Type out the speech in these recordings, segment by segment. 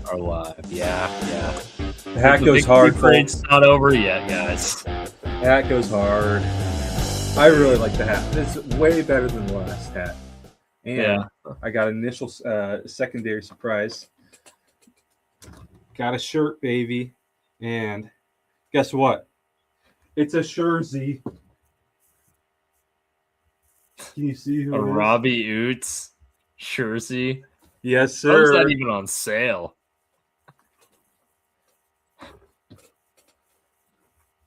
are live. Yeah. The hat goes hard, folks. It's not over yet, guys. The hat goes hard. I really like the hat. It's way better than the last hat. And I got an initial secondary surprise. Got a shirt, baby. And guess what? It's a jersey. Can you see who a it is? Robbie Oots jersey? Yes, sir. How is that even on sale?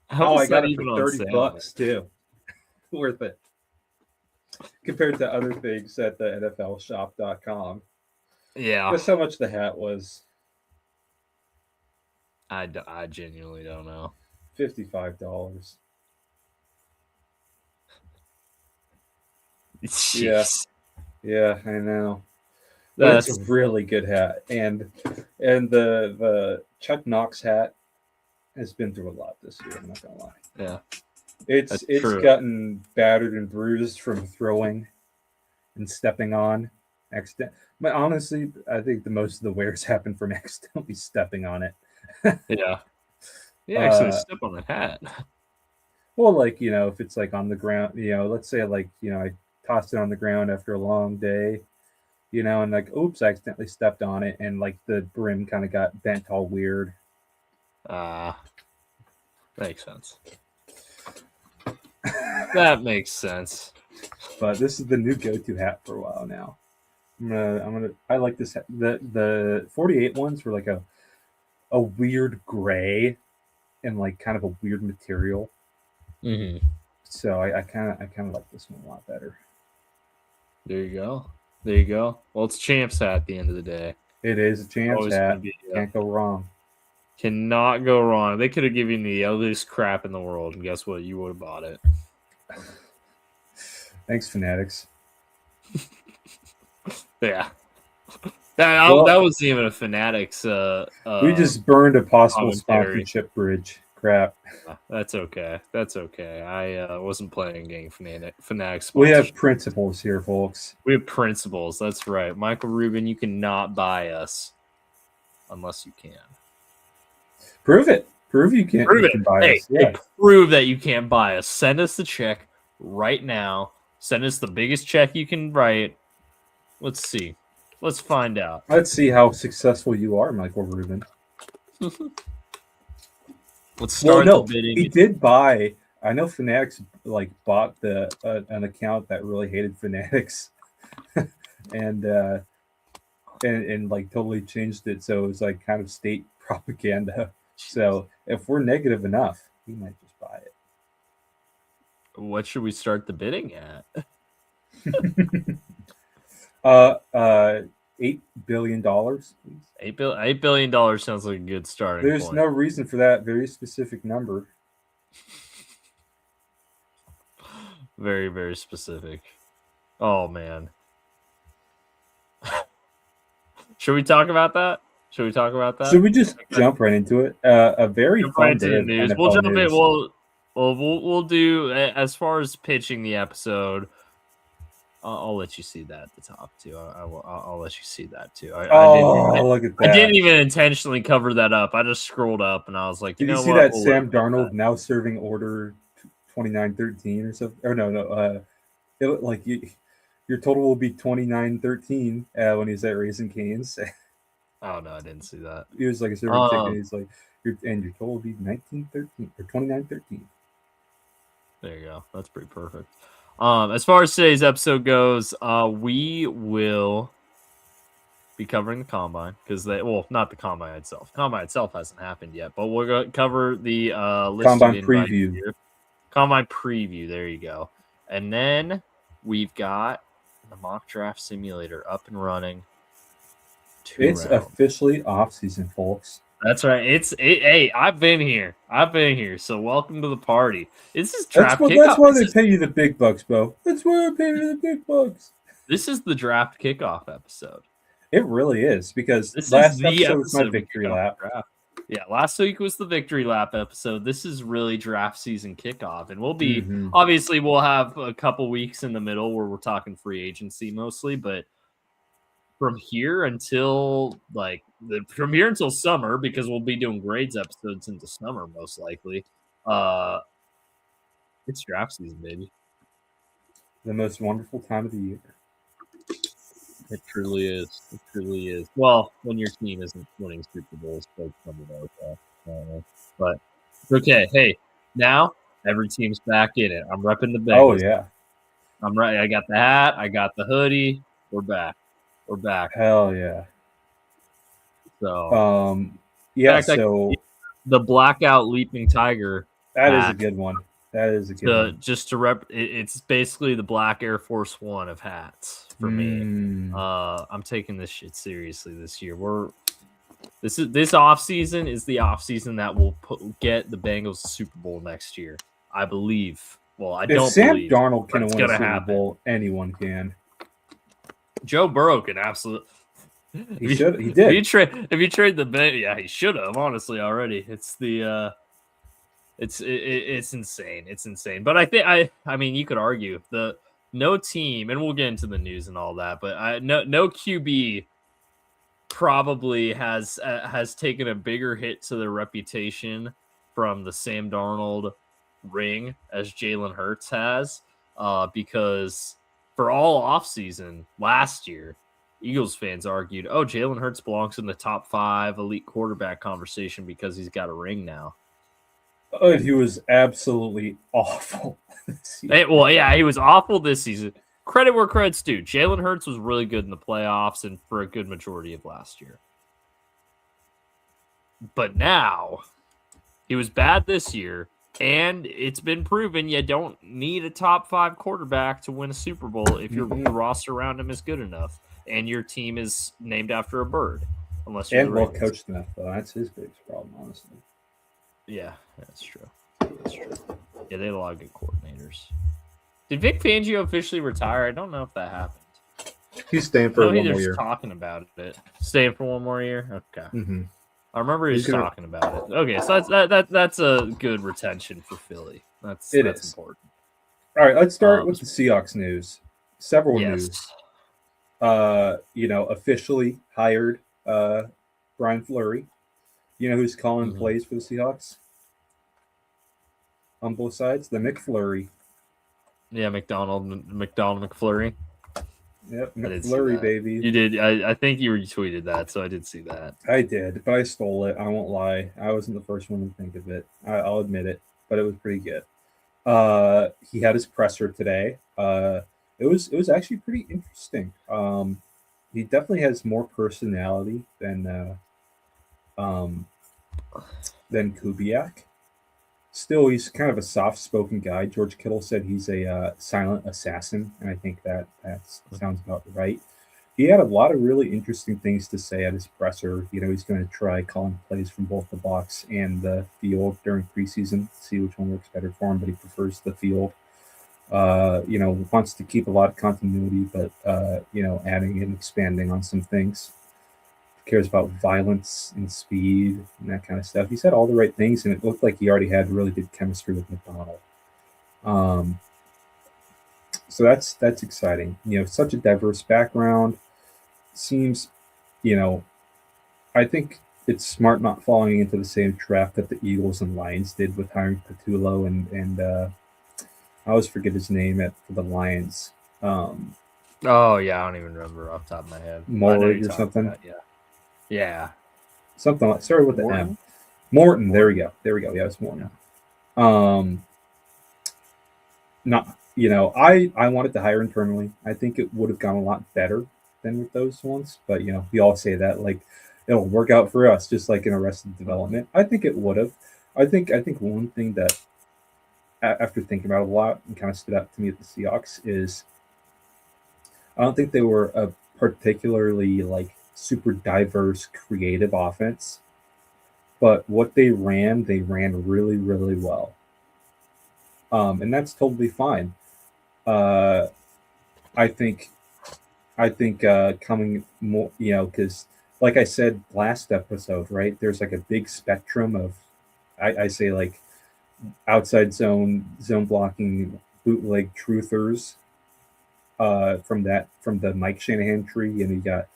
I got it for $30 too. Worth it. Compared to other things at the NFLshop.com. Yeah. Guess how much the hat was? I genuinely don't know. $55. Jeez. Yeah, I know. That's a really good hat, and the Chuck Knox hat has been through a lot this year. I'm not gonna lie. Yeah, it's gotten battered and bruised from throwing and stepping on accident. But honestly, I think the most of the wears happen from accidentally stepping on it. Yeah, actually step on the hat. Well, like, if it's like on the ground, let's say like, I tossed it on the ground after a long day, and like, oops, I accidentally stepped on it, and like the brim kind of got bent all weird. Makes sense. That makes sense. But this is the new go-to hat for a while now. I like this hat. The 48 ones were like a weird gray and like kind of a weird material. Mm-hmm. So I kind of like this one a lot better. There you go. Well, it's Champ's hat at the end of the day. It is a Champ's hat. Can't go wrong. Cannot go wrong. They could have given you the ugliest crap in the world, and guess what? You would have bought it. Thanks, Fanatics. Yeah. That wasn't even a Fanatics. We just burned a possible sponsorship bridge. Crap. That's okay. I wasn't planning getting Fanatics. We have principles here, folks. We have principles. That's right. Michael Rubin, you cannot buy us unless you can. Prove it. Prove you can't. Prove you can buy us. Yeah. Prove that you can't buy us. Send us the check right now. Send us the biggest check you can write. Let's see. Let's find out. Let's see how successful you are, Michael Rubin. Let's start the bidding. He did buy. I know Fanatics bought an account that really hated Fanatics, and like totally changed it so it was like kind of state propaganda. So if we're negative enough, he might just buy it. What should we start the bidding at? $8 billion. $8 billion sounds like a good starting point. There's no reason for that very specific number. Very, very specific. Oh man. Should we talk about that? Should we just jump right into it? A very fun day of news. We'll jump in. We'll do, as far as pitching the episode. I'll let you see that at the top too. I'll let you see that too. Look at that! I didn't even intentionally cover that up. I just scrolled up and I was like, Did you see that Sam Darnold now serving order 2913 or something? Or no. It looked like your total will be 2913 when he's at Raising Cane's. Oh no, I didn't see that. He was like a serving ticket. He's like, your total will be 1913 or 2913. There you go. That's pretty perfect. As far as today's episode goes, we will be covering the combine because not the combine itself. Combine itself hasn't happened yet, but we're going to cover the combine preview. Combine preview. There you go. And then we've got the mock draft simulator up and running. It's officially off season, folks. That's right. Hey, I've been here. So welcome to the party. This is draft kickoff. That's why they pay you the big bucks, Bo. That's why they pay you the big bucks. This is the draft kickoff episode. It really is, because last episode was my victory lap. Yeah, last week was the victory lap episode. This is really draft season kickoff, and we'll be obviously we'll have a couple weeks in the middle where we're talking free agency mostly, but from here until summer, because we'll be doing grades episodes into summer most likely. It's draft season, baby. The most wonderful time of the year. It truly is. It truly is. Well, when your team isn't winning Super Bowls, but okay. Hey, now every team's back in it. I'm repping the Bengals. Oh yeah, I'm right. I got the hat. I got the hoodie. We're back. Hell yeah. So, yeah. So the blackout leaping tiger. That is a good one. Just to rep, it's basically the black Air Force One of hats for me. I'm taking this shit seriously this year. This off season is the off season that will get the Bengals Super Bowl next year. I believe. Well, I don't believe. If Sam Darnold can win a Super Bowl, anyone can. Joe Burrow can absolutely. He should. He did. If you trade the Bengals, yeah, he should have. Honestly, already, it's the. It's insane. It's insane. But I mean, you could argue no team, and we'll get into the news and all that, but no QB probably has taken a bigger hit to their reputation from the Sam Darnold ring as Jalen Hurts has, because for all offseason last year, Eagles fans argued, oh, Jalen Hurts belongs in the top 5 elite quarterback conversation because he's got a ring now. Oh, he was absolutely awful. He was awful this season. Credit where credit's due. Jalen Hurts was really good in the playoffs and for a good majority of last year. But now, he was bad this year, and it's been proven you don't need a top 5 quarterback to win a Super Bowl if your roster around him is good enough and your team is named after a bird. Unless you're well coached enough, though. That's his biggest problem, honestly. Yeah, that's true. Yeah, they have a lot of good coordinators. Did Vic Fangio officially retire? I don't know if that happened. He's staying for one more year. Talking about it. Staying for one more year? Okay. Mm-hmm. I remember he was talking about it. Okay, so that's a good retention for Philly. That's important. All right, let's start with the Seahawks news. Several news. Officially hired Brian Fleury. You know who's calling plays for the Seahawks? On both sides? The McFlurry. Yeah, McDonald McFlurry. Yep, McFlurry, baby. You did. I think you retweeted that, so I did see that. I did, but I stole it. I won't lie. I wasn't the first one to think of it. I'll admit it, but it was pretty good. He had his presser today. It was actually pretty interesting. He definitely has more personality than Kubiak. Still, he's kind of a soft-spoken guy. George Kittle said he's a silent assassin, and I think that sounds about right. He had a lot of really interesting things to say at his presser. He's going to try calling plays from both the box and the field during preseason, see which one works better for him, but he prefers the field. Wants to keep a lot of continuity, but, adding and expanding on some things. Cares about violence and speed and that kind of stuff. He said all the right things, and it looked like he already had really good chemistry with McDonald. So that's exciting. Such a diverse background. Seems, I think it's smart not falling into the same trap that the Eagles and Lions did with hiring Patullo and I always forget his name for the Lions. Oh yeah, I don't even remember off the top of my head. Mollard or something. About, yeah. Something like started with the M. Morton. There we go. Yeah, it's Morton. I wanted to hire internally. I think it would have gone a lot better than with those ones. But we all say that like it'll work out for us, just like in Arrested Development. I think it would have. I think one thing that after thinking about it a lot and kind of stood out to me at the Seahawks is I don't think they were a particularly like super diverse, creative offense, but what they ran really, really well. And that's totally fine. I think coming more, because like I said last episode, right? There's like a big spectrum of, I say like outside zone blocking, bootleg truthers. From the Mike Shanahan tree, and you got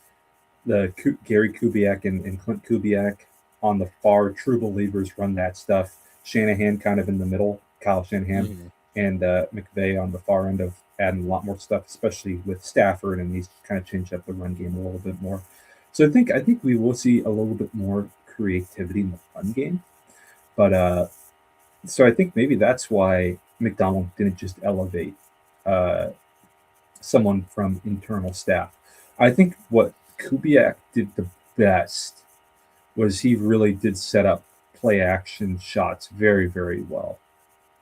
Gary Kubiak and Clint Kubiak on the far, true believers run that stuff. Shanahan kind of in the middle, Kyle Shanahan, and McVay on the far end of adding a lot more stuff, especially with Stafford, and he's kind of changed up the run game a little bit more. So I think we will see a little bit more creativity in the run game, but so I think maybe that's why McDonald didn't just elevate someone from internal staff. I think what Kubiak did the best was he really did set up play action shots very, very well.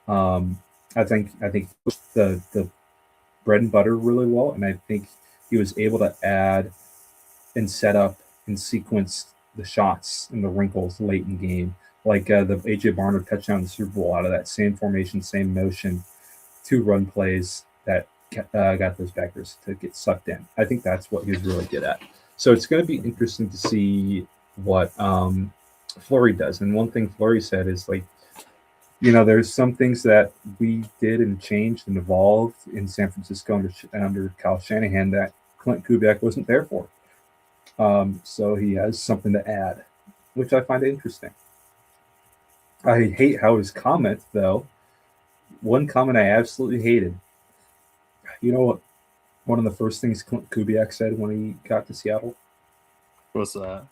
I think the bread and butter really well, and I think he was able to add and set up and sequence the shots and the wrinkles late in game, like the AJ Barner touchdown in the Super Bowl out of that same formation, same motion, 2 run plays that got those backers to get sucked in. I think that's what he was really good at. So it's going to be interesting to see what Fleury does. And one thing Fleury said is like, there's some things that we did and changed and evolved in San Francisco under Kyle Shanahan that Clint Kubiak wasn't there for. So he has something to add, which I find interesting. I hate how his comment, though. One comment I absolutely hated. You know what? One of the first things Clint Kubiak said when he got to Seattle? What's that?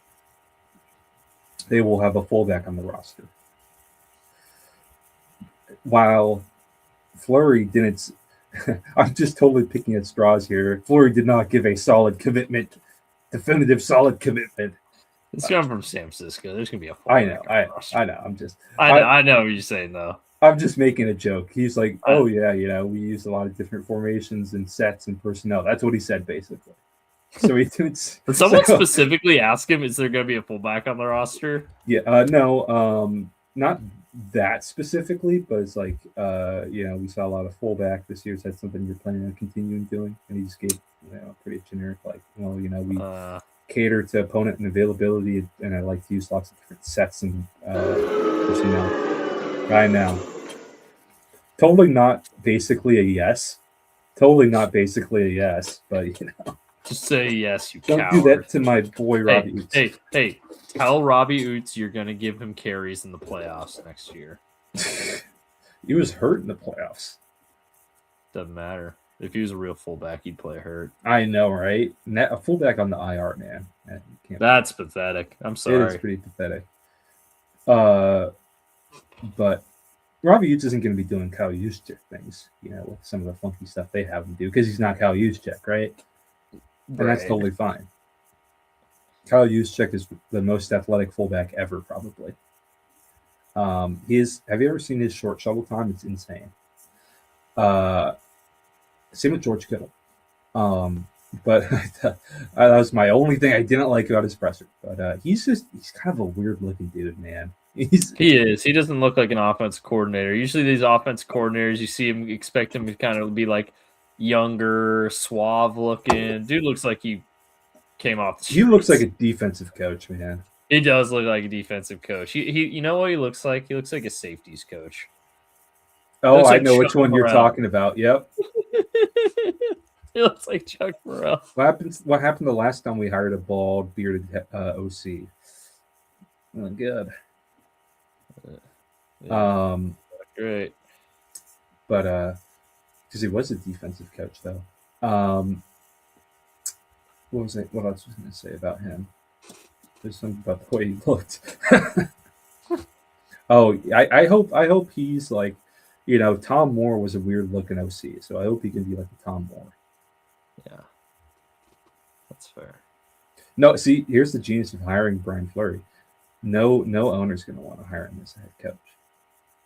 They will have a fullback on the roster. While Fleury didn't, I'm just totally picking at straws here. Fleury did not give a definitive solid commitment. It's coming from San Francisco. There's gonna be a fullback. I know. I know what you're saying though. I'm just making a joke. He's like, oh yeah, we use a lot of different formations and sets and personnel. That's what he said basically. So he did. Did someone specifically ask him, is there going to be a fullback on the roster? Yeah, no, not that specifically, but it's like, we saw a lot of fullback this year. Said something you're planning on continuing doing, and he just gave, pretty generic, like, well, we cater to opponent and availability, and I like to use lots of different sets and personnel. I know. Totally not basically a yes. But Just say yes, you don't coward. Do that to my boy Robbie Oots. Hey, tell Robbie Oots you're going to give him carries in the playoffs next year. He was hurt in the playoffs. Doesn't matter. If he was a real fullback, he'd play hurt. I know, right? A fullback on the IR, man. That's pathetic. I'm sorry. It is pretty pathetic. But Robbie Oots isn't going to be doing Kyle Juszczyk things, with some of the funky stuff they have him do, because he's not Kyle Juszczyk, right? And that's totally fine. Kyle Juszczyk is the most athletic fullback ever, probably. Have you ever seen his short shuttle time? It's insane. Same with George Kittle. But that was my only thing I didn't like about his presser. But he's kind of a weird looking dude, man. He is. He doesn't look like an offense coordinator. Usually these offense coordinators, you see him, expect him to kind of be like younger, suave looking. Dude looks like he came off the streets. He looks like a defensive coach, man. He does look like a defensive coach. He you know what he looks like? He looks like a safeties coach. Oh, I know which one you're talking about. Yep. He looks like Chuck Burrell. What happened the last time we hired a bald, bearded OC? Oh, good. Yeah, great. But because he was a defensive coach, though. What else was I going to say about him? There's something about the way he looked. Oh, I hope he's like, Tom Moore was a weird looking OC, so I hope he can be like a Tom Moore. Yeah, that's fair. No, see, here's the genius of hiring Brian Fleury. No owner's going to want to hire him as a head coach.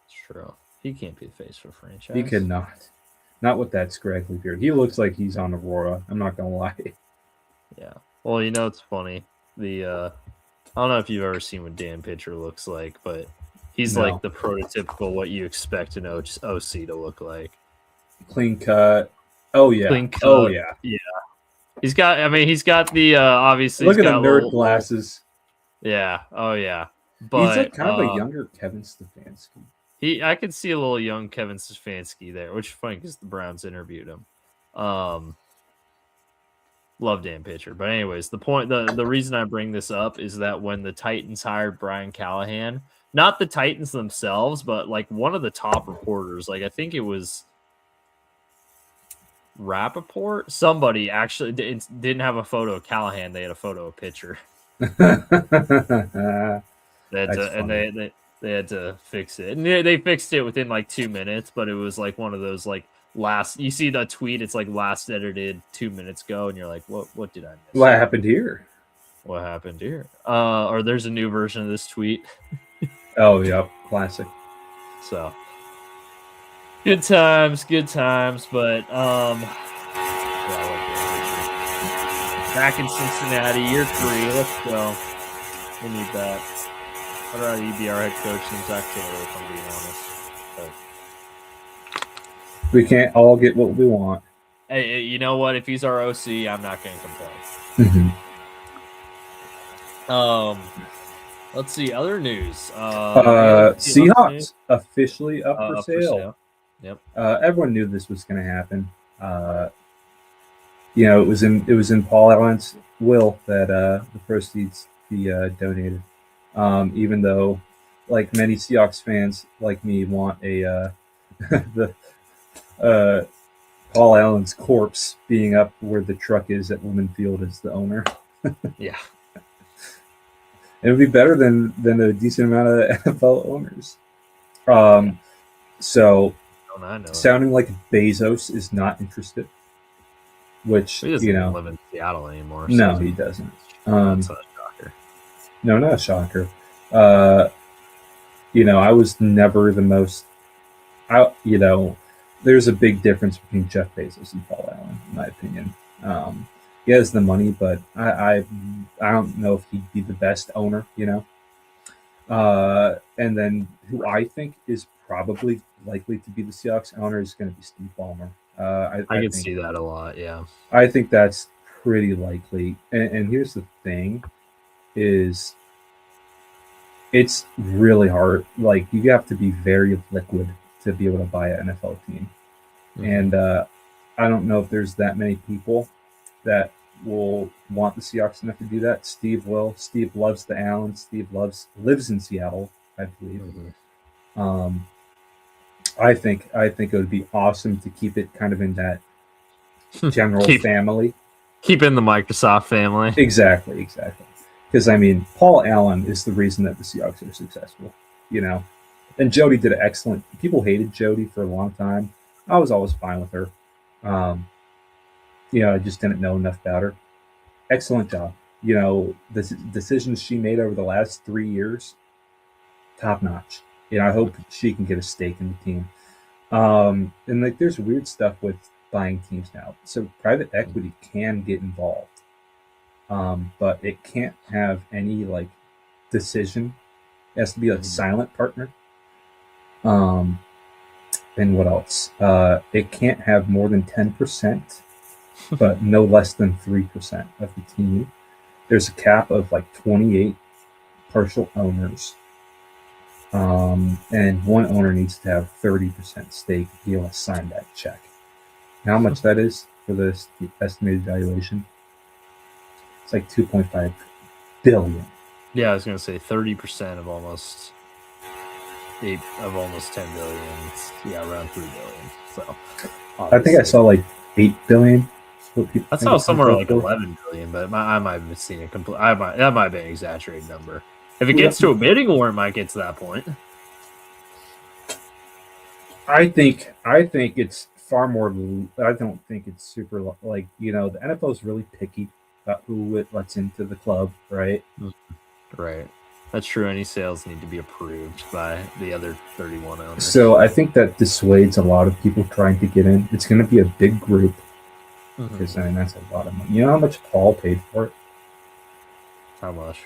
It's true. He can't be the face for a franchise. He cannot. Not with that scraggly beard. He looks like he's on Aurora. I'm not going to lie. Yeah. Well, it's funny. I don't know if you've ever seen what Dan Pitcher looks like, but he's like the prototypical what you expect an OC to look like. Clean cut. Oh, yeah. Clean cut. Oh, yeah. Yeah. He's got the, obviously. Look at the nerd glasses. Yeah. Oh, yeah. But he's like kind of a younger Kevin Stefanski. I could see a little young Kevin Stefanski there, which is funny because the Browns interviewed him. Love damn pitcher. But anyways, the reason I bring this up is that when the Titans hired Brian Callahan, not the Titans themselves, but like one of the top reporters, like I think it was Rappaport, somebody actually didn't have a photo of Callahan. They had a photo of pitcher. They had to fix it, and they fixed it within like 2 minutes. But it was like one of those like last. You see the tweet? It's like last edited 2 minutes ago, and you're like, "What did I miss? What happened here? What happened here?" Or there's a new version of this tweet. Oh, yep, classic. So good times. But back in Cincinnati, year 3. Let's go. We need that. I'd rather he be our head coach than Zach Taylor, if I'm being honest. But we can't all get what we want. Hey, you know what? If he's our OC, I'm not going to complain. Let's see. Other news. Seahawks news? Officially up for sale. Yep. Everyone knew this was going to happen. It was in Paul Allen's will that the proceeds be donated. Even though, like many Seahawks fans like me, want a Paul Allen's corpse being up where the truck is at Women Field as the owner. Yeah. It would be better than a decent amount of NFL owners. So, sounding like Bezos is not interested, which he doesn't live in Seattle anymore. So no, he doesn't. That's a shocker. No, not a shocker. I was never the most. There's a big difference between Jeff Bezos and Paul Allen, in my opinion. He has the money, but I don't know if he'd be the best owner, And then who I think is probably likely to be the Seahawks owner is going to be Steve Ballmer. I can see that a lot, yeah. I think that's pretty likely. And here's the thing is it's really hard. Like, you have to be very liquid to be able to buy an NFL team. Mm-hmm. And I don't know if there's that many people that will want the Seahawks enough to do that. Steve will. Steve loves the Allens. Steve lives in Seattle, I believe. Mm-hmm. I think it would be awesome to keep it kind of in that general family. Keep in the Microsoft family. Exactly. Because, Paul Allen is the reason that the Seahawks are successful, And Jody did an excellent. People hated Jody for a long time. I was always fine with her. I just didn't know enough about her. Excellent job. The decisions she made over the last 3 years, top notch. I hope she can get a stake in the team. And there's weird stuff with buying teams now. So private equity can get involved, but it can't have any decision. It has to be a silent partner. And what else? It can't have more than 10%, but no less than 3% of the team. There's a cap of 28 partial owners. And one owner needs to have 30% stake to be able to sign that check. How much that is for the estimated valuation? It's 2.5 billion. Yeah, I was going to say 30% of almost 10 billion. Yeah, around 3 billion. So I think I saw 8 billion. I saw somewhere 11 billion, but I might have seen it complete. That might have been an exaggerated number. If it gets to a bidding war, it might get to that point. I think it's far more. I don't think it's super the NFL is really picky about who it lets into the club, right? Right. That's true. Any sales need to be approved by the other 31 owners. So I think that dissuades a lot of people trying to get in. It's going to be a big group because that's a lot of money. You know how much Paul paid for it? How much?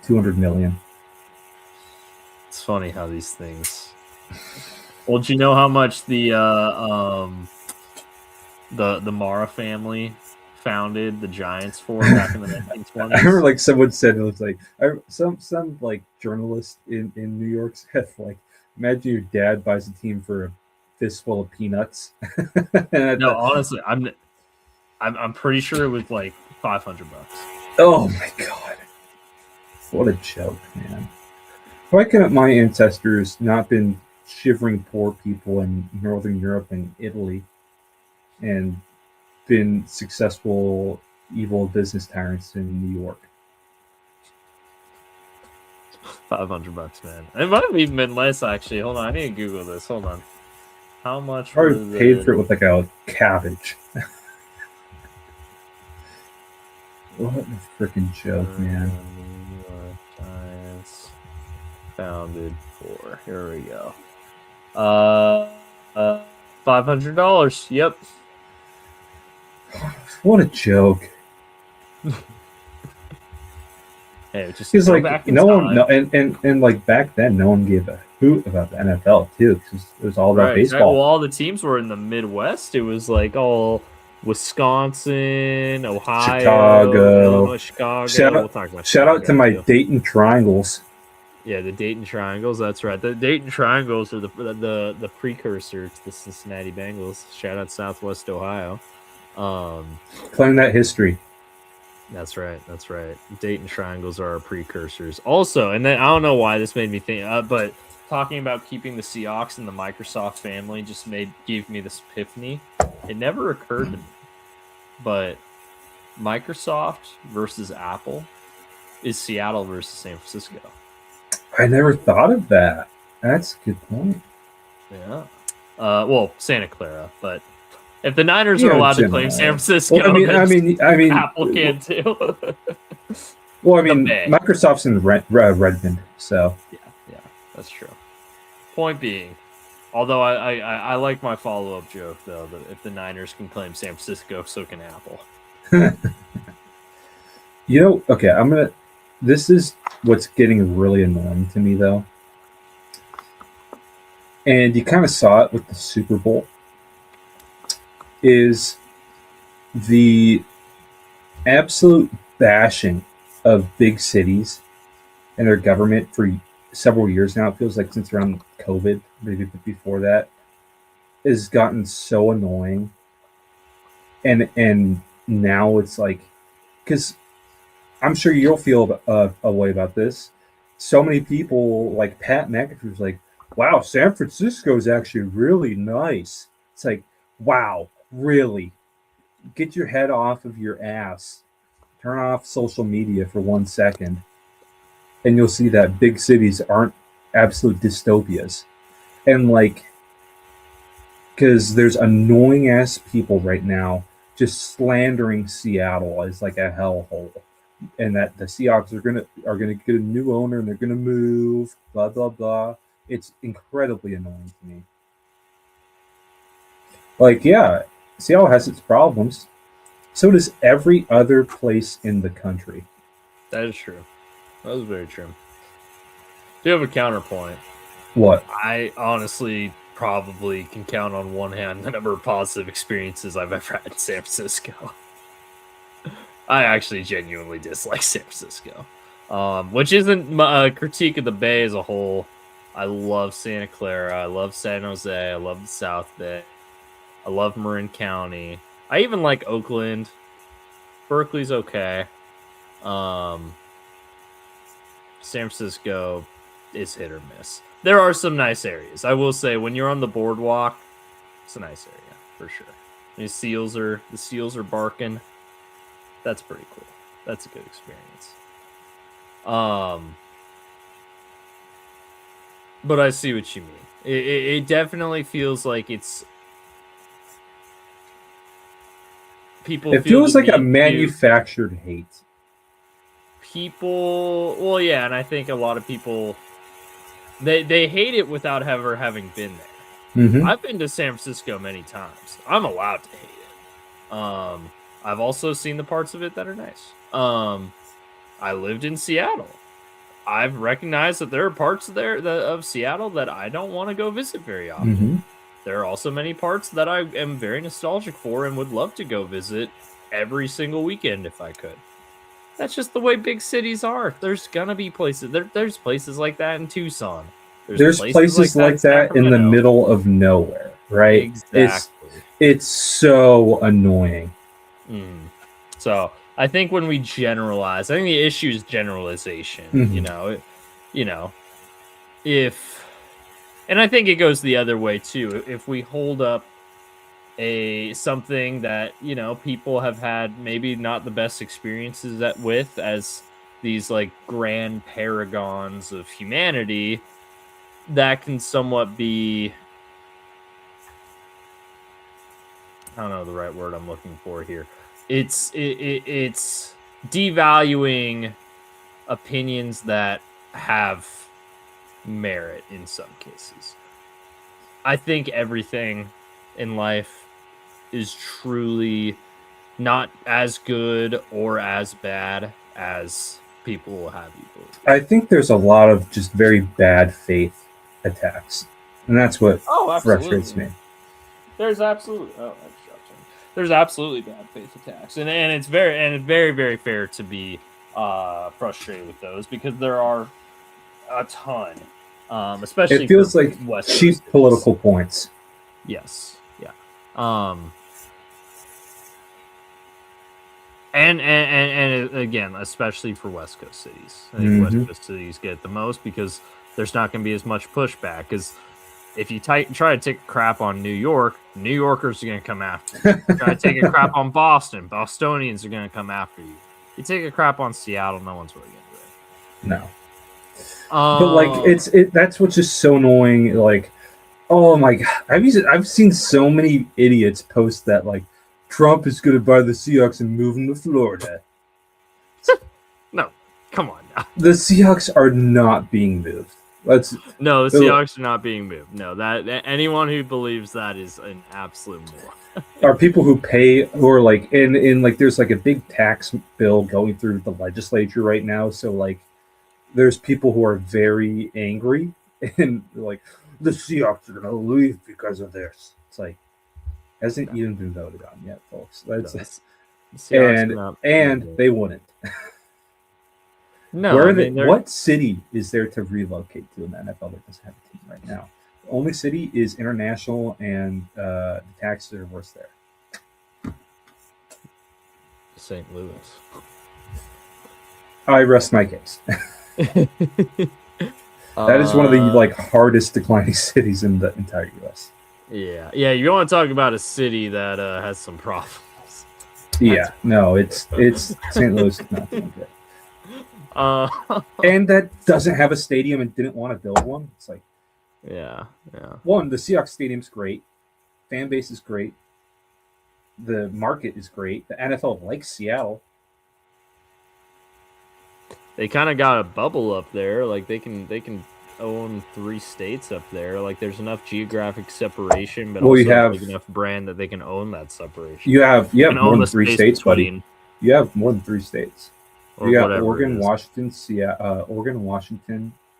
$200 million. It's funny how these things. Well, do you know how much the Mara family founded the Giants for back in the 1920s? I remember someone said it was some journalist in New York said imagine your dad buys a team for a fistful of peanuts. No, honestly, I'm pretty sure it was $500. Oh my god. What a joke, man. Why couldn't my ancestors not been shivering poor people in Northern Europe and Italy and been successful evil business tyrants in New York? $500, man. It might have even been less, actually. Hold on, I need to Google this. Hold on. How much? I paid for it with like a cabbage. What a freaking joke, man. Giants founded for. Here we go. $500. Yep. What a joke. Hey, just because like no one, no, and like back then, no one gave a hoot about the NFL too, because it was all about baseball. Exactly. Well, all the teams were in the Midwest. It was like all Wisconsin, Ohio, Chicago. Chicago. Shout out to my Dayton Triangles. Yeah, the Dayton Triangles. That's right. The Dayton Triangles are the precursor to the Cincinnati Bengals. Shout out Southwest Ohio. Claim that history. That's right. That's right. Dayton Triangles are our precursors. Also, and then I don't know why this made me think, but talking about keeping the Seahawks in the Microsoft family just gave me this epiphany. It never occurred to me, but Microsoft versus Apple is Seattle versus San Francisco. I never thought of that. That's a good point. Yeah. Well, Santa Clara, but if the Niners are allowed to claim San Francisco, well, I mean, Apple can too. Well, I mean, Microsoft's in Redmond, so yeah, that's true. Point being, although I like my follow-up joke though, that if the Niners can claim San Francisco, so can Apple. Okay, this is what's getting really annoying to me though, and you kind of saw it with the Super Bowl. Is the absolute bashing of big cities and their government for several years now. It feels like since around COVID, maybe before that, has gotten so annoying. And now it's like, because I'm sure you'll feel a way about this. So many people like Pat McAfee's like, wow, San Francisco is actually really nice. It's like, wow. Really, get your head off of your ass. Turn off social media for 1 second, and you'll see that big cities aren't absolute dystopias. And like, because there's annoying ass people right now just slandering Seattle as like a hellhole, and that the Seahawks are gonna get a new owner and they're gonna move. Blah blah blah. It's incredibly annoying to me. Like, yeah. Seattle has its problems. So does every other place in the country. That is true. That is very true. Do you have a counterpoint? What? I honestly probably can count on one hand the number of positive experiences I've ever had in San Francisco. I actually genuinely dislike San Francisco, which isn't a critique of the Bay as a whole. I love Santa Clara. I love San Jose. I love the South Bay. I love Marin County. I even like Oakland. Berkeley's okay. San Francisco is hit or miss. There are some nice areas. I will say, when you're on the boardwalk, it's a nice area for sure. The seals are barking. That's pretty cool. That's a good experience. But I see what you mean. It definitely feels like it's people. It feels like a manufactured hate. People, well, yeah, and I think a lot of people they hate it without ever having been there. Mm-hmm. I've been to San Francisco many times. I'm allowed to hate it. I've also seen the parts of it that are nice. I lived in Seattle. I've recognized that there are parts of Seattle that I don't want to go visit very often. Mm-hmm. There are also many parts that I am very nostalgic for and would love to go visit every single weekend if I could. That's just the way big cities are. There's gonna be places. There's places like that in Tucson. There's places like that in the middle of nowhere, right? Exactly. It's so annoying. So I think when we generalize, I think the issue is generalization. Mm-hmm. And I think it goes the other way too. If we hold up something that people have had maybe not the best experiences with as these like grand paragons of humanity, that can somewhat be, I don't know the right word I'm looking for here. It's devaluing opinions that have merit in some cases. I think everything in life is truly not as good or as bad as people will have you believe. I think there's a lot of just very bad faith attacks, and that's what frustrates me. There's absolutely bad faith attacks, and it's very very fair to be frustrated with those, because there are a ton, especially it feels like cheap political points. Yes, yeah. And again, especially for West Coast cities, I think West Coast cities get it the most, because there's not going to be as much pushback. Because if you try to take a crap on New York, New Yorkers are going to come after you. Try to take a crap on Boston, Bostonians are going to come after you. You take a crap on Seattle, no one's really going to do it. No. But like that's what's just so annoying. Like, oh my god, I've seen so many idiots post that like Trump is going to buy the Seahawks and move them to Florida. No, come on now. The Seahawks are not being moved. The Seahawks are not being moved. No, that anyone who believes that is an absolute moron. Are people who are like in like there's like a big tax bill going through the legislature right now, so like there's people who are very angry and like the Seahawks are going to leave because of this. It's like hasn't even been voted on yet, folks. And they wouldn't. No, what city is there to relocate to in the NFL that doesn't have a team right now? The only city is international, and the taxes are worse there. St. Louis. I rest my case. That is one of the like hardest declining cities in the entire U.S. Yeah. You want to talk about a city that has some problems? It's St. Louis is not doing good. And that doesn't have a stadium and didn't want to build one. It's like, yeah. One, the Seahawks stadium's great, fan base is great, the market is great. The NFL likes Seattle. They kind of got a bubble up there. Like they can own 3 states up there. Like there's enough geographic separation, but also like enough brand that they can own that separation. You have more than 3 states, buddy. You have more than 3 states. You got Oregon, Washington,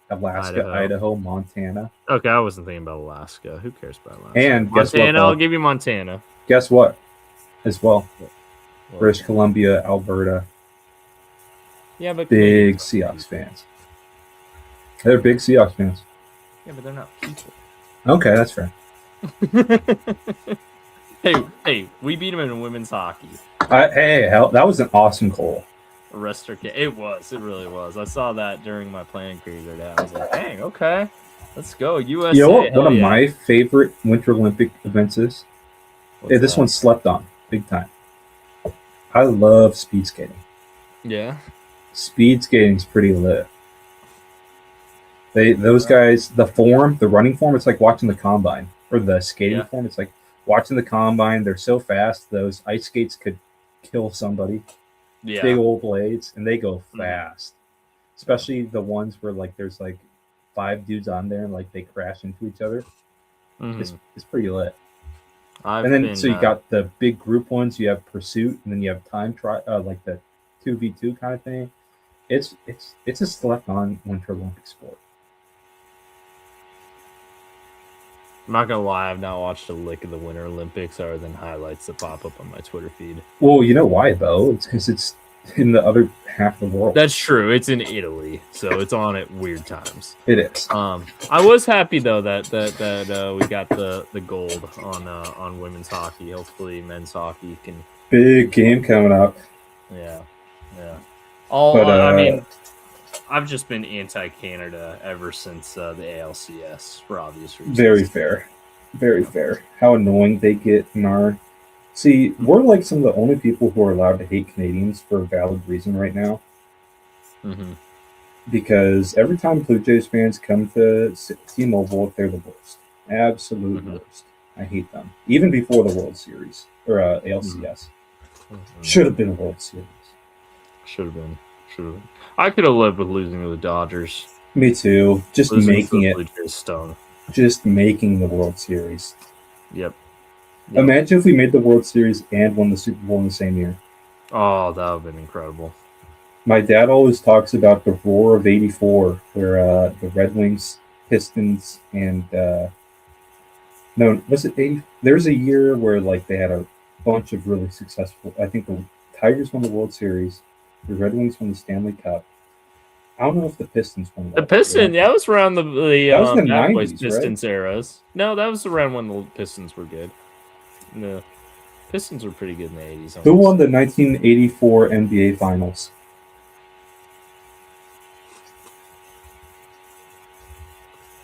Alaska, Idaho, Montana. Okay, I wasn't thinking about Alaska. Who cares about Alaska? And guess Montana, what? I'll give you Montana. Guess what? As well, British Columbia, Alberta. Yeah, but big Seahawks fans. They're big Seahawks fans. Yeah, but they're not people. Okay, that's fair. Hey, we beat them in women's hockey. That was an awesome goal. It was. It really was. I saw that during my planning period today. I was like, dang, okay. Let's go. USA. You know what one of my favorite Winter Olympic events is? This one slept on big time. I love speed skating. Yeah. Speed skating's pretty lit. Those guys, the running form, it's like watching the combine. Or the skating form, it's like watching the combine. They're so fast. Those ice skates could kill somebody. Yeah. Big old blades, and they go fast. Especially the ones where like there's like 5 dudes on there and like they crash into each other. It's pretty lit. You got the big group ones. You have pursuit, and then you have time trial, like the 2v2 kind of thing. It's a slept-on Winter Olympic sport. I'm not gonna lie, I've not watched a lick of the Winter Olympics other than highlights that pop up on my Twitter feed. Well, you know why though? It's because it's in the other half of the world. That's true. It's in Italy, so it's on at weird times. It is. I was happy though that we got the gold on women's hockey. Hopefully, men's hockey can. Big game coming up. Yeah. I mean, I've just been anti-Canada ever since the ALCS for obvious reasons. Very fair. How annoying they get in our. See, we're like some of the only people who are allowed to hate Canadians for a valid reason right now. Mm-hmm. Because every time Blue Jays fans come to T-Mobile, they're the worst. Absolute worst. I hate them. Even before the World Series or ALCS. Should have been a World Series. Should have been. I could have lived with losing to the Dodgers. Me too. Just losing making it. Blue Jays stung. Just making the World Series. Yep. Imagine if we made the World Series and won the Super Bowl in the same year. Oh, that would have been incredible. My dad always talks about the roar of '84, where the Red Wings, Pistons, and no, was it '80? There's a year where like they had a bunch of really successful. I think the Tigers won the World Series, the Red Wings won the Stanley Cup. I don't know if the Pistons won. The Pistons, that was around the that was the '90s, Pistons right? eras. No, that was around when the Pistons were good. No, Pistons were pretty good in the '80s. Who won the 1984 NBA Finals?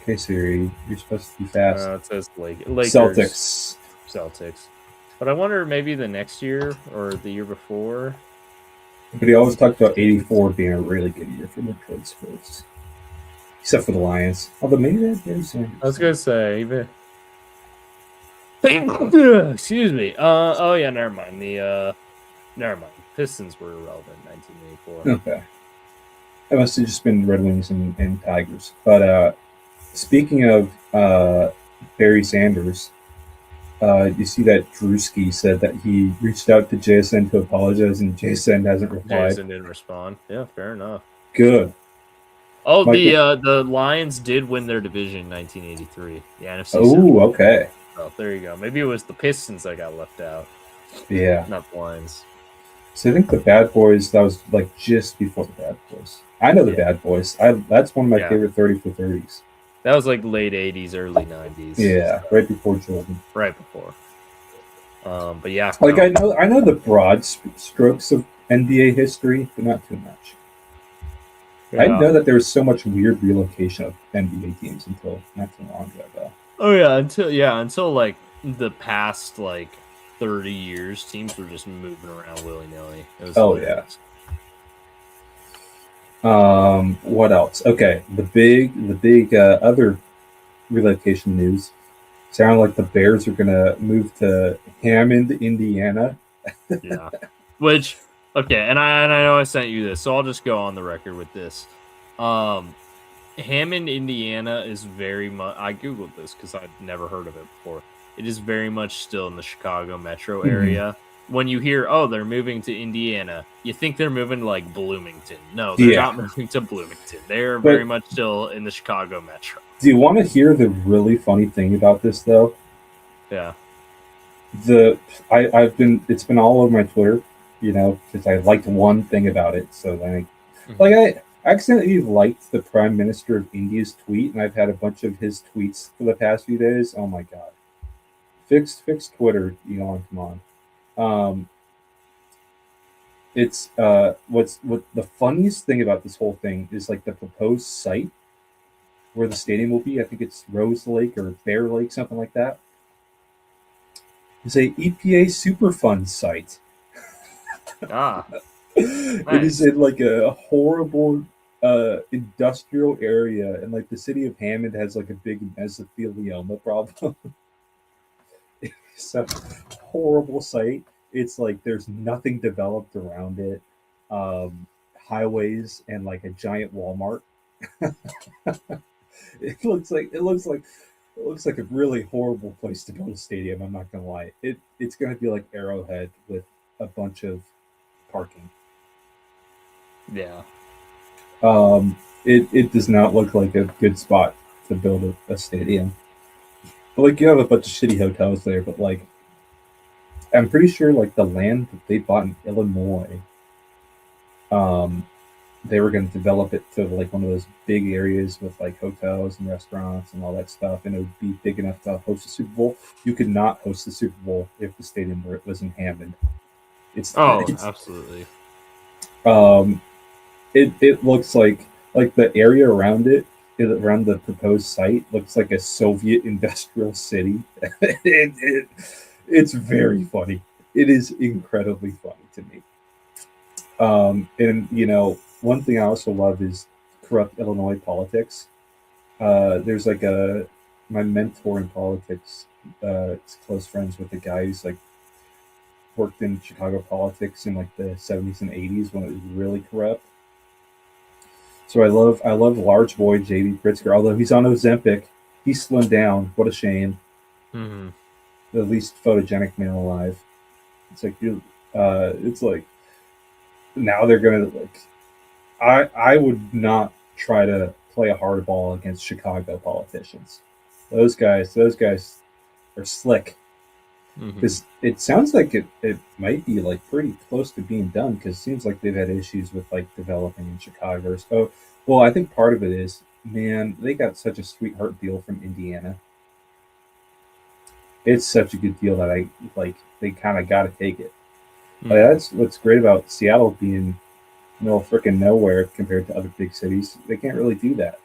Okay, Siri, you're supposed to be fast. It says Lakers. Celtics. But I wonder maybe the next year or the year before. But he always talked about '84 being a really good year for Detroit sports. Except for the Lions. Although maybe there's I was going to say, even... Excuse me. Oh, yeah, never mind. Never mind. Pistons were irrelevant in 1984. Okay. It must have just been Red Wings and Tigers. But speaking of Barry Sanders, you see that Drewski said that he reached out to JSN to apologize, and JSN hasn't replied. JSN didn't respond. Yeah, fair enough. Good. Oh, the Lions did win their division in 1983. The NFC. Oh, okay. Oh, there you go. Maybe it was the Pistons that got left out. Yeah. Not the Lions. So I think the Bad Boys, that was like just before the Bad Boys. I know the Bad Boys. That's one of my favorite 30 for 30s. That was like late 80s, early 90s. Yeah, right before Jordan. Right before. But yeah. Like I know the broad strokes of NBA history, but not too much. Yeah. I didn't know that there was so much weird relocation of NBA teams until not too long ago, though. Oh yeah, until like the past like 30 years, teams were just moving around willy nilly. Hilarious. What else? Okay, the big other relocation news. Sound like the Bears are gonna move to Hammond, Indiana. Yeah. Which and I know I sent you this, so I'll just go on the record with this. Hammond, Indiana is very much. I googled this because I'd never heard of it before. It is very much still in the Chicago metro area. When you hear, they're moving to Indiana, you think they're moving to like Bloomington. No, they're not moving to Bloomington. They're very much still in the Chicago metro. Do you want to hear the really funny thing about this, though? Yeah. It's been all over my Twitter, because I liked one thing about it. So then I accidentally liked the Prime Minister of India's tweet, and I've had a bunch of his tweets for the past few days. Oh my god. Fix Twitter, Elon, come on. It's what the funniest thing about this whole thing is like the proposed site where the stadium will be. I think it's Rose Lake or Bear Lake, something like that. It's a EPA Superfund site. Nice. It is in like a horrible industrial area, and like the city of Hammond has like a big mesothelioma problem. It's a horrible site. It's like there's nothing developed around it. Highways and like a giant Walmart. It looks like a really horrible place to build a stadium. I'm not gonna lie. It's gonna be like Arrowhead with a bunch of parking. Yeah. It does not look like a good spot to build a stadium. But like you have a bunch of shitty hotels there, but like I'm pretty sure like the land that they bought in Illinois, they were going to develop it to like one of those big areas with like hotels and restaurants and all that stuff, and it would be big enough to host a Super Bowl. You could not host the Super Bowl if the stadium was in Hammond. Absolutely. It looks like the area around it, around the proposed site, looks like a Soviet industrial city. It's very funny. It is incredibly funny to me. And one thing I also love is corrupt Illinois politics. There's like my mentor in politics. Is close friends with the guy who's like worked in Chicago politics in like the 70s and 80s when it was really corrupt. So I love large boy JB Pritzker. Although he's on Ozempic, he's slimmed down. What a shame. Mm-hmm. The least photogenic man alive. It's like it's like now they're gonna like. I would not try to play a hardball against Chicago politicians. Those guys are slick. Because it sounds like it might be like pretty close to being done, because it seems like they've had issues with like developing in Chicago. So, well, I think part of it is, man, they got such a sweetheart deal from Indiana. It's such a good deal that I like. They kind of got to take it. Like, that's what's great about Seattle being no freaking nowhere compared to other big cities. They can't really do that.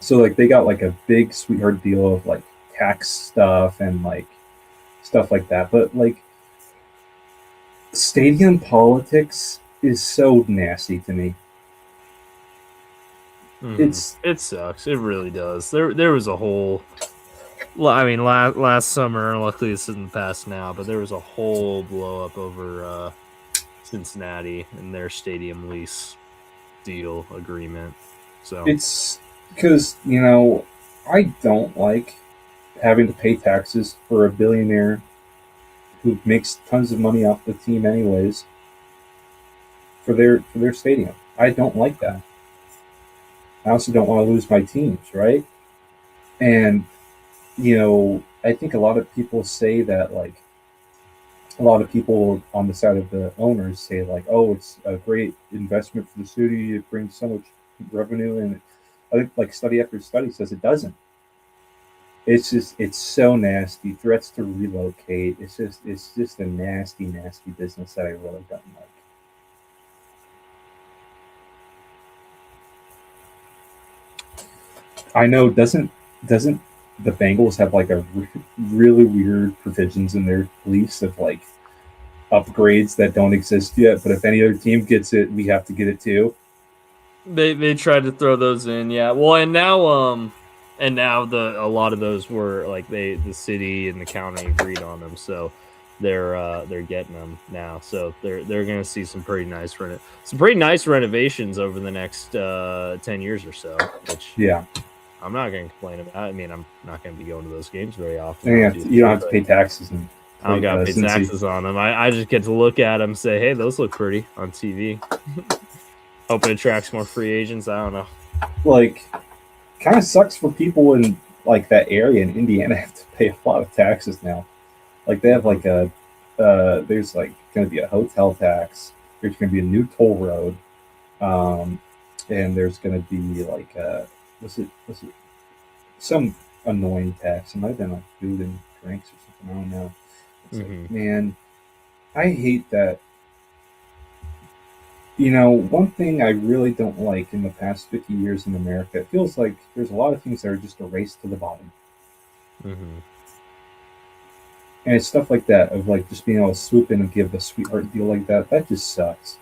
So like they got like a big sweetheart deal of like tax stuff and like stuff like that. But like stadium politics is so nasty to me. It sucks. It really does. There was a whole. I mean, last summer. Luckily, this isn't past now, but there was a whole blow up over Cincinnati and their stadium lease deal agreement. So it's because I don't like having to pay taxes for a billionaire who makes tons of money off the team anyways for their stadium. I don't like that. I also don't want to lose my teams, right? And I think a lot of people say that, like, a lot of people on the side of the owners say like, oh, it's a great investment for the city, it brings so much revenue, and I think like study after study says it doesn't. It's so nasty. Threats to relocate. It's just a nasty business that I really don't like. I know doesn't the Bengals have like a really weird provisions in their lease of like upgrades that don't exist yet, but if any other team gets it, we have to get it too. They tried to throw those in, yeah. Well, and now a lot of those were like the city and the county agreed on them, so they're getting them now. So they're going to see some pretty nice renovations over the next 10 years or so, which yeah. I'm not going to complain about. I mean, I'm not going to be going to those games very often. You don't have to pay taxes. I don't got to pay taxes on them. I just get to look at them and say, hey, those look pretty on TV. Hope it attracts more free agents. I don't know. Like, kind of sucks for people in like that area in Indiana have to pay a lot of taxes now. Like they have like there's like going to be a hotel tax. There's going to be a new toll road, and there's going to be like what's it some annoying tax. It might have been like food and drinks or something. I don't know. It's like, man, I hate that. One thing I really don't like in the past 50 years in America, it feels like there's a lot of things that are just a race to the bottom. And it's stuff like that, of like just being able to swoop in and give the sweetheart deal like that. That just sucks.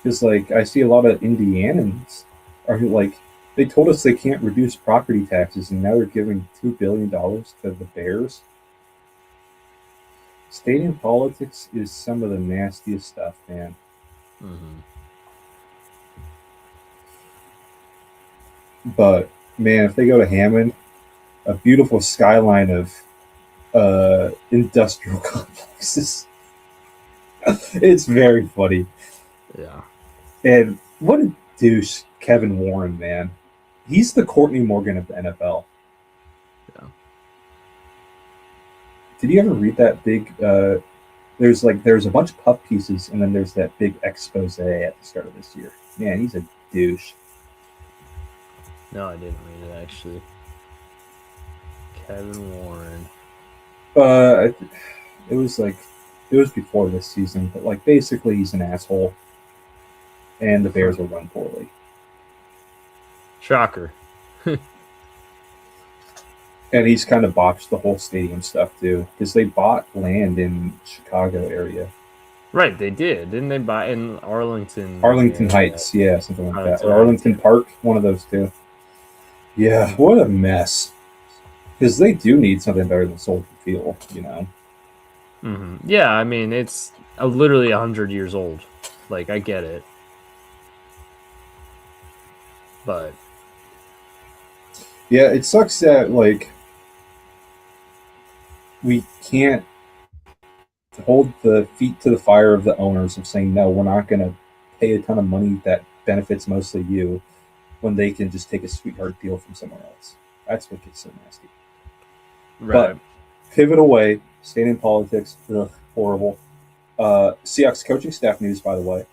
Because like I see a lot of Indianans are like, they told us they can't reduce property taxes, and now they're giving $2 billion to the Bears. Stadium politics is some of the nastiest stuff, man. But man, if they go to Hammond, a beautiful skyline of industrial complexes. It's very funny. Yeah. And what a douche Kevin Warren, man. He's the Courtney Morgan of the NFL. Yeah. Did you ever read that big there's a bunch of puff pieces, and then there's that big expose at the start of this year. Man, he's a douche. No, I didn't read it actually. Kevin Warren. It was like It was before this season, but like basically he's an asshole, and the Bears will run poorly. Shocker. And he's kind of botched the whole stadium stuff too, because they bought land in Chicago area. Right, they did. Didn't they buy in Arlington? Arlington Heights, yeah, something like that. Or Arlington Park, one of those two. Yeah, what a mess. Because they do need something better than Soldier Field, you know? Mm-hmm. Yeah, I mean, it's literally 100 years old. Like, I get it. But... yeah, it sucks that, like, we can't hold the feet to the fire of the owners of saying, no, we're not going to pay a ton of money that benefits mostly you, when they can just take a sweetheart deal from somewhere else. That's what gets so nasty. Right. But pivot away, staying in politics, horrible. Seahawks coaching staff news, by the way.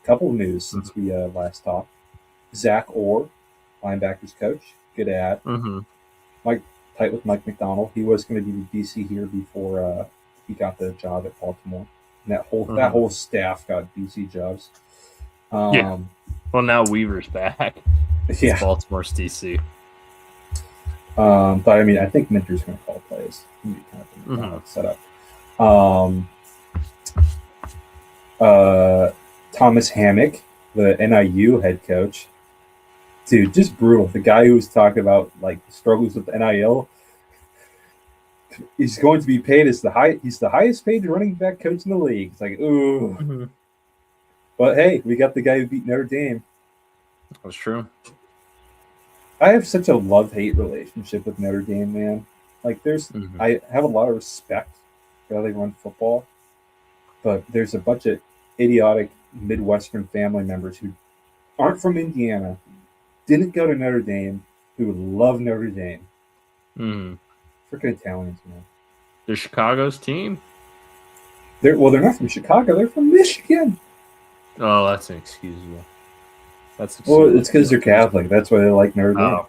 Couple of news since we last talked. Zach Orr, linebackers coach, good ad. Mm-hmm. Mike tight with Mike McDonald. He was going to be the DC here before he got the job at Baltimore. And that whole staff got DC jobs. Yeah. Well, now Weaver's back. Yeah. Baltimore's DC. But I mean, I think Minter's going to call plays. Kind of set up. Thomas Hammock, the NIU head coach. Dude, just brutal. The guy who was talking about like struggles with NIL. He's going to be paid as he's the highest paid running back coach in the league. It's like, ooh. Mm-hmm. But hey, we got the guy who beat Notre Dame. That's true. I have such a love-hate relationship with Notre Dame, man. Like, I have a lot of respect for how they run football, but there's a bunch of idiotic Midwestern family members who aren't from Indiana, didn't go to Notre Dame, who love Notre Dame. Mm-hmm. Freaking Italians, man. They're Chicago's team? They're not from Chicago. They're from Michigan. Oh, that's inexcusable. Well, it's because they're Catholic. That's why they like Notre Dame. Oh.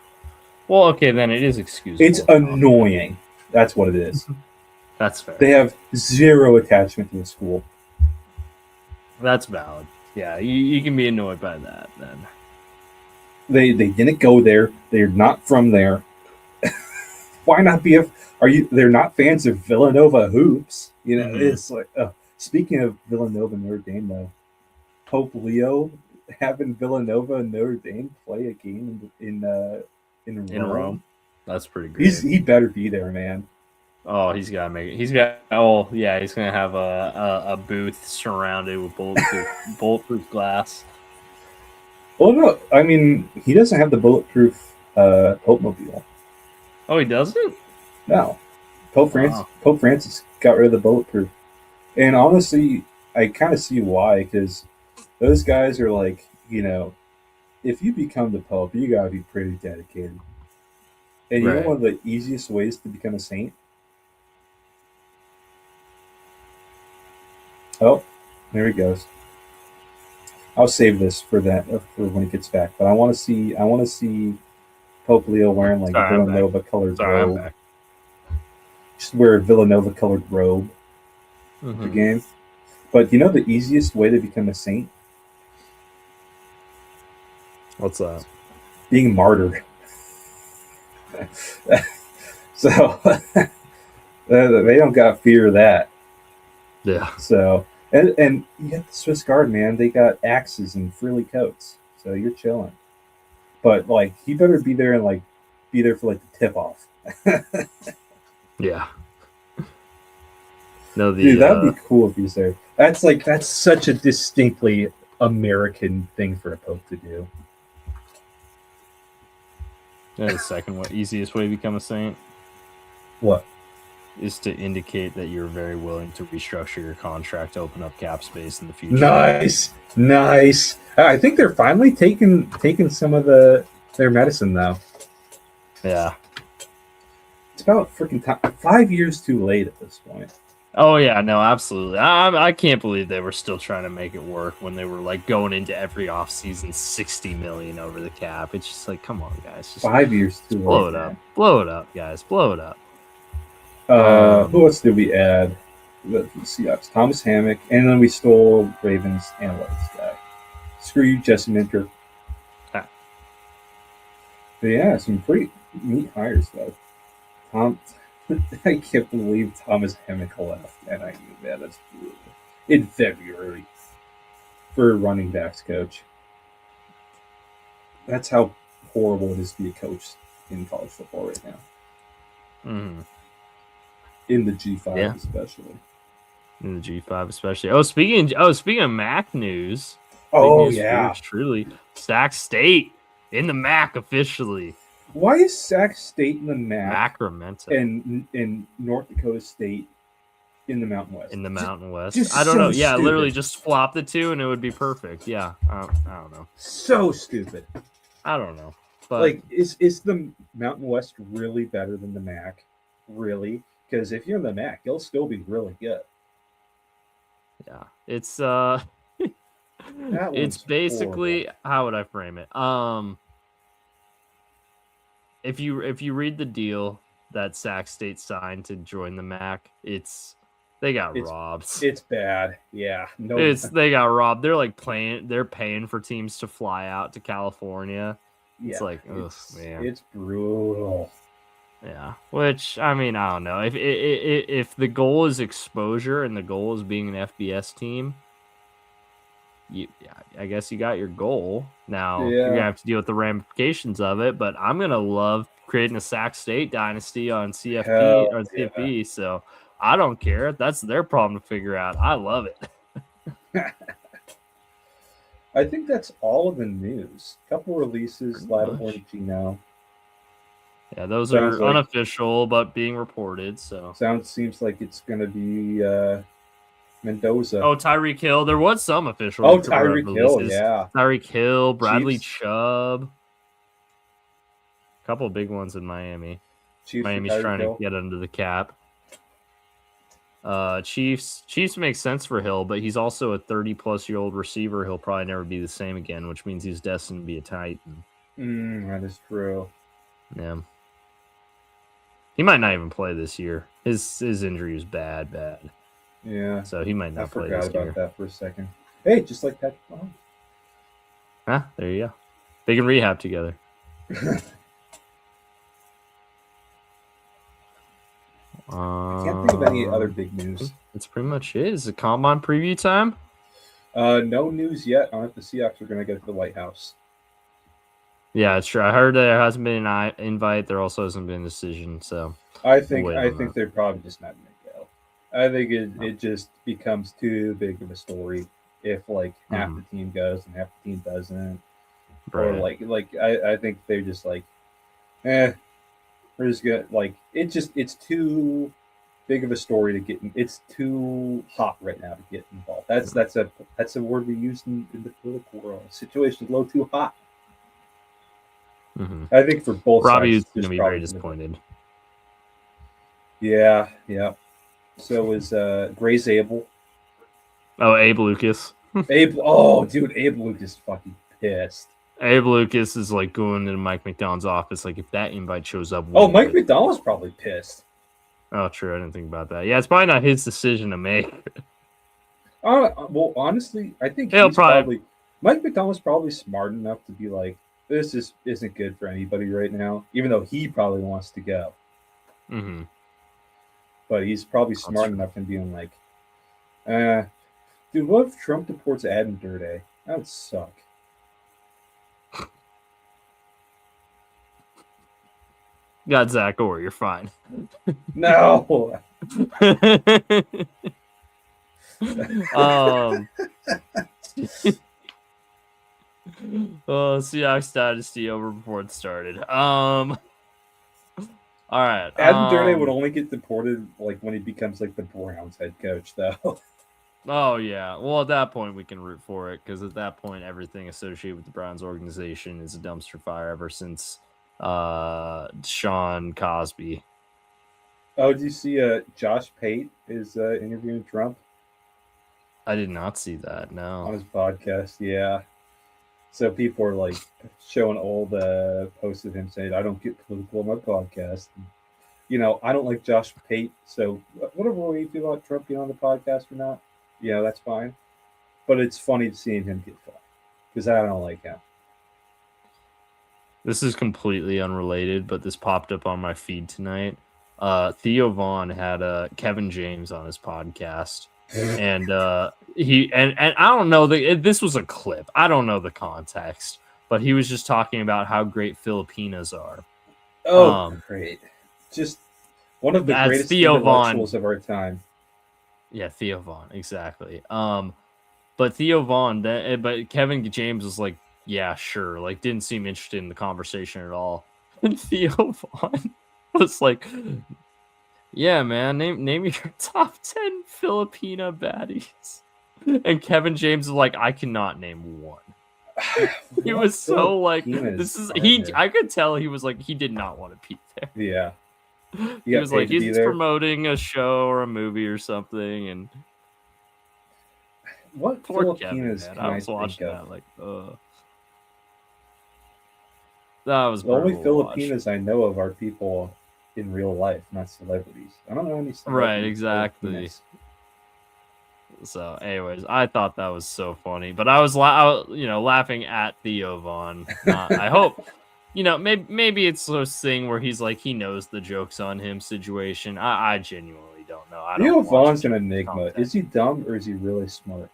Well, okay, then it is excusable. It's annoying. That's what it is. That's fair. They have zero attachment to the school. That's valid. Yeah, you can be annoyed by that then. They didn't go there. They're not from there. Why not be they're not fans of Villanova hoops. You know, It's like speaking of Villanova and Notre Dame though, Pope Leo having Villanova and Notre Dame play a game in Rome. That's pretty great. He better be there, man. Oh, he's got to make it. He's got. Oh, yeah, he's gonna have a booth surrounded with bulletproof glass. Well, no, I mean he doesn't have the bulletproof Pope Mobile. Oh, he doesn't? No, Pope Francis got rid of the bulletproof, and honestly, I kind of see why, because those guys are like, you know, if you become the Pope, you gotta be pretty dedicated. And you know one of the easiest ways to become a saint? Oh, there he goes. I'll save this for when he gets back. But I want to see Pope Leo wearing like a Villanova colored robe. Just wear a Villanova colored robe for the game. But you know the easiest way to become a saint? What's that? Being martyred. So they don't got fear of that. Yeah. So and you got the Swiss Guard, man. They got axes and frilly coats, so you're chilling. But like, he better be there and be there for the tip off. Yeah. No, dude, that'd be cool if he's there. That's such a distinctly American thing for a pope to do. The second easiest way to become a saint. What? Is to indicate that you're very willing to restructure your contract to open up cap space in the future. Nice. I think they're finally taking some of their medicine though. Yeah. It's about freaking time. 5 years too late at this point. Oh yeah, no, absolutely. I can't believe they were still trying to make it work when they were going into every offseason $60 million over the cap. It's just come on, guys. Just 5 years too late. Blow it up, guys. Blow it up. Who else did we add? the Seahawks, Thomas Hammock, and then we stole Ravens analytics guy. Screw you, Jesse Minter. But yeah, some pretty neat hires though. I can't believe Thomas Hammock left, and I knew that. That's brutal. In February for a running backs coach. That's how horrible it is to be a coach in college football right now. Mm-hmm. In the G5 especially. In the G5 especially. Speaking of MAC news. Oh yeah. Truly. Sac State in the MAC officially. Why is Sac State in the MAC? Sacramento. And North Dakota State in the Mountain West. In the Mountain West. I don't know. Yeah, stupid. Literally just flop the two and it would be perfect. Yeah. I don't know. So stupid. I don't know. But like, is the Mountain West really better than the MAC? Really? Because if you're in the MAC, you'll still be really good. Yeah. It's it's basically horrible. How would I frame it? If you read the deal that Sac State signed to join the MAC, they got robbed. It's bad. Yeah. They got robbed. They're paying for teams to fly out to California. It's man. It's brutal. Yeah. Which, I mean, I don't know. If the goal is exposure and the goal is being an FBS team, I guess you got your goal. Now you're gonna have to deal with the ramifications of it, but I'm gonna love creating a Sac State dynasty on CFP or CFP. So I don't care. That's their problem to figure out. I love it. I think that's all of the news. A couple releases, Lattimore now. Yeah, those are unofficial, but being reported. So seems like it's gonna be Mendoza. Oh, Tyreek Hill. There was some official. Oh, Tyreek Hill, yeah. Tyreek Hill, Bradley Chubb. A couple of big ones in Miami. Miami's trying to get under the cap. Chiefs makes sense for Hill, but he's also a 30-plus-year-old receiver. He'll probably never be the same again, which means he's destined to be a Titan. That is true. Yeah. He might not even play this year. His injury was bad. Yeah. So he might not play this year. I forgot about that for a second. Hey, just like Patrick Mahomes. Huh? There you go. They can rehab together. I can't think of any other big news. That's pretty much it. Is it Combine preview time? No news yet. I don't know if the Seahawks are going to get to the White House. Yeah, it's true. I heard there hasn't been an invite. There also hasn't been a decision. So I think they're probably just not going to go. I think it just becomes too big of a story if half the team goes and half the team doesn't. Right. Or I think they're just we're just gonna it's too big of a story to get in. It's too hot right now to get involved. That's a word we use in the political world. Situation is a little too hot. Mm-hmm. I think for both Robbie sides, is going to be very disappointed. Yeah. So is Gray's Abel. Oh, Abe Lucas. Abe Lucas fucking pissed. Abe Lucas is going into Mike McDonald's office. If that invite shows up. Mike McDonald's probably pissed. Oh, true. I didn't think about that. Yeah, it's probably not his decision to make. Well, honestly, I think Mike McDonald's probably smart enough to be this isn't good for anybody right now, even though he probably wants to go. Mm-hmm. But he's probably smart enough in being dude, what if Trump deports Adam Dirty? That would suck. Got Zach Orr, you're fine. No. Seahawks dynasty over before it started. All right. Adam Dirty would only get deported when he becomes the Browns head coach, though. Oh yeah. Well, at that point we can root for it because at that point everything associated with the Browns organization is a dumpster fire ever since Sean Cosby. Oh, did you see Josh Pate is interviewing Trump? I did not see that, no. On his podcast, yeah. So people are showing old posts of him saying, I don't get political on my podcast. And I don't like Josh Pate, so whatever way you feel about Trump being on the podcast or not, that's fine. But it's funny seeing him get fought because I don't like him. This is completely unrelated, but this popped up on my feed tonight. Theo Vaughn had Kevin James on his podcast, and he and I don't know this was a clip. I don't know the context, but he was just talking about how great Filipinas are. Oh, great! Just one of the greatest Theo intellectuals of our time. Yeah, Theo Vaughn, exactly. But Theo Vaughn, but Kevin James was like, yeah, sure. Like, didn't seem interested in the conversation at all. And Theo Vaughn was like, yeah, man, name your top 10 Filipina baddies. And Kevin James was like, I cannot name one. He was so like, I could tell he was like, he did not want to be there. Yeah. He was like, he's promoting a show or a movie or something. And what poor Kevin, man. I was watching that like, that was the only Filipinas I know of are people in real life, not celebrities. I don't know any celebrities. Right, exactly. Filipinas. So, anyways, I thought that was so funny, but I was laughing at Theo Vaughn. I hope, maybe it's this thing where he's like he knows the joke's on him situation. I genuinely don't know. Theo Vaughn's an enigma. Content. Is he dumb or is he really smart?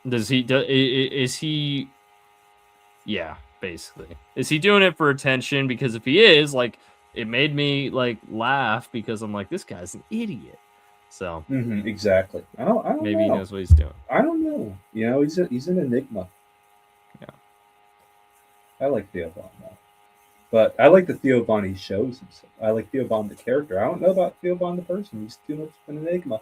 Is he? Yeah, basically. Is he doing it for attention? Because if he is, like, it made me like laugh because I'm like, this guy's an idiot. So exactly. I don't maybe know. He knows what he's doing. I don't know. He's an enigma. Yeah. I like Theo Vaughn though. But I like the Theo Vaughn he shows himself. I like Theo Vaughn the character. I don't know about Theo Vaughn the person. He's too much of an enigma.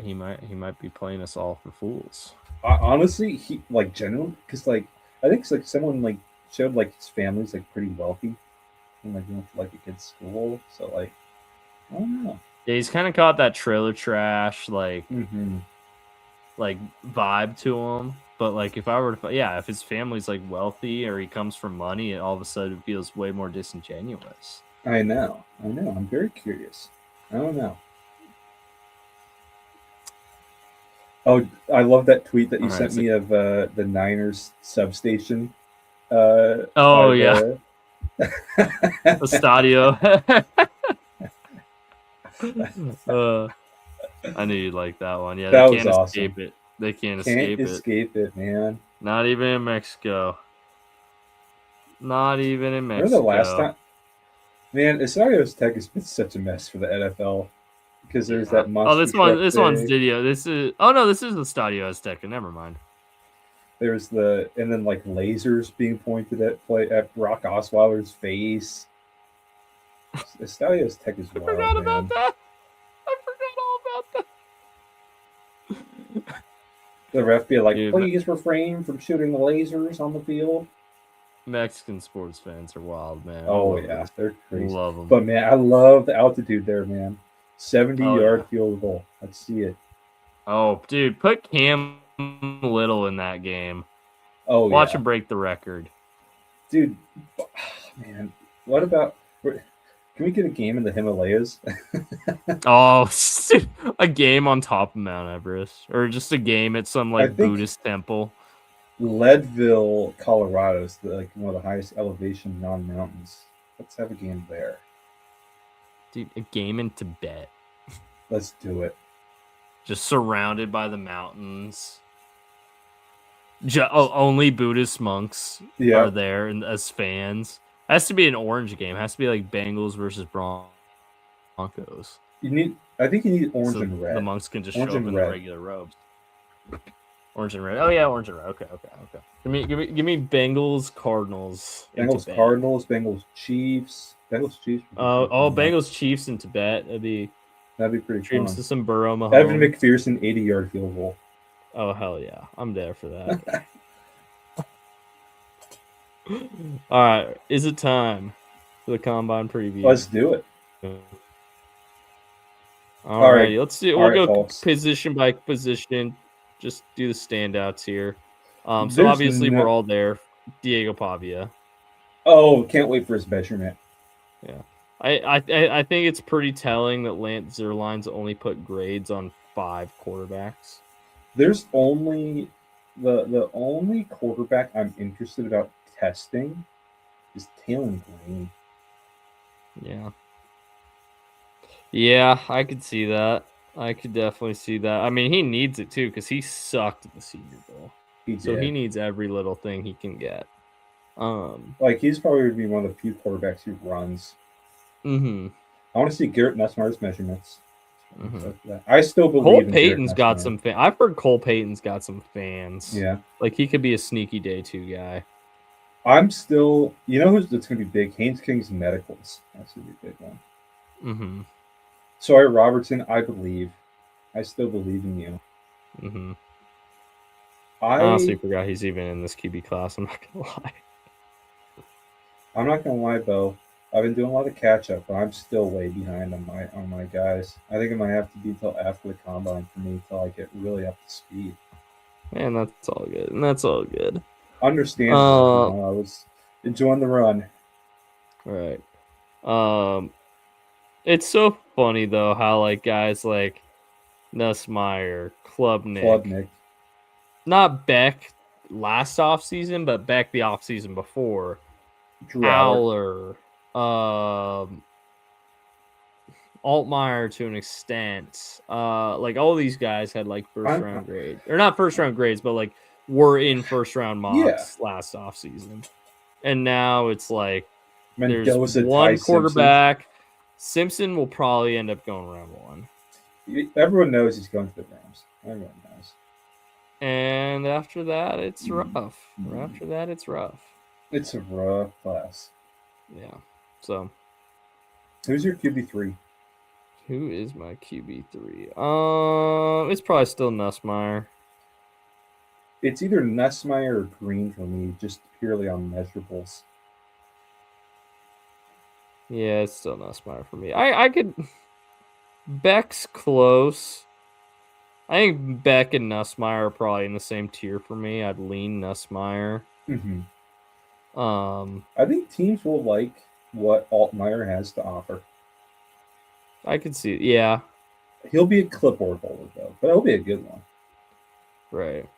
He might be playing us all for fools. Honestly, he like genuine because like I think it's like someone like showed like his family's like pretty wealthy and like went to like a kid's school. So like I don't know. Yeah, he's kind of caught that trailer trash like like vibe to him. But like if I were to, if his family's like wealthy or he comes from money, it all of a sudden feels way more disingenuous. I know. I'm very curious. I don't know. Oh, I love that tweet that you sent me of the Niners substation. Oh yeah, the stadio. I knew you'd like that one. Yeah, that they can't awesome. escape it. They can't escape it, man. Not even in Mexico. Remember the last time? Man, Estadio's Tech has been such a mess for the NFL because there's that monster. This one's video. This is the Estadio Azteca. Never mind. There's and then like lasers being pointed at Brock Osweiler's face. Estadio Tech is wild. I forgot about that. I forgot all about that. The ref be like, please refrain from shooting the lasers on the field. Mexican sports fans are wild, man. Oh yeah, they're crazy. Love them. But man, I love the altitude there, man. 70-yard field goal. Let's see it. Oh, dude, put Cam Little in that game. Oh, watch him break the record, dude. Man, what about? Can we get a game in the Himalayas? Oh, a game on top of Mount Everest, or just a game at some like Buddhist temple. Leadville, Colorado is like one of the highest elevation non-mountains. Let's have a game there. Dude, a game in Tibet. Let's do it. Just surrounded by the mountains. Only Buddhist monks are there as fans. It has to be an orange game. It has to be like Bengals versus Broncos. I think you need orange and red. The monks can just show up in the regular robes. Orange and red. Oh yeah, orange and red. Okay. Give me Bengals, Cardinals. Cardinals, Bengals, Chiefs. Bengals, Chiefs in Tibet. That'd be pretty dreams fun. To some Burrow Mahomes. Evan McPherson 80-yard field goal. Oh hell yeah, I'm there for that. All right, is it time for the combine preview? Let's do it. All right, let's do. We'll go folks. Position by position. Just do the standouts here. So obviously we're all there. Diego Pavia. Oh, can't wait for his measurement. Yeah. I think it's pretty telling that Lance Zierlein's only put grades on 5 quarterbacks. There's only the only quarterback I'm interested about testing is Taylor Green. Yeah, I could see that. I could definitely see that. I mean, he needs it too because he sucked at the Senior Bowl. He needs every little thing he can get. Like he's probably going to be one of the few quarterbacks who runs. Mm-hmm. I want to see Garrett Nussmeier's measurements. Mm-hmm. I still believe Cole Payton's got some fans. I've heard Cole Payton's got some fans. Yeah. Like he could be a sneaky day 2 guy. I'm still, you know who's that's going to be big? Haynes King's Medicals. That's going to be a big one. Mm-hmm. Sorry, Robertson, I believe. I still believe in you. Mm-hmm. I honestly forgot he's even in this QB class. I'm not going to lie. I'm not going to lie, Bo. I've been doing a lot of catch up, but I'm still way behind on my guys. I think it might have to be until after the combine for me until I get really up to speed. Man, that's all good. And that's all good. Understandable. I was enjoying the run. Right. It's so funny though how like guys like Nussmeier, Klubnik, not Beck last offseason, but Beck the offseason before, Aller, Altmaier to an extent, like all these guys had like first round grades, or not first round grades, but like were in first round mocks last offseason, and now it's like there's one quarterback. Simpson will probably end up going round 1. Everyone knows he's going to the Rams. Everyone knows. And after that, it's rough. After that, it's rough. It's a rough class. Yeah. So, who's your QB3? Who is my QB3? It's probably still Nussmeier. It's either Nussmeier or Green for me, just purely on measurables. Yeah, it's still Nussmeier for me. I could. Beck's close. I think Beck and Nussmeier are probably in the same tier for me. I'd lean Nussmeier. Mm-hmm. I think teams will like what Altmaier has to offer. I could see it. Yeah. He'll be a clipboard holder, though, but he'll be a good one. Right.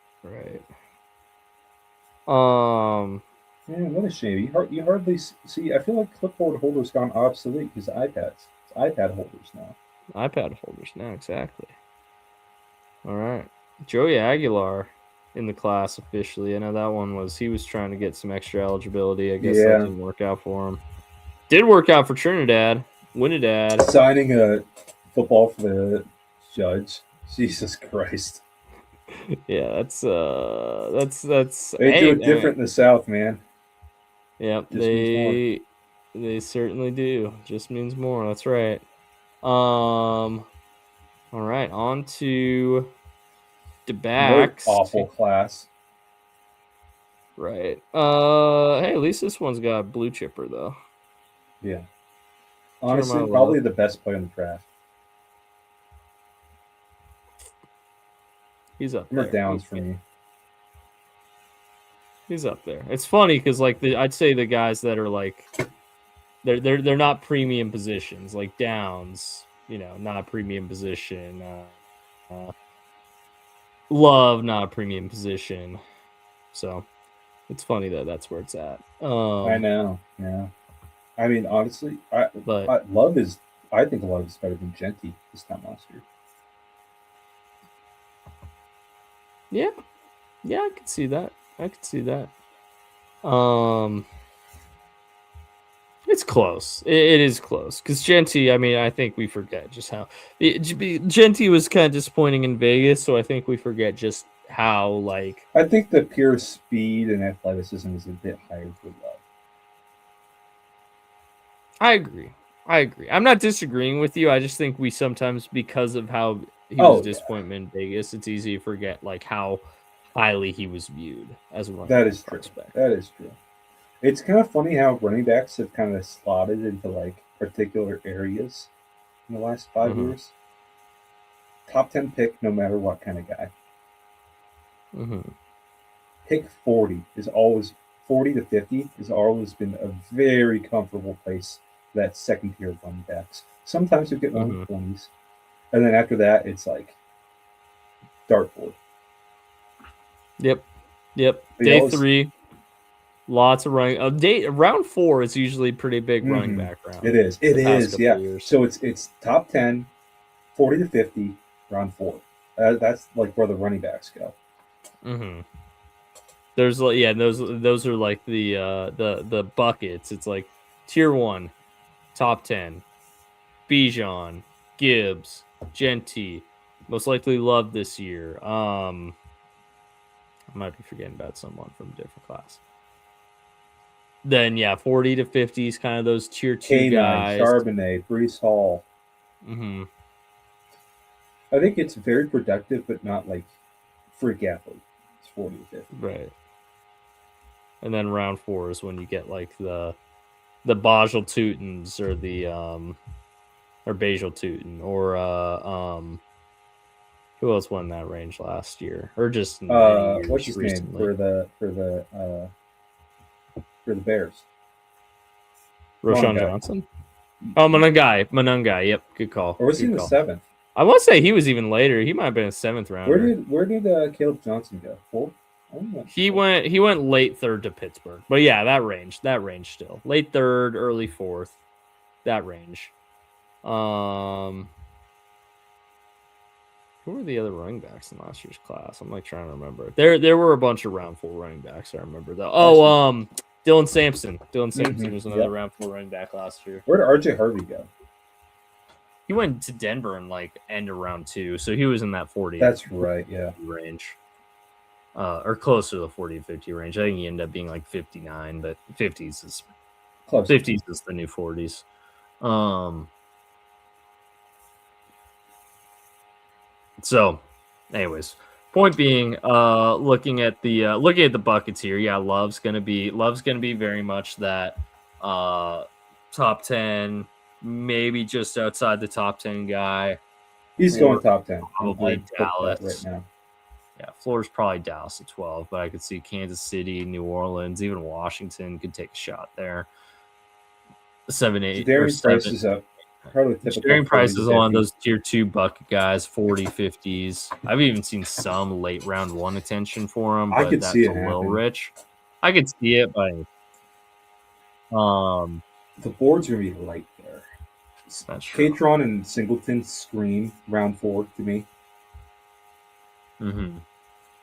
Man, what a shame. You hardly see. I feel like clipboard holders gone obsolete because iPads. It's iPad holders now. Exactly. All right. Joey Aguilar in the class officially. I know that one he was trying to get some extra eligibility. I guess that didn't work out for him. Did work out for Trinidad. Winnidad. Signing a football for the judge. Jesus Christ. Yeah, that's they do it different in the South, man. Yep, they certainly do. Just means more. That's right. All right, on to the backs. Awful class. Right. Hey, at least this one's got a blue chipper though. Yeah. Honestly, probably the best player in the draft. He's up there. Downs for me. He's up there. It's funny because like I'd say the guys that are like they're not premium positions, like Downs, not a premium position. Love, not a premium position. So it's funny that that's where it's at. I know. Yeah. I mean, honestly, I think Love is better than Genty this time last year. Yeah, I could see that. It's close. It is close because Genty. I mean, I think we forget just how Genty was kind of disappointing in Vegas, so I think we forget just how like. I think the pure speed and athleticism is a bit higher for Love. I agree. I'm not disagreeing with you. I just think we sometimes, because of how he was a disappointment in Vegas, it's easy to forget like how highly he was viewed as a running back. That is true. It's kind of funny how running backs have kind of slotted into like particular areas in the last 5 years. Top 10 pick, no matter what kind of guy. Pick 40 is always 40 to 50 has always been a very comfortable place that second tier of running backs. Sometimes you get 120s, and then after that, it's like dartboard. Yep. Day 3, lots of running. Round 4 is usually pretty big running back round. It is. Yeah. So it's top 10, 40 to 50, round 4. That's like where the running backs go. There's those are like the buckets. It's like tier 1, top 10, Bijan, Gibbs, Genty, most likely Love this year. I might be forgetting about someone from a different class. Then 40 to 50 is kind of those tier 2 guys. Charbonnet, Breece Hall. I think it's very productive, but not like freak athlete. It's 40 to 50. Right. And then round 4 is when you get like the Bajal Tutins or the or Bajal Tutin or who else won that range last year or just what's his name for the Bears? Roshan Johnson. Oh, Monungai. Yep, good call. Or was he in the 7th? I want to say he was even later. He might have been a 7th rounder. Where did Caleb Johnson go? 4th? He went late 3rd to Pittsburgh. But yeah, that range still. Late 3rd, early 4th. That range. Who were the other running backs in last year's class? I'm like trying to remember. There were a bunch of round 4 running backs. I remember though. Oh, Dylan Sampson. Dylan Sampson was another round 4 running back last year. Where did RJ Harvey go? He went to Denver in like end of round 2, so he was in that 40. That's right, yeah. Range. Or closer to the 40 to 50 range. I think he ended up being like 59, but 50s is close. 50s is the new 40s. So, anyways, point being, looking at the buckets here, Love's gonna be very much that top 10, maybe just outside the top 10 guy. He's going top 10. Probably Dallas right now. Yeah, floor's probably Dallas at 12, but I could see Kansas City, New Orleans, even Washington could take a shot there. 7, 8. Daring Price is up. Daring Price is on those tier 2 bucket guys, 40, 50s. I've even seen some late round 1 attention for him, but I could that's see it a little rich. I could see it, but the board's gonna be light there. That's true. Catron and Singleton scream round 4 to me.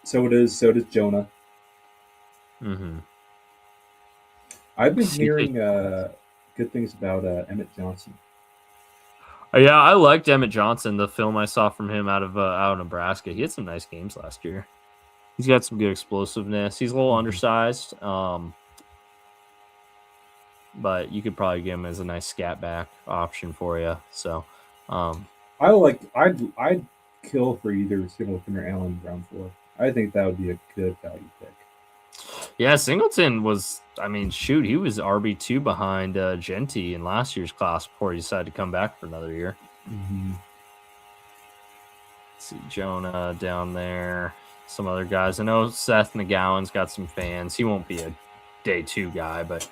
So does Jonah. I've been hearing good things about Emmett Johnson. Yeah, I liked Emmett Johnson. The film I saw from him out of Nebraska, he had some nice games last year. He's got some good explosiveness. He's a little undersized, but you could probably get him as a nice scat back option for you. So, I'd kill for either Singleton or Allen round 4. I think that would be a good value pick. Yeah, Singleton was, he was RB2 behind Genty in last year's class before he decided to come back for another year. Let's see, Jonah down there, some other guys. I know Seth McGowan's got some fans. He won't be a day 2 guy, but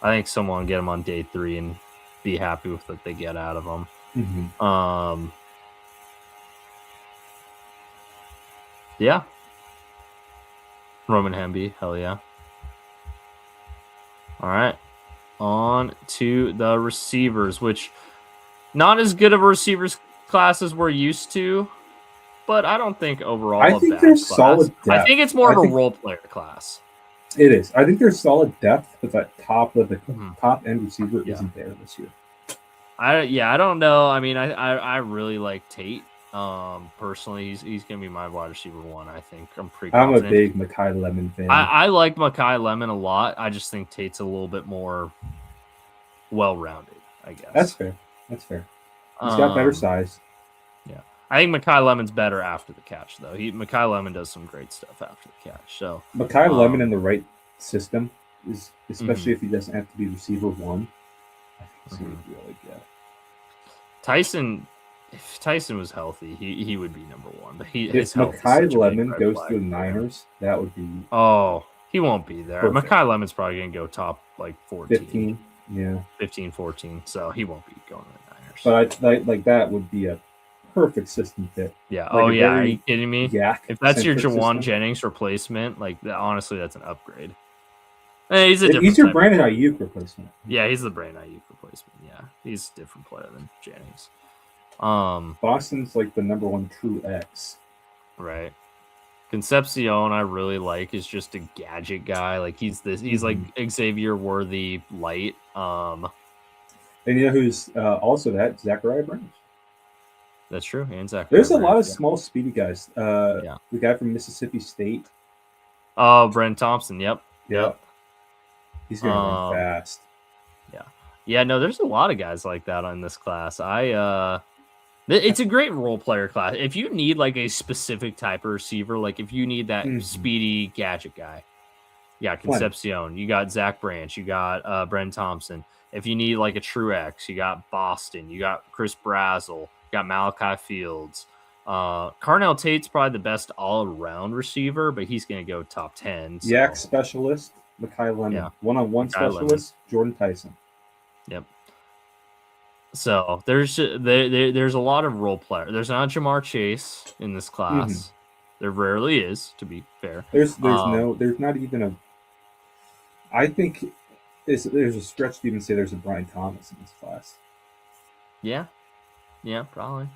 I think someone will get him on day 3 and be happy with what they get out of him. Yeah. Roman Hemby, hell yeah. All right. On to the receivers, which not as good of a receivers class as we're used to, but I don't think overall I think there's solid depth. I think it's more of a role player class. It is. I think there's solid depth, but that top end receiver isn't there this year. I don't know. I really like Tate. Personally, he's gonna be my wide receiver 1. I think I'm pretty confident. I'm a big Mekhi Lemon fan. I like Mekhi Lemon a lot. I just think Tate's a little bit more well-rounded, I guess. That's fair. He's got better size. Yeah, I think Mekhi Lemon's better after the catch, though. Mekhi Lemon does some great stuff after the catch. So Mekhi Lemon in the right system is, especially if he doesn't have to be receiver 1. I think it's gonna be really good. If Tyson was healthy, he would be number 1. But if Mekhi Lemon goes to the Niners, that would be. Oh, he won't be there. Mekhi Lemon's probably gonna go top like 14. 15. Yeah. 15, 14. So he won't be going to the Niners. But like that would be a perfect system fit. Yeah. Like Are you kidding me? Yeah. If that's your Jawan Jennings replacement, like honestly, that's an upgrade. He's your Brandon Ayuk replacement. Yeah, he's the Brandon Ayuk replacement. Yeah, he's a different player than Jennings. Boston's like the number one true X. Right. Concepcion, I really like, is just a gadget guy. Like he's like Xavier Worthy light. And you know who's also that? Zachariah Branch. That's true. And Zachariah. There's a lot of small, speedy guys. The guy from Mississippi State. Oh, Brent Thompson. Yep. He's gonna run fast. Yeah. No, there's a lot of guys like that in this class. It's a great role player class. If you need like a specific type of receiver, like if you need that speedy gadget guy, Concepcion. You got Zach Branch. You got Brent Thompson. If you need like a true X, you got Boston. You got Chris Brazzell. You got Malachi Fields. Carnell Tate's probably the best all-around receiver, but he's going to go top 10. So. Yak specialist, Mekhi Lemon. One-on-one specialist, Jordan Tyson. Yep. So there's a lot of role players. There's not Jamar Chase in this class. There rarely is, to be fair. There's not even a. I think there's a stretch to even say there's a Brian Thomas in this class. Yeah, probably.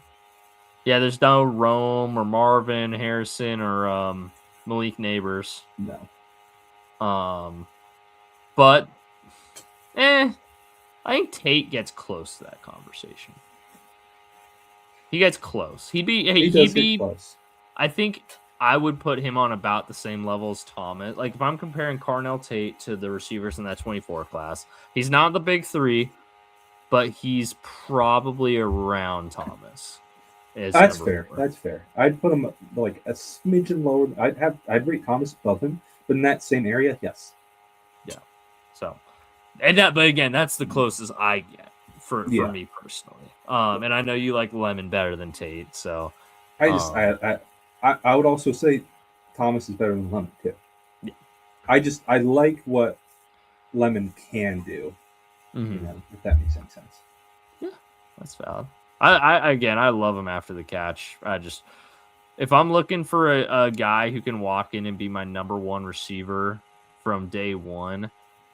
Yeah, there's no Rome or Marvin Harrison or Malik Neighbors. No. But I think Tate gets close to that conversation. He gets close. He'd be close. I think I would put him on about the same level as Thomas. Like if I'm comparing Carnell Tate to the receivers in that 24 class, he's not the big three, but he's probably around Thomas. That's fair. That's fair. I'd put him like a smidgen lower. I'd rate Thomas above him, but in that same area, yes. Yeah. So, but again, that's the closest I get for me personally. And I know you like Lemon better than Tate, so I would also say Thomas is better than Lemon too. Yeah. I like what Lemon can do. If that makes any sense. Yeah, that's valid. I love him after the catch. If I'm looking for a guy who can walk in and be my number one receiver from day one,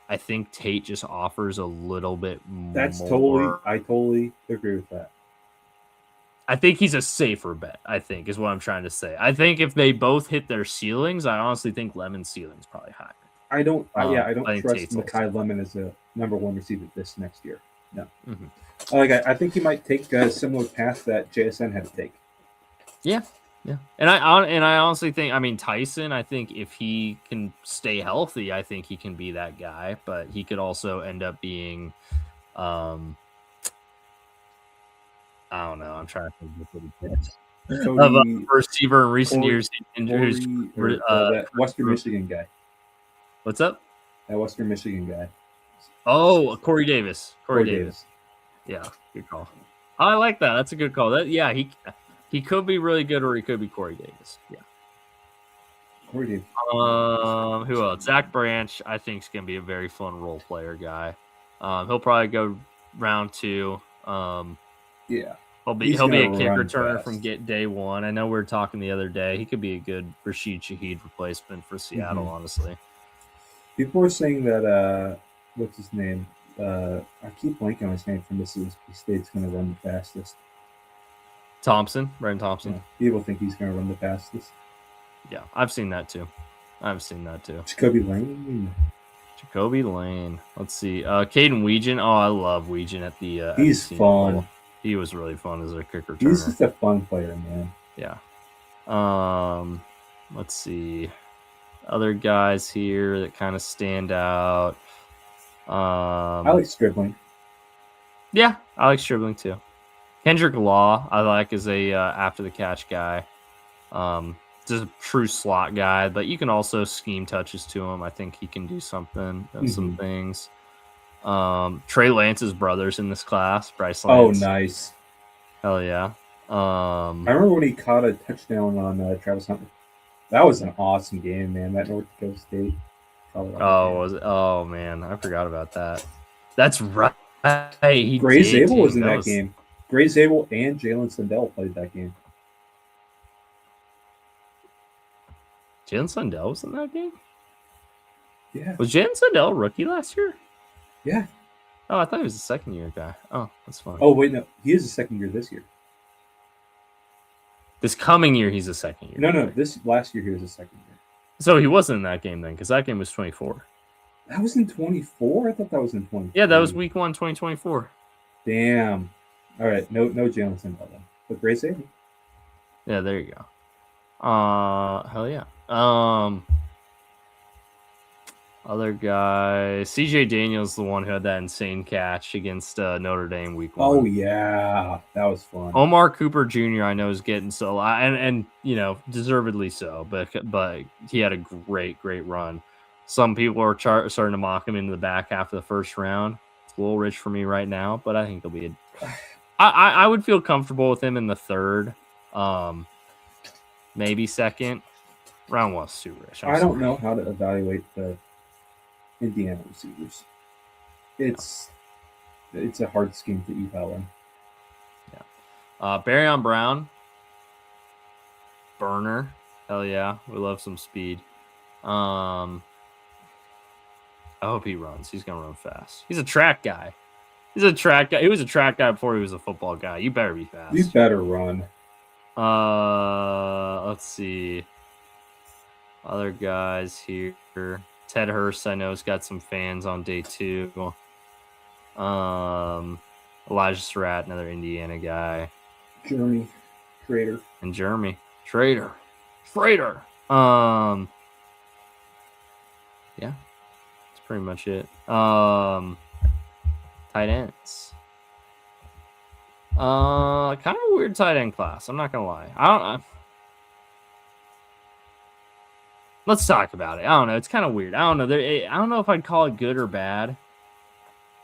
I think Tate just offers a little bit more. I totally agree with that. I think he's a safer bet, I think, is what I'm trying to say. I think if they both hit their ceilings, I honestly think Lemon's ceiling's probably higher. I don't trust Mekhi Lemon as a number one receiver this next year. No. I think he might take a similar path that JSN had to take. Yeah. And I honestly think, Tyson, I think if he can stay healthy, I think he can be that guy, but he could also end up being, I don't know. I'm trying to think of a receiver in recent years. That Western Michigan guy. What's up? That Western Michigan guy. Oh, Corey Davis. Corey Davis. Yeah, good call. I like that. That's a good call. He could be really good, or he could be Corey Davis. Yeah. Corey Davis. Who else? Zach Branch, I think, is going to be a very fun role player guy. He'll probably go round 2. Yeah. He'll be a kick returner from day one. I know we were talking the other day. He could be a good Rashid Shaheed replacement for Seattle, honestly. People were saying that what's his name? I keep blanking on his name from Mississippi State's going to run the fastest. Brian Thompson. Yeah, people think he's going to run the fastest. Yeah, I've seen that too. Jacoby Lane. Let's see. Caden Weegan. Oh, I love Weegan at the. He's fun. Level. He was really fun as a kick returner. He's just a fun player, man. Yeah. Let's see. Other guys here that kind of stand out. I like Stribling. Yeah, I like Stribling too. Kendrick Law, I like as a after the catch guy. Just a true slot guy, but you can also scheme touches to him. I think he can do some things. Trey Lance's brothers in this class, Bryce Lance. Oh, nice. Hell yeah. I remember when he caught a touchdown on Travis Hunter. That was an awesome game, man. That North Dakota State. Oh, was it? Oh man, I forgot about that. That's right. Gray Zabel was in that game. Gray Zabel and Jalen Sundell played that game. Jalen Sundell was in that game? Yeah. Was Jalen Sundell a rookie last year? Yeah. Oh, I thought he was a second-year guy. Oh, that's fine. Oh, wait, no. He is a second year this year. This coming year, he's a second year. No. This last year, he was a second year. So he wasn't in that game then, because that game was 24. That was in 24? I thought that was in 24. Yeah, that was week 1, 2024. Damn. All right. No Jalen Sundell then. But Gray Zabel. Yeah, there you go. Hell yeah. Other guy, CJ Daniels, the one who had that insane catch against Notre Dame week 1. Oh yeah, that was fun. Omar Cooper Jr. I know is getting so, and deservedly so, but he had a great run. Some people are starting to mock him into the back half of the first round. It's a little rich for me right now, but I think he'll be. I would feel comfortable with him in the third, maybe second. Round was too rich. I don't know how to evaluate the Indiana receivers. It's a hard scheme to eval in. Yeah. Barryon Brown. Burner. Hell yeah. We love some speed. I hope he runs. He's going to run fast. He's a track guy. He was a track guy before he was a football guy. You better be fast. You better run. Let's see. Other guys here. Ted Hurst, I know, has got some fans on day 2. Elijah Surratt, another Indiana guy. Jeremy Schrader. And Jeremy Schrader. Yeah. That's pretty much it. Tight ends. Kind of a weird tight end class. I'm not gonna lie. Let's talk about it. I don't know. It's kind of weird. I don't know. I don't know if I'd call it good or bad.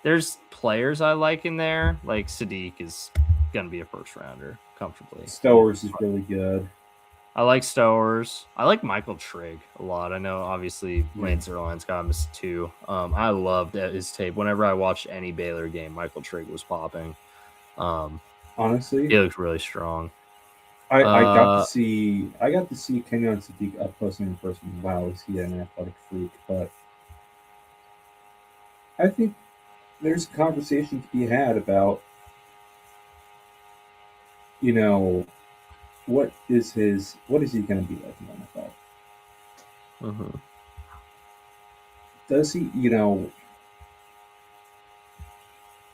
There's players I like in there. Like Sadiq is going to be a first rounder comfortably. Stowers is really good. I like Stowers. I like Michael Trigg a lot. I know, obviously, Lance Zierlein's got him as 2. I loved his tape. Whenever I watched any Baylor game, Michael Trigg was popping. Honestly, he looks really strong. I got to see Kenyon Sadiq up close and in person. Wow, is he an athletic freak? But I think there's a conversation to be had about, what is he going to be like in the NFL? Mm-hmm. Does he,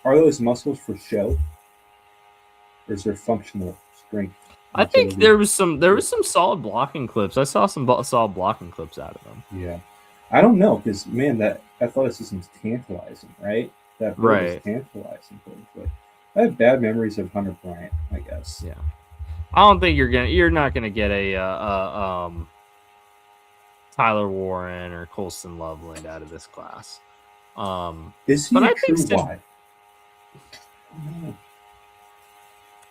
are those muscles for show, or is there functional strength? I think there was some solid blocking clips. I saw some solid blocking clips out of him. Yeah, I don't know because man, that athleticism is tantalizing, right? That is tantalizing. But I have bad memories of Hunter Bryant, I guess. Yeah, I don't think you're not gonna get a Tyler Warren or Colston Loveland out of this class. Is he a true wide?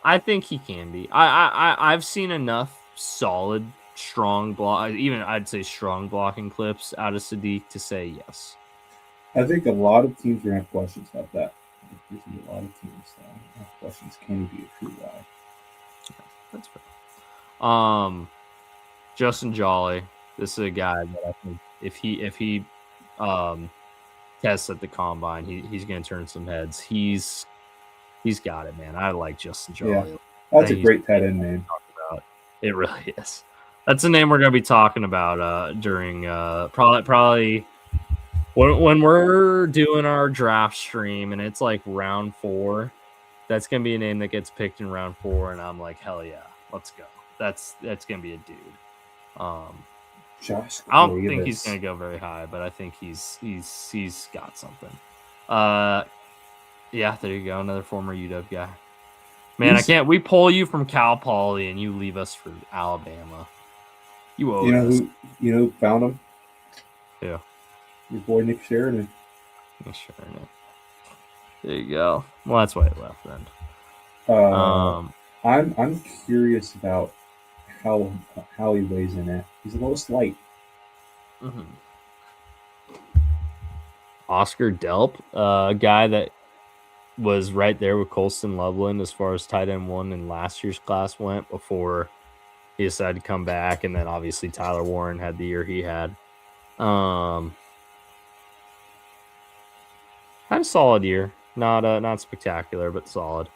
I think he can be. I've seen enough solid, strong block, even I'd say strong blocking clips out of Sadiq to say yes. I think a lot of teams are going to have questions about that. There's going to be a lot of teams that have questions. Can he be a true wide? Yeah, that's fair. Justin Jolly. This is a guy that I think if he tests at the combine, he's going to turn some heads. He's got it, man. I like Justin Jolly. Yeah, that's a great tight end name. It really is. That's a name we're going to be talking about during probably when we're doing our draft stream and it's like round 4. That's going to be a name that gets picked in round 4, and I'm like, hell yeah, let's go. That's going to be a dude. Josh I don't think he's going to go very high, but I think he's got something. Yeah, there you go. Another former UW guy. Man, I can't. We pull you from Cal Poly and you leave us for Alabama. You owe us. Who found him? Yeah. Your boy Nick Sheridan. Nick Sheridan. There you go. Well, that's why he left then. I'm curious about how he weighs in at. He's a little slight. Mm-hmm. Oscar Delp, a guy that was right there with Colston Loveland as far as tight end 1 in last year's class went before he decided to come back, and then obviously Tyler Warren had the year he had. Had a solid year, not spectacular, but solid.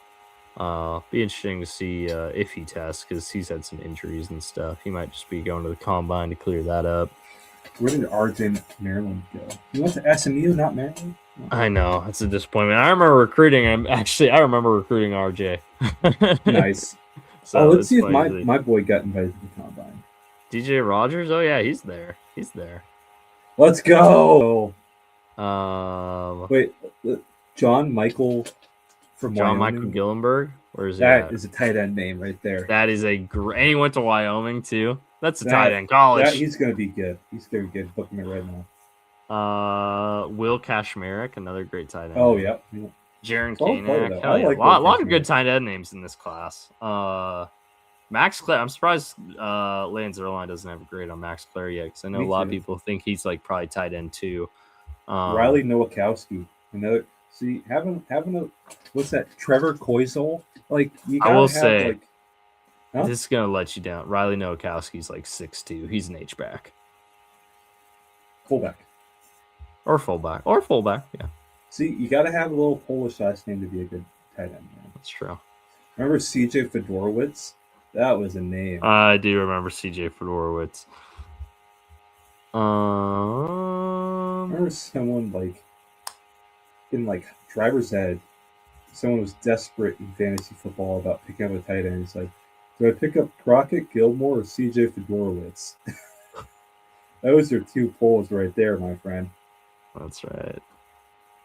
Be interesting to see if he tests, because he's had some injuries and stuff. He might just be going to the combine to clear that up. Where did RJ Maryland go? He went to SMU, not Maryland. I know, it's a disappointment. I remember recruiting him. Actually, I remember recruiting RJ. Nice. So let's see if my boy got invited to the combine. DJ Rogers? Oh yeah, he's there. He's there. Let's go. Wait, John Michael from John Wyoming? Michael Gillenberg? Where is that? Is a tight end name right there. That is a great. And he went to Wyoming too. That's a tight end college. He's gonna be good. He's gonna be good. Booking it right now. Will Kashmarek, another great tight end. Oh yeah. Jaron Kanak. Hell yeah. A lot of good tight end names in this class. Max Clare. I'm surprised Lance Zerline doesn't have a grade on Max Clare yet, because I know a lot of people think he's like probably tight end 2. Riley Nowakowski. Another. See, having a what's that? Trevor Koisel. Like you gotta I will have, say, like, huh? This is gonna let you down. Riley Nowakowski's like 6'2". He's an H-back. Fullback. Or fullback. Yeah. See, you got to have a little Polish last name to be a good tight end, man. That's true. Remember CJ Fedorowicz? That was a name. I do remember CJ Fedorowicz. Remember someone like in like driver's ed, someone was desperate in fantasy football about picking up a tight end. He's like, do I pick up Crockett Gilmore or CJ Fedorowicz? Those are 2 polls right there, my friend. That's right.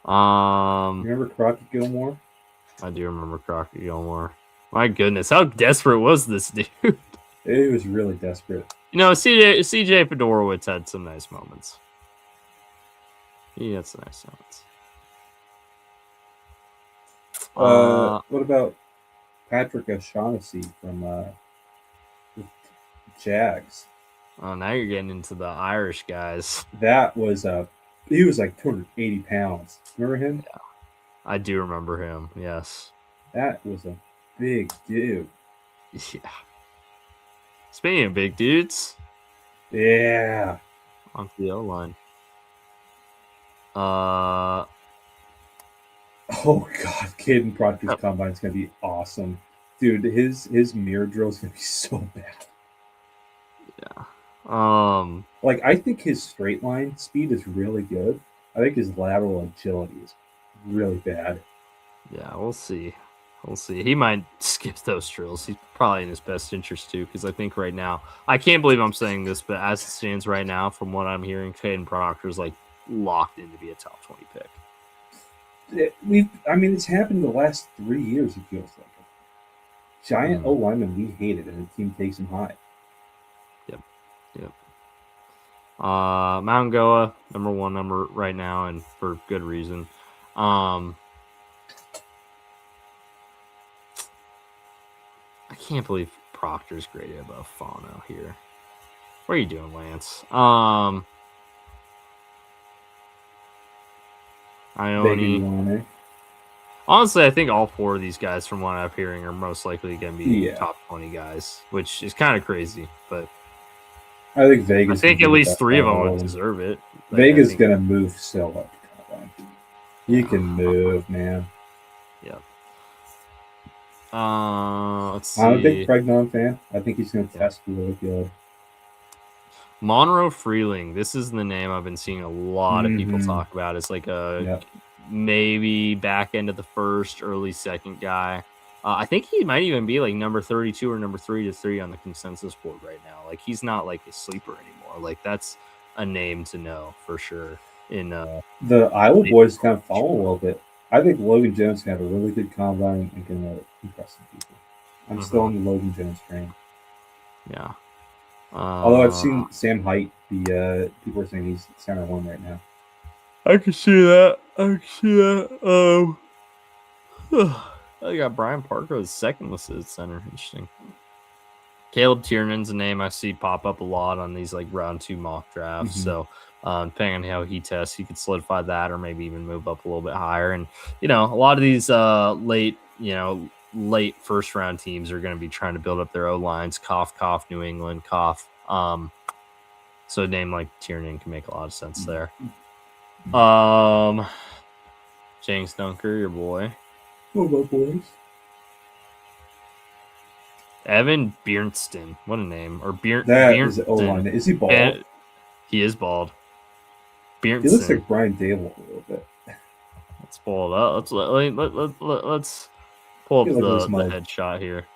Remember Crockett Gilmore? I do remember Crockett Gilmore. My goodness, how desperate was this dude? It was really desperate. You know, CJ Fedorowicz had some nice moments. He had some nice moments. What about Patrick O'Shaughnessy from the Jags? Oh, now you're getting into the Irish guys. That was he was like 280 pounds. Remember him? Yeah, I do remember him. Yes, that was a big dude. Yeah. Speaking of big dudes, yeah, on the O line. Oh God, Caden Proctor's combine is gonna be awesome, dude. His mirror drill is gonna be so bad. Yeah. Like I think his straight line speed is really good. I think his lateral agility is really bad. Yeah, we'll see. He might skip those drills. He's probably in his best interest too, because I think right now, I can't believe I'm saying this, but as it stands right now, from what I'm hearing, Caden Proctor's like locked in to be a top 20 pick. It's happened the last 3 years. It feels like it. Giant O lineman we hated, and the team takes him high. Yep. Mount Goa, number 1 right now, and for good reason. I can't believe Proctor's graded above Fano here. What are you doing, Lance? Ione. Honestly, I think all 4 of these guys, from what I'm hearing, are most likely going to be top 20 guys, which is kind of crazy. But I think Vegas. I think at least 3 of them would deserve it. Vegas going to move so up. He can move, man. Yep. Let's see. I'm a big Pregnon fan. I think he's going to test really good. Monroe Freeling. This is the name I've been seeing a lot of people talk about. It's like a maybe back end of the first, early second guy. I think he might even be like number 32 or number 3 on the consensus board right now. Like he's not like a sleeper anymore. Like that's a name to know for sure. In the Iowa boys kind of follow a little bit. I think Logan Jones can have a really good combine and can impress some people. I'm still on the Logan Jones train. Yeah. Although I've seen Sam Height, the people are saying he's center 1 right now. I can see that. I got Brian Parker as second listed center. Interesting. Caleb Tiernan's a name I see pop up a lot on these like round 2 mock drafts. So Depending on how he tests, he could solidify that or maybe even move up a little bit higher. And, a lot of these late first round teams are going to be trying to build up their O-lines. Cough, New England, cough. So a name like Tiernan can make a lot of sense there. James Dunker, your boy. What about boys? Evan Biernston. What a name. Or That is O-line. Is he bald? He is bald. Biernston. He looks like Brian Dable a little bit. Let's pull it up. Let's pull up the headshot here.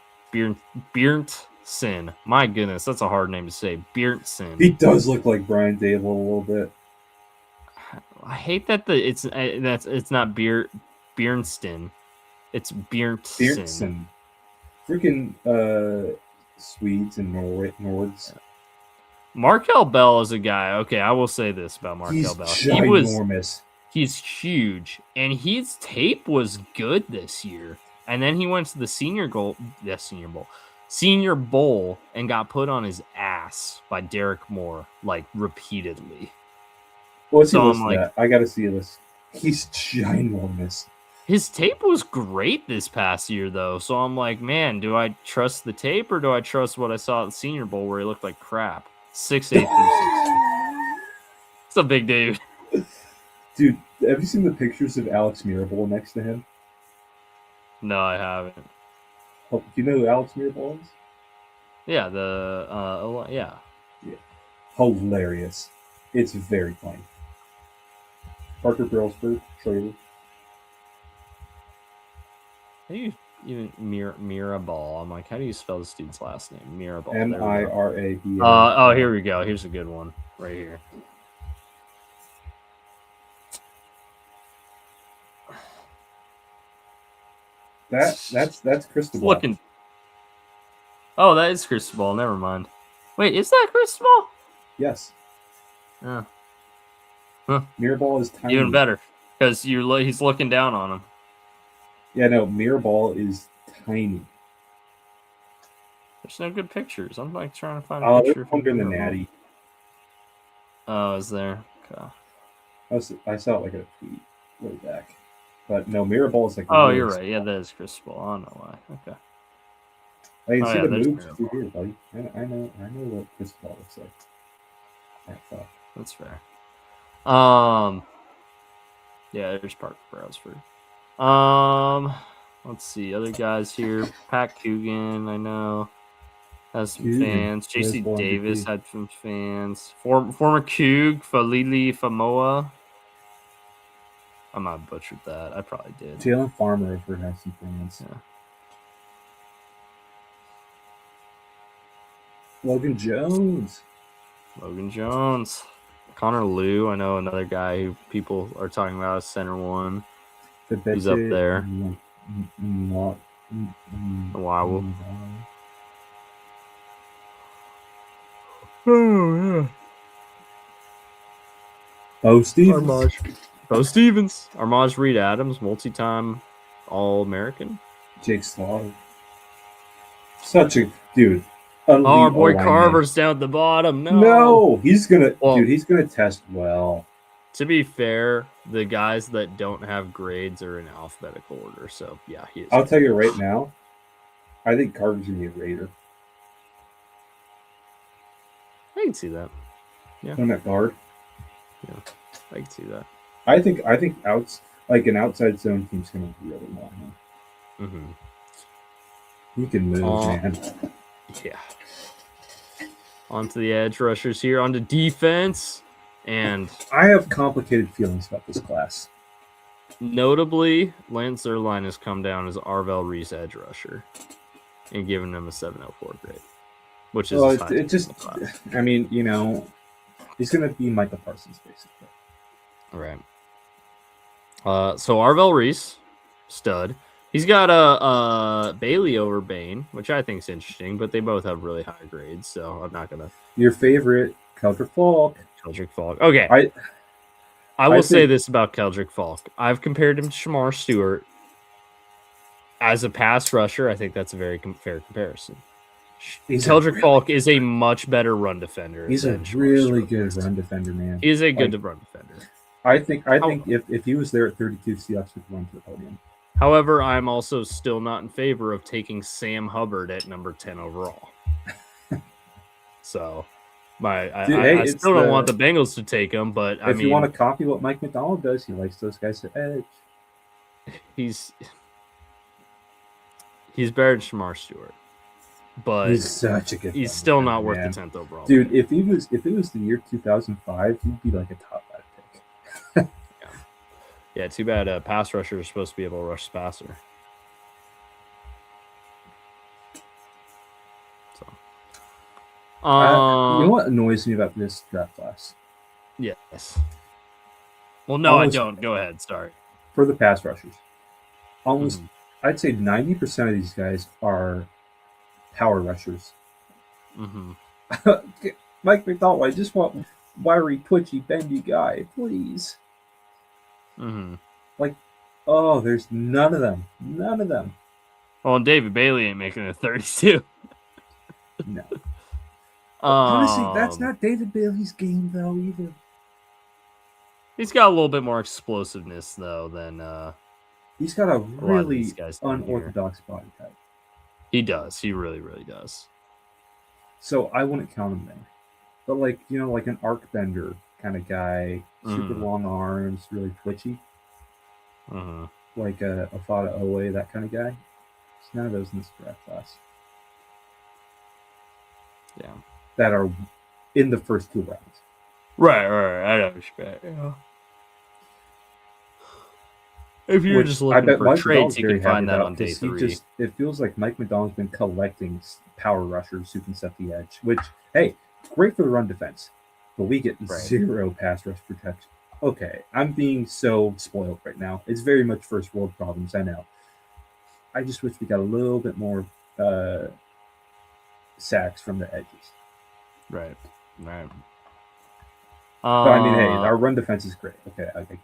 Biernston. My goodness, that's a hard name to say. Biernston. He does look like Brian Dable a little bit. I hate that it's not Biernston. It's Biernsson. Freaking Swedes and Nords. Markel Bell is a guy. Okay, I will say this about Markel Bell. Ginormous. He's huge, and his tape was good this year. And then he went to the Senior Bowl, and got put on his ass by Derek Moore repeatedly. What's he at? I gotta see this. He's ginormous. His tape was great this past year, though. So I'm like, man, do I trust the tape or do I trust what I saw at the Senior Bowl where he looked like crap? 6'8" 360. It's a big dude. Dude, have you seen the pictures of Alex Mirabal next to him? No, I haven't. Oh, do you know who Alex Mirabal is? Yeah, yeah. Hilarious. It's very funny. Parker Brailsford, trailer. How do you even Mirabal? I'm like, how do you spell this dude's last name? Mirabal. Mirabal. Here we go. Here's a good one right here. That's Cristobal. Looking. Oh, that is Cristobal. Never mind. Wait, is that Cristobal? Yes. Yeah. Huh. Mirabal is tiny. Even better, because he's looking down on him. Yeah, no, Mirabal is tiny. There's no good pictures. I'm trying to find a picture. Oh, there's one in the Natty. Oh, is there? Okay. I saw it a tweet way back. But no, Mirabal is Oh, you're right. Yeah, that is Cristobal. I don't know why. Okay. I can see the moves through here, buddy. I know what Cristobal looks like. That's fair. Yeah, there's Parker Brailsford. Let's see. Other guys here. Pat Coogan, I know, has some fans. JC Davis had some fans. Former Coug, Falili Famoa. I might have butchered that. I probably did. Jalen Farmer has some fans. Yeah. Logan Jones. Connor Liu, I know another guy who people are talking about as center one. He's up there. Wow. Oh, yeah. Bo Stevens. Armaj Reed Adams, multi-time All-American. Jake Slaughter. Such a dude. Our boy Carver's down at the bottom. No, he's gonna test well. To be fair, the guys that don't have grades are in alphabetical order. So yeah, he is. I'll tell you right now, I think Carver's gonna be a Raider. I can see that. Yeah. On that guard. Yeah, I can see that. I think an outside zone team's gonna really want him. Mm-hmm. He can move, man. Yeah. Onto the edge rushers here, onto defense. And I have complicated feelings about this class. Notably, Lance Zierlein has come down as Arvell Reese edge rusher and given him a 704 grade, which is I mean, he's going to be Micah Parsons, basically. All right. So Arvell Reese, stud. He's got a Bailey over Bain, which I think is interesting, but they both have really high grades, so I'm not going to. Your favorite, Keldrick Falk. Okay. I will say this about Keldrick Falk. I've compared him to Shamar Stewart. As a pass rusher, I think that's a very fair comparison. Keldrick Falk is a much better run defender. He's a really good run defender, man. He is a good run defender. I think if he was there at 32, Seahawks would run to the podium. However, I'm also still not in favor of taking Sam Hubbard at number 10 overall. So, I still don't want the Bengals to take him, but if you want to copy what Mike McDonald does, he likes those guys to edge. He's better than Shamar Stewart, but he's such a good. He's still not worth the 10th overall. Dude, if it was the year 2005, he'd be like a top 5 pick. Yeah, too bad pass rushers are supposed to be able to rush passer. So, you know what annoys me about this draft class? Yes. Well, no, I don't. Go ahead. Sorry. For the pass rushers, almost I'd say 90% of these guys are power rushers. Mike McDonald, I just want wiry, twitchy, bendy guy, please. Like, there's none of them. None of them. Well, and David Bailey ain't making it 32. No. Honestly, that's not David Bailey's game, though, either. He's got a little bit more explosiveness, though, than... he's got a really unorthodox body type. He does. He really, really does. So I wouldn't count him there. But, like an arc bender kind of guy, super long arms, really twitchy. Like a Fada Owe, that kind of guy. There's none of those in this draft class. Yeah. That are in the first 2 rounds. Right. I understand. Yeah. If you're just looking for trades, you can find that on day 3. It feels like Mike McDonald's been collecting power rushers who can set the edge, which, hey, great for the run defense, but we get 0 pass rush protection. Okay, I'm being so spoiled right now. It's very much first world problems, I know. I just wish we got a little bit more sacks from the edges. Right. But I mean, hey, our run defense is great. Okay, I think.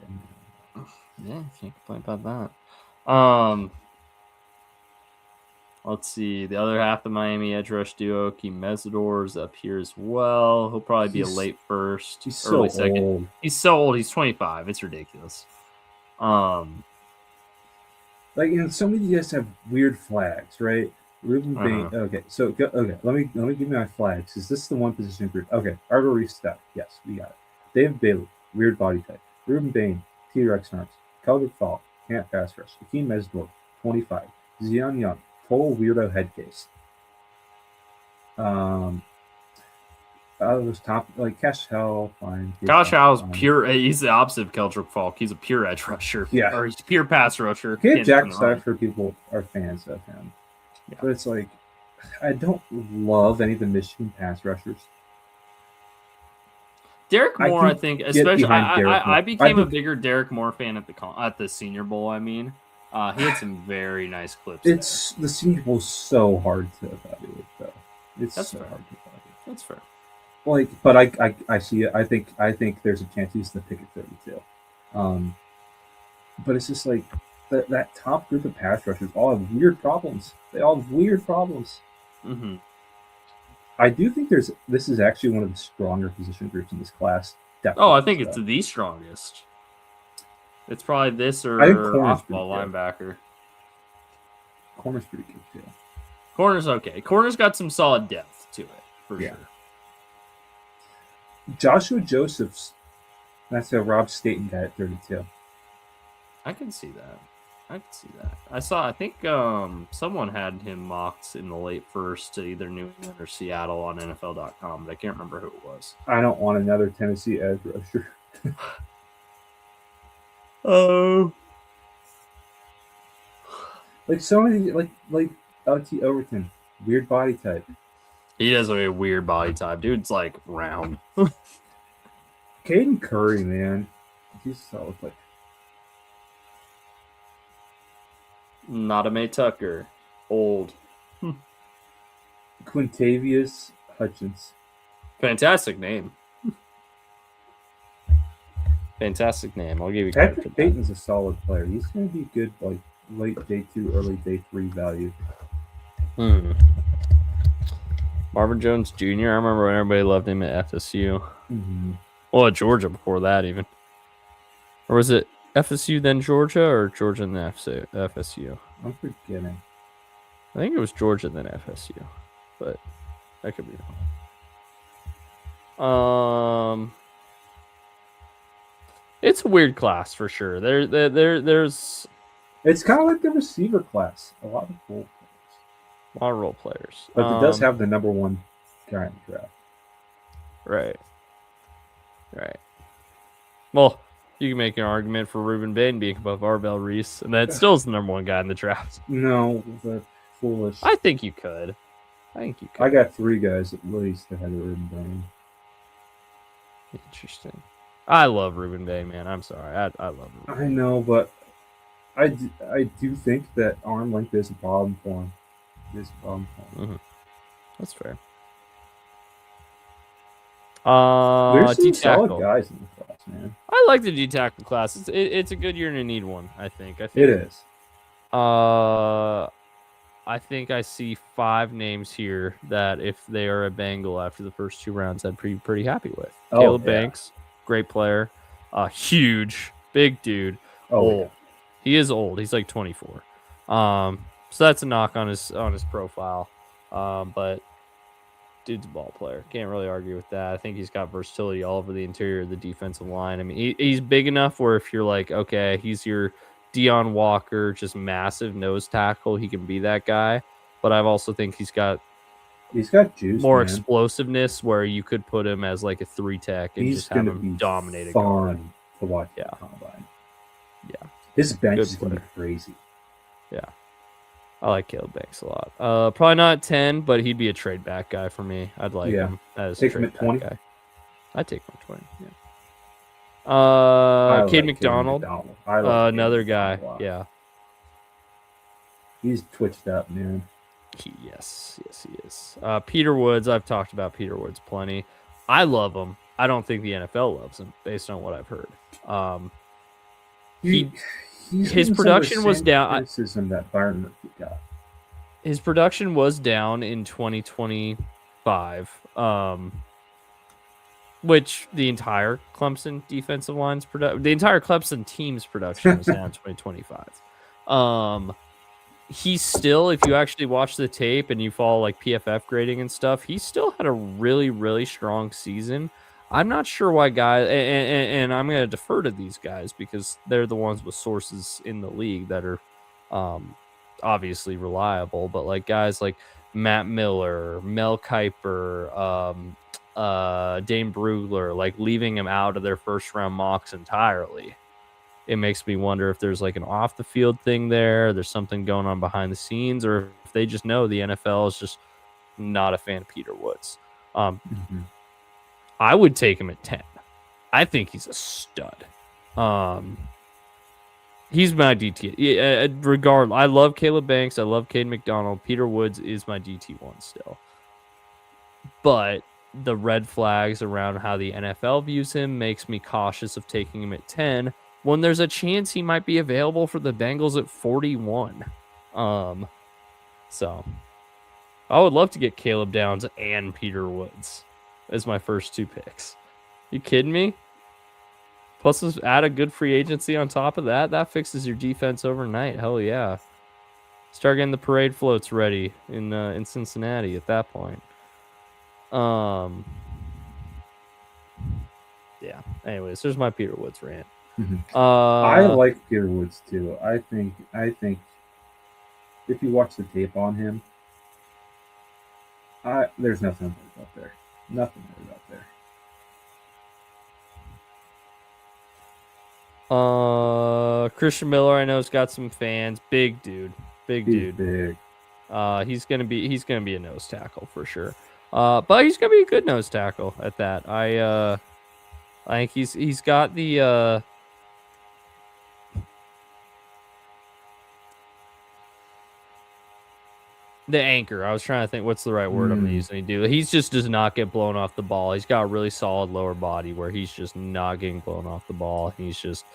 Yeah, can't complain about that. Let's see. The other half of the Miami edge rush duo, Keem Mesidor, is up here as well. He'll probably be a late first, he's early so second. Old. He's so old. He's 25. It's ridiculous. Like, some of you guys have weird flags, right? Ruben Bain. Okay, so let me give you my flags, because this is the one position group. Okay, Argo Reef Stout. Yes, we got it. David Bailey, weird body type. Ruben Bain, T-Rex arms. Keldrick Falk, can't pass rush. Keem Mesidor, 25. Zion Young, total weirdo head case. Those top, like Cash Hell, fine. Cash Hell's pure. He's the opposite of Keldrick Falk. He's a pure edge rusher. Yeah, or he's pure pass rusher. Jack Stafford, people are fans of him, but it's like I don't love any of the Michigan pass rushers. Derek Moore, I think, especially I became a bigger Derek Moore fan at the Senior Bowl. I mean, he had some very nice clips. The Senior Bowl is so hard to evaluate, though. That's so hard to evaluate. That's fair. Like, but I see it. I think there's a chance he's the pick at 32. But it's just like that top group of pass rushers all have weird problems. They all have weird problems. I do think this is actually one of the stronger position groups in this class. Definitely. I think it's the strongest. It's probably this or off-ball linebacker. Corner's pretty good too. Corner's okay. Corner's got some solid depth to it for sure. Joshua Josephs, that's a Rob Staten guy at 32. I can see that. I think someone had him mocked in the late first to either New England or Seattle on NFL.com, but I can't remember who it was. I don't want another Tennessee edge rusher. Like so many, like LT Overton, weird body type. He has a weird body type. Dude's like round. Caden Curry, man, he's so like. Nadame Tucker, old. Quintavious Hutchins. Fantastic name. Fantastic name. I'll give you Patrick Payton's a solid player. He's going to be good, like late day 2, early day 3 value. Marvin Jones Jr. I remember when everybody loved him at FSU. Mm-hmm. Well, at Georgia before that even. Or was it FSU then Georgia or Georgia and then FSU? I'm forgetting. I think it was Georgia then FSU, but that could be wrong. It's a weird class for sure. There's. It's kind of like the receiver class. A lot of role players. A lot of role players. But it does have the number one guy in the draft. Right. Well, you can make an argument for Ruben Bain being above Arbel Reese, and that still is the number one guy in the draft. No, that's foolish. I think you could. I got 3 guys at least ahead of Ruben Bain. Interesting. I love Ruben Bain, man. I'm sorry. I love Ruben Bain. I know, but I do think that arm length is a problem for him. Mm-hmm. That's fair. There's some solid guys in the class, man. I like the D-tackle class. It's a good year to need one, I think. It is. I think I see 5 names here that if they are a Bengal after the first 2 rounds, I'd be pretty happy with. Caleb Banks, great player. Huge, big dude. Old. Yeah. He is old. He's like 24. So that's a knock on his profile. But dude's a ball player. Can't really argue with that. I think he's got versatility all over the interior of the defensive line. I mean, he's big enough where if you're like, okay, he's your Deion Walker, just massive nose tackle, he can be that guy. But I also think he's got juice, more explosiveness where you could put him as like a 3-tech and just have him dominate a guard. To watch the combine. Yeah. His bench is going to be crazy. Yeah. I like Caleb Banks a lot. Probably not 10, but he'd be a trade back guy for me. I'd like him as a trade back guy. I'd take him at 20. Yeah. Cade McDonald. Another guy. Yeah. He's twitched up, man. Yes, he is. Peter Woods. I've talked about Peter Woods plenty. I love him. I don't think the NFL loves him, based on what I've heard. His production was down. His production was down in 2025, which the entire Clemson defensive line's the entire Clemson team's production was down in 2025. He's still, if you actually watch the tape and you follow like PFF grading and stuff, he still had a really, really strong season. I'm not sure why guys, and I'm going to defer to these guys because they're the ones with sources in the league that are obviously reliable, but like guys like Matt Miller, Mel Kiper, Dane Brugler, like leaving him out of their first round mocks entirely. It makes me wonder if there's like an off the field thing there. There's something going on behind the scenes, or if they just know the NFL is just not a fan of Peter Woods. I would take him at 10. I think he's a stud. He's my DT. Regardless, I love Caleb Banks. I love Cade McDonald. Peter Woods is my DT1 still. But the red flags around how the NFL views him makes me cautious of taking him at 10 when there's a chance he might be available for the Bengals at 41. So I would love to get Caleb Downs and Peter Woods as my first 2 picks. You kidding me? Plus, add a good free agency on top of that. That fixes your defense overnight. Hell yeah. Start getting the parade floats ready in Cincinnati at that point. Yeah. Anyways, there's my Peter Woods rant. I like Peter Woods too. I think if you watch the tape on him, there's nothing up there. Nothing up there. Christian Miller, I know, has got some fans. Big dude. Big dude. Big. He's gonna be a nose tackle for sure. But he's gonna be a good nose tackle at that. I think he's got the anchor. I was trying to think what's the right word I'm using. He just does not get blown off the ball. He's got a really solid lower body where he's just not getting blown off the ball. He's just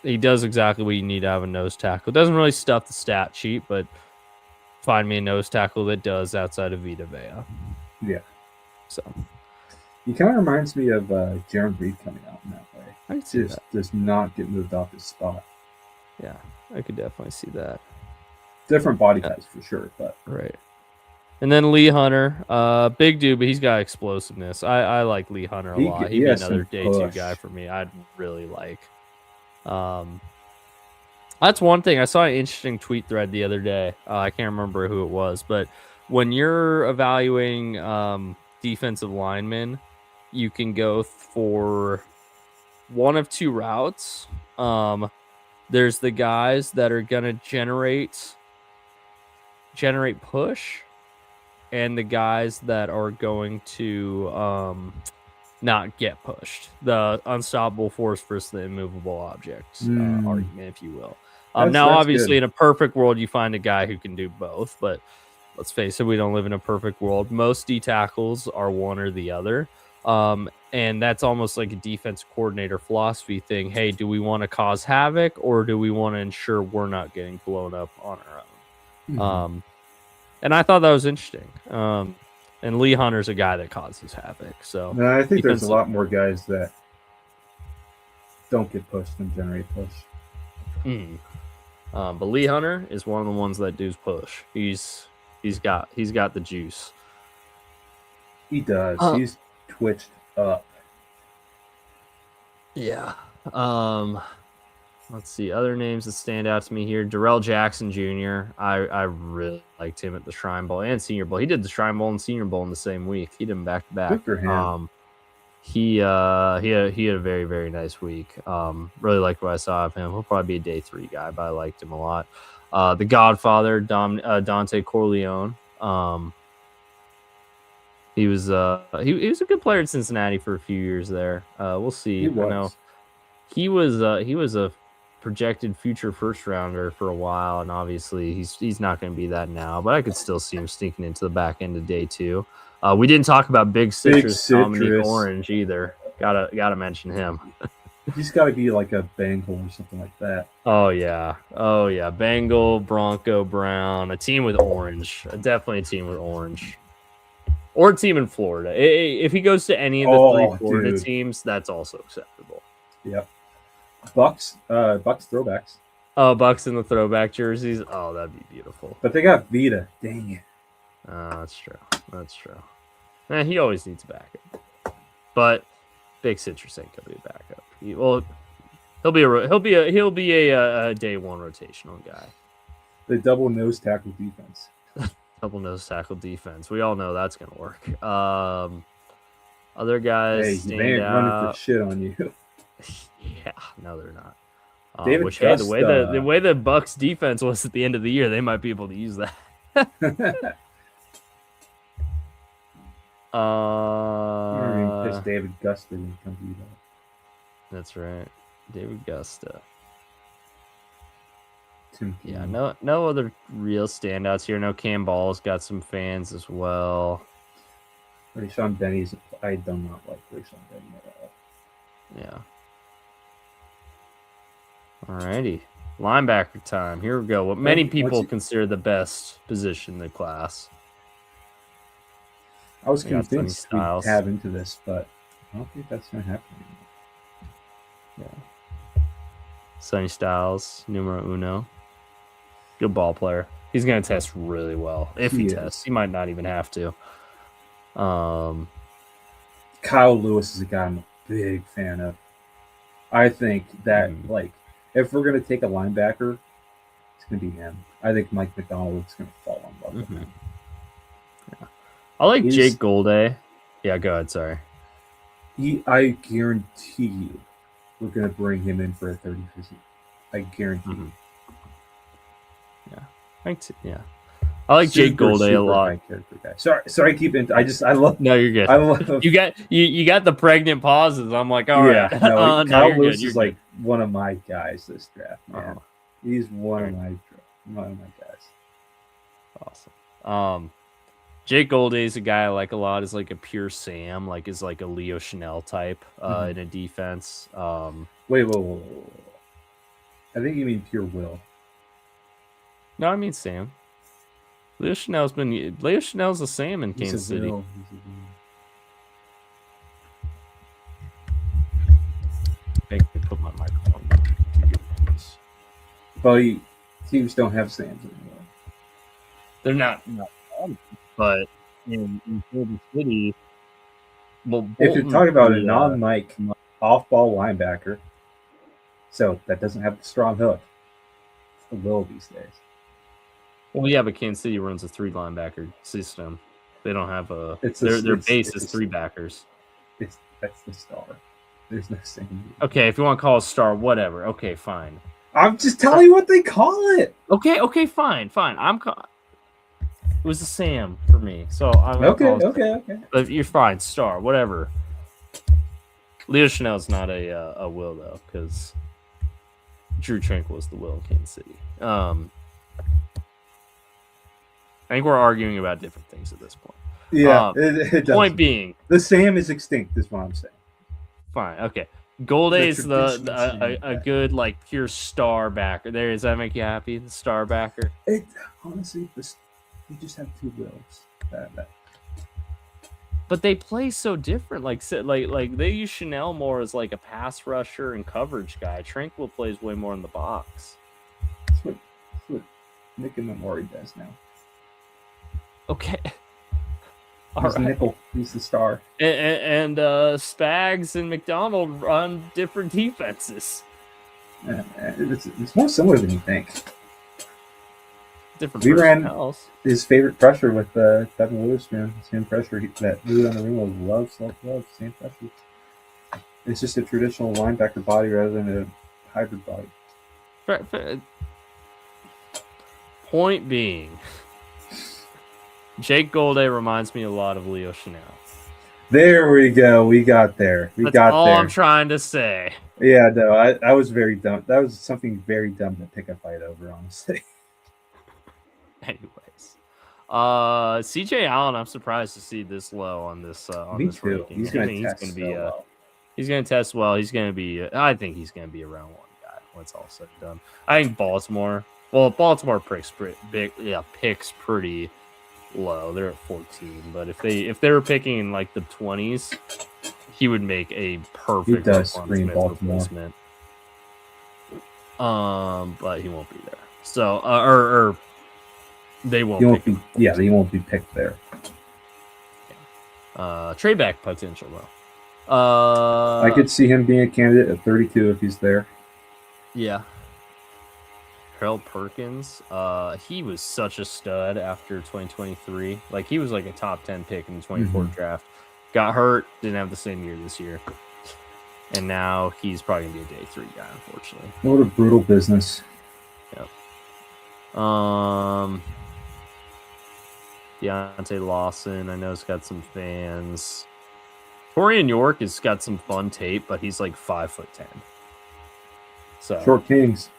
he does exactly what you need to have a nose tackle. It doesn't really stuff the stat sheet, but find me a nose tackle that does outside of Vita Vea. Yeah. So he kind of reminds me of Jaron Reed coming out in that way. I can see that. Does not get moved off his spot. Yeah, I could definitely see that. Different body types for sure, but right. And then Lee Hunter, big dude, but he's got explosiveness. I like Lee Hunter a lot. He'd be another day push. 2 guy for me. I'd really like. That's one thing. I saw an interesting tweet thread the other day. I can't remember who it was, but when you're evaluating defensive linemen, you can go for one of 2 routes. There's the guys that are gonna generate push, and the guys that are going to not get pushed. The unstoppable force versus the immovable object argument, if you will. Now, obviously, in a perfect world, you find a guy who can do both, but let's face it, we don't live in a perfect world. Most D tackles are one or the other. And that's almost like a defense coordinator philosophy thing. Hey, do we want to cause havoc, or do we want to ensure we're not getting blown up on our own? And I thought that was interesting. And Lee Hunter's a guy that causes havoc. So no, I think there's a lot more guys that don't get pushed than generate push. But Lee Hunter is one of the ones that does push. He's got the juice. He does. He's twitched up. Yeah. Let's see other names that stand out to me here. Darrell Jackson Jr. I really liked him at the Shrine Bowl and Senior Bowl. He did the Shrine Bowl and Senior Bowl in the same week. He did them back to back. Good for him. He had a very, very nice week. Really liked what I saw of him. He'll probably be a day 3 guy, but I liked him a lot. The Godfather, Dante Corleone. He was a good player in Cincinnati for a few years there. We'll see. He was a projected future first rounder for a while, and obviously he's not going to be that now. But I could still see him sneaking into the back end of day 2. We didn't talk about Big Citrus Dominique Orange either. Gotta mention him. He's got to be like a Bengal or something like that. Oh yeah. Bengal, Bronco, Brown, a team with orange. Definitely a team with orange. Or a team in Florida. If he goes to any of the 3 Florida teams, that's also acceptable. Yep. Bucks throwbacks. Oh, Bucks in the throwback jerseys. Oh, that'd be beautiful. But they got Vita. Dang it. That's true. He always needs a backup. But Big Citrus ain't gonna be a backup. He'll be a day 1 rotational guy. The double nose tackle defense. Double nose tackle defense. We all know that's gonna work. Other guys they ain't running for shit on you. Yeah, no, they're not. The way the Bucks defense was at the end of the year, they might be able to use that. Piss David Gusta when come to you. That's right, David Gusta. Yeah, no other real standouts here. No, Cam Ball's got some fans as well. Rashawn Benny's. I do not like Rashawn Benny at all. Yeah. Alrighty, linebacker time. Here we go. What many people consider the best position in the class. I was convinced we'd have into this, but I don't think that's going to happen anymore. Yeah. Sonny Styles, numero uno. Good ball player. He's going to test really well. If he tests, he might not even have to. Kyle Lewis is a guy I'm a big fan of. I think that, if we're going to take a linebacker, it's going to be him. I think Mike McDonald is going to fall in love with him. Yeah. I like Jake Golday. Yeah, go ahead. Sorry. I guarantee you we're going to bring him in for a 30 visit. I guarantee you. Yeah. I like Jake Golday a lot. Sorry, keep it. I love. No, you're good. I love. You got the pregnant pauses. I'm like, all right. No, Kyle Lewis is like one of my guys this draft, man. He's one of my guys. Awesome. Jake Golday is a guy I like a lot. Is like a pure Sam, is like a Leo Chanel type in a defense. Wait. I think you mean pure Will. No, I mean Sam. Leo Chanel's the same in Kansas City. I put my microphone down. But teams don't have Sams anymore. They're not but in Kansas City, well, if you're talking about a non-Mike off-ball linebacker, so that doesn't have the strong hook, it's the Will these days. Well, yeah, but Kansas City runs a 3 linebacker system. They don't have their base is 3 backers. That's the star. There's no Sam. Okay, if you want to call it star, whatever. Okay, fine. I'm just telling you what they call it. Okay, fine. It was a Sam for me, so I'm okay. But you're fine, star, whatever. Leo Chanel's not a Will though, because Drew Tranquil was the Will in Kansas City. I think we're arguing about different things at this point. Yeah, it point being, the Sam is extinct. Is what I'm saying. Fine, okay. Golday's a good like pure star backer. Does that make you happy? The star backer. Honestly, you just have 2 Wills. But they play so different. Like they use Chanel more as like a pass rusher and coverage guy. Tranquil plays way more in the box. That's what Nick and Memori does now. Okay. He's the nickel. He's the star. And Spags and McDonald run different defenses. It's more similar than you think. Different. We ran his favorite pressure with Devin Witherspoon. Same pressure that Lou on the ring loves. Same pressure. It's just a traditional linebacker body rather than a hybrid body. Point being, Jake Golday reminds me a lot of Leo Chanel. There we go. We got there. That's all I'm trying to say. Yeah, no, I was very dumb. That was something very dumb to pick a fight over, honestly. Anyways, CJ Allen, I'm surprised to see this low on this this ranking. He's going to test well. He's going to test well. He's going to be. I think he's going to be a round 1 guy when it's all said and done. I think Baltimore picks pretty low. They're at 14, but if they were picking in like the 20s, he would make a perfect replacement. But he won't be there. So or they won't. They won't be picked there. Trade back potential though. I could see him being a candidate at 32 if he's there. Yeah. Harold Perkins, he was such a stud after 2023. Like he was like a top 10 pick in the 24 draft. Got hurt, didn't have the same year this year. And now he's probably gonna be a day 3 guy, unfortunately. What a brutal business. Yep. Deontay Lawson, I know, has got some fans. Torian York has got some fun tape, but he's like 5'10". So Short Kings.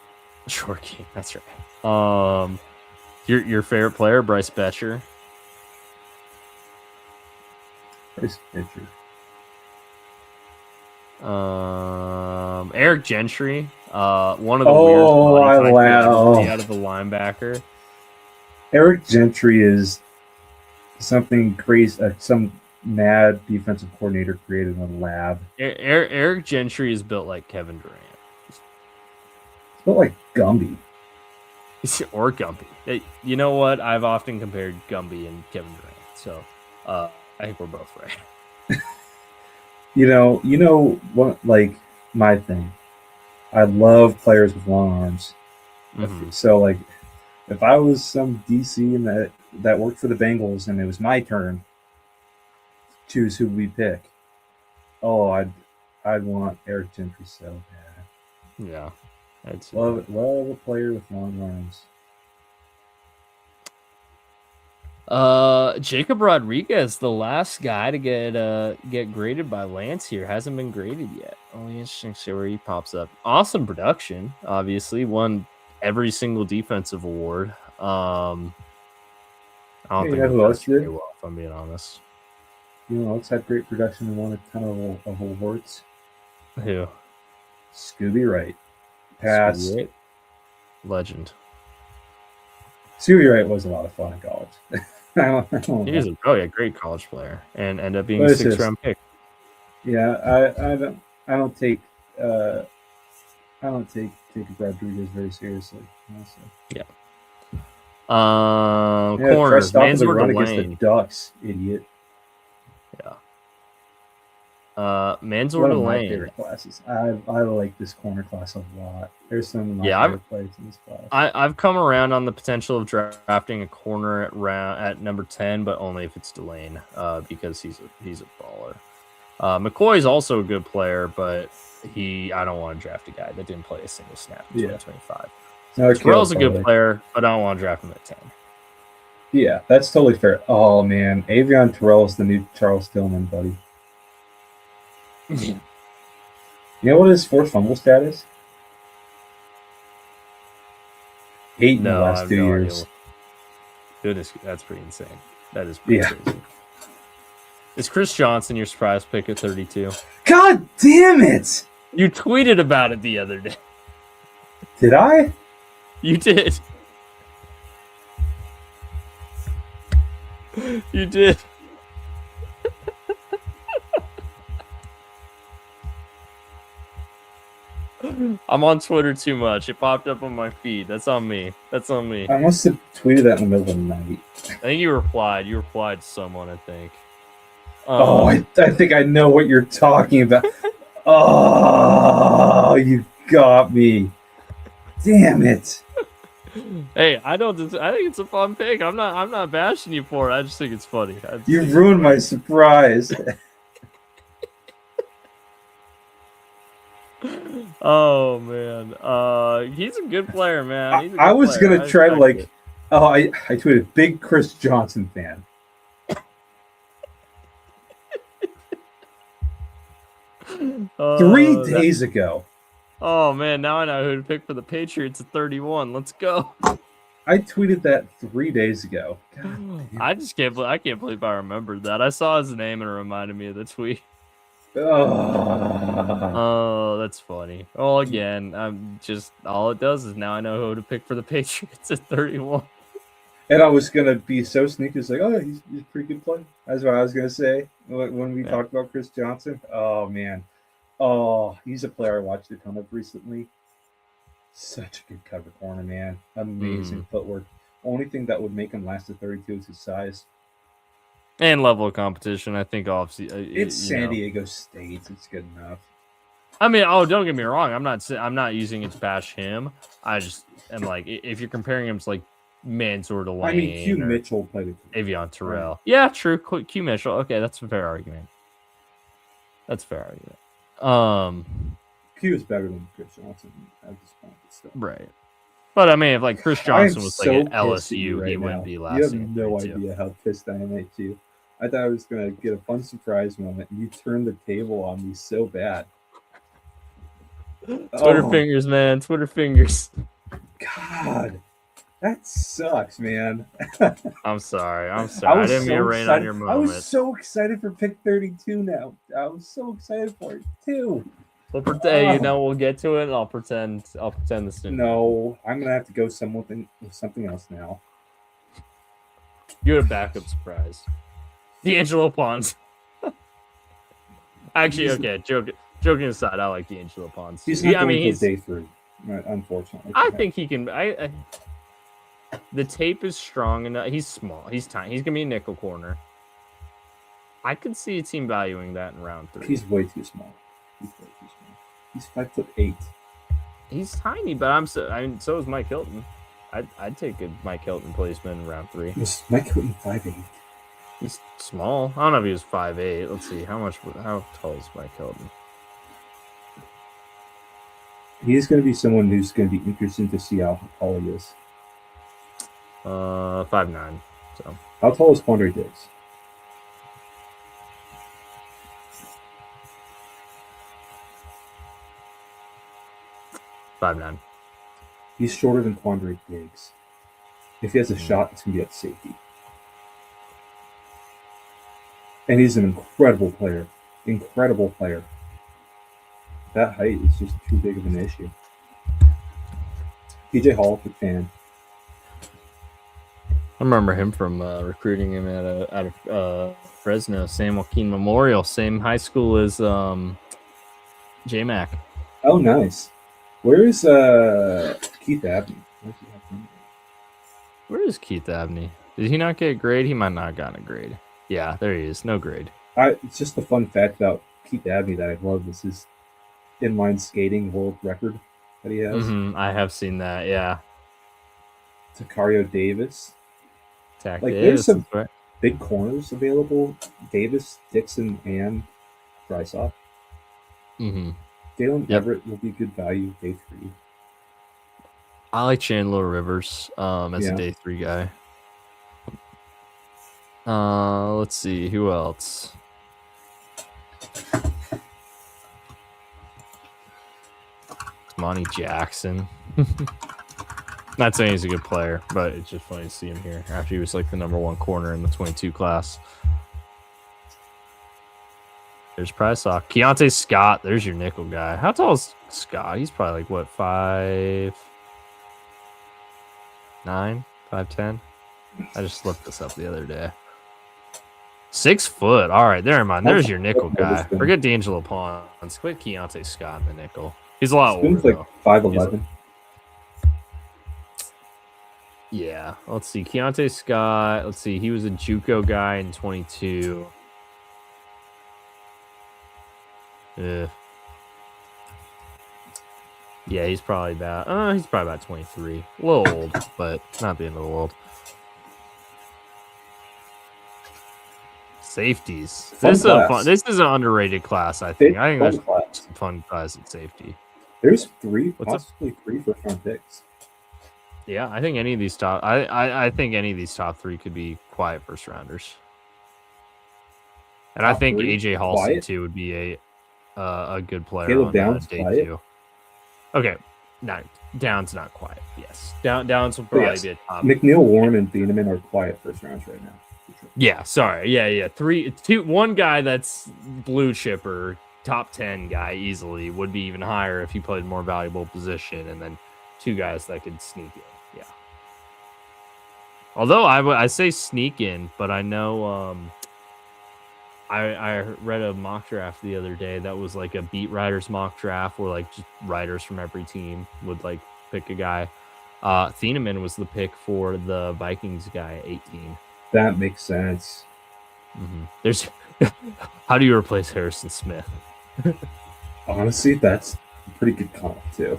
Short King, that's right. Your favorite player, Bryce Betcher. Eric Gentry, one of the weirdest out of the linebacker. Eric Gentry is something crazy, some mad defensive coordinator created in a lab. Eric Gentry is built like Kevin Durant. It's built like Gumby. Or Gumby. You know what? I've often compared Gumby and Kevin Durant. So I think we're both right. You know what? Like my thing, I love players with long arms. So like, if I was some DC and that worked for the Bengals and it was my turn to choose who we pick, I'd want Eric Gentry so bad. Yeah, love a player with long arms. Jacob Rodriguez, the last guy to get graded by Lance here, hasn't been graded yet. Only interesting to see where he pops up. Awesome production, obviously won every single defensive award. I don't think who else did? Well, if I'm being honest. You know, it's had great production and won a ton of awards. Who? Scooby Wright. Pass. Scooby Wright? Legend. Stevie Wright was a lot of fun in college. He was a great college player and ended up being a 6th-round pick. Yeah, I don't take Rodriguez very seriously. Honestly. Yeah. Corners. Mansour to against the Ducks, idiot. Yeah. Mansour to my favorite classes. I like this corner class a lot. There's some of my favorite players in this class. I've come around on the potential of drafting a corner at number 10, but only if it's Delane, because he's a baller. McCoy is also a good player, but I don't want to draft a guy that didn't play a single snap in 2025. Terrell's a good player, but I don't want to draft him at 10. Yeah, that's totally fair. Oh man, Avion Terrell is the new Charles Tillman, buddy. You know what his forced fumble stat is? 8 in the last 2 years. Goodness, that's pretty insane. That is pretty crazy. Is Chris Johnson your surprise pick at 32? God damn it! You tweeted about it the other day. Did I? You did. You did. I'm on Twitter too much. It popped up on my feed. That's on me. I must have tweeted that in the middle of the night. I think you replied. You replied to someone, I think. I think I know what you're talking about. Oh, you got me. Damn it. Hey, I think it's a fun pick. I'm not bashing you for it. I just think it's funny. You ruined my surprise. Oh man, he's a good player, man. I was gonna try to I tweeted big Chris Johnson fan. 3 days ago. Oh man, now I know who to pick for the Patriots at 31. Let's go. I tweeted that 3 days ago. I can't believe I remembered that. I saw his name and it reminded me of the tweet. Oh, that's funny. Well, again, all it does is now I know who to pick for the Patriots at 31. And I was gonna be so sneaky, it's like, oh, he's a pretty good player. That's what I was gonna say when we talked about Chris Johnson. Oh man, he's a player I watched a ton of recently. Such a good cover corner, man. Amazing footwork. Only thing that would make him last at 32 is his size and level of competition. I think obviously it's San Diego State. It's good enough. I mean, don't get me wrong. I'm not using it to bash him. I just am like, if you're comparing him to like Mansour to Lane. I mean, Q Mitchell played it. Avion Terrell. Yeah, true. Q Mitchell. Okay, that's a fair argument. Q is better than Chris Johnson at this point. Right. But I mean, if like Chris Johnson was like at LSU, he wouldn't be last. You have no idea how pissed I am at you. I thought I was going to get a fun surprise moment, and you turned the table on me so bad. Twitter fingers, man. Twitter fingers. God. That sucks, man. I'm sorry. I didn't mean to rain on your moment. I was so excited for pick 32 now. I was so excited for it, too. We'll pretend, we'll get to it, and I'll pretend this didn't. No, I'm going to have to go something else now. You're a backup surprise. D'Angelo Pons. Actually, okay, joking aside, I like D'Angelo Pons. He's not he's day 3, unfortunately. I think he can. The tape is strong enough. He's small. He's tiny. He's going to be a nickel corner. I could see a team valuing that in round 3. He's way too small. He's 5'8". He's tiny, but so is Mike Hilton. I'd take a Mike Hilton placement in round 3. Is Mike Hilton 5'8"? He's small. I don't know if he was 5'8". Let's see how tall is Mike Hilton. He's going to be someone who's going to be interesting to see how tall he is. 5'9". So how tall is Quandre Diggs? He's shorter than Quandre Diggs. If he has a shot, it's going to be at safety. And he's an incredible player. That height is just too big of an issue. PJ Hall, big fan. I remember him from recruiting him out of Fresno, San Joaquin Memorial, same high school as J-Mac. Oh, nice. Where is Keith Abney? Where is Keith Abney? Did he not get a grade? He might not have gotten a grade. Yeah, there he is. No grade. It's just a fun fact about Keith Abney that I love is his inline skating world record that he has. I have seen that, yeah. Takario Davis. There's some big corners available. Davis, Dixon, and Drysdale. Dalen Everett will be good value day 3. I like Chandler Rivers as a day 3 guy. Let's see. Who else? Monty Jackson. Not saying he's a good player, but it's just funny to see him here after he was like the number 1 corner in the 22 class. There's Prysock. Keontae Scott. There's your nickel guy. How tall is Scott? He's probably like, what, 5'9", 5'10"? I just looked this up the other day. 6 foot. All right, there in mind. There's your nickel guy. Forget D'Angelo Pons. Quit Keontae Scott in the nickel. He's a lot older, like 5'11". Yeah. Let's see. Keontae Scott. Let's see. He was a JUCO guy in 22. Yeah, he's probably about 23. A little old, but not the end of the world. Safeties. This is an underrated class, I think. I think there's some fun guys at safety. There's possibly 3 first-round picks. Yeah, I think any of these top I think any of these top 3 could be quiet first rounders. And I think AJ Halston too would be a good player. Caleb Downs day 2. Okay, Downs not quiet. Yes, Downs will probably be a top. McNeil, Warren, and Thieneman are quiet first rounds right now. Yeah, sorry. Yeah. 1 guy that's blue chipper, top 10 guy easily would be even higher if he played more valuable position, and then 2 guys that could sneak in. Yeah. Although I say sneak in, but I know I read a mock draft the other day that was like a beat writers mock draft where like just writers from every team would like pick a guy. Thieneman was the pick for the Vikings guy at 18. That makes sense. There's how do you replace Harrison Smith? Honestly, that's a pretty good comp too.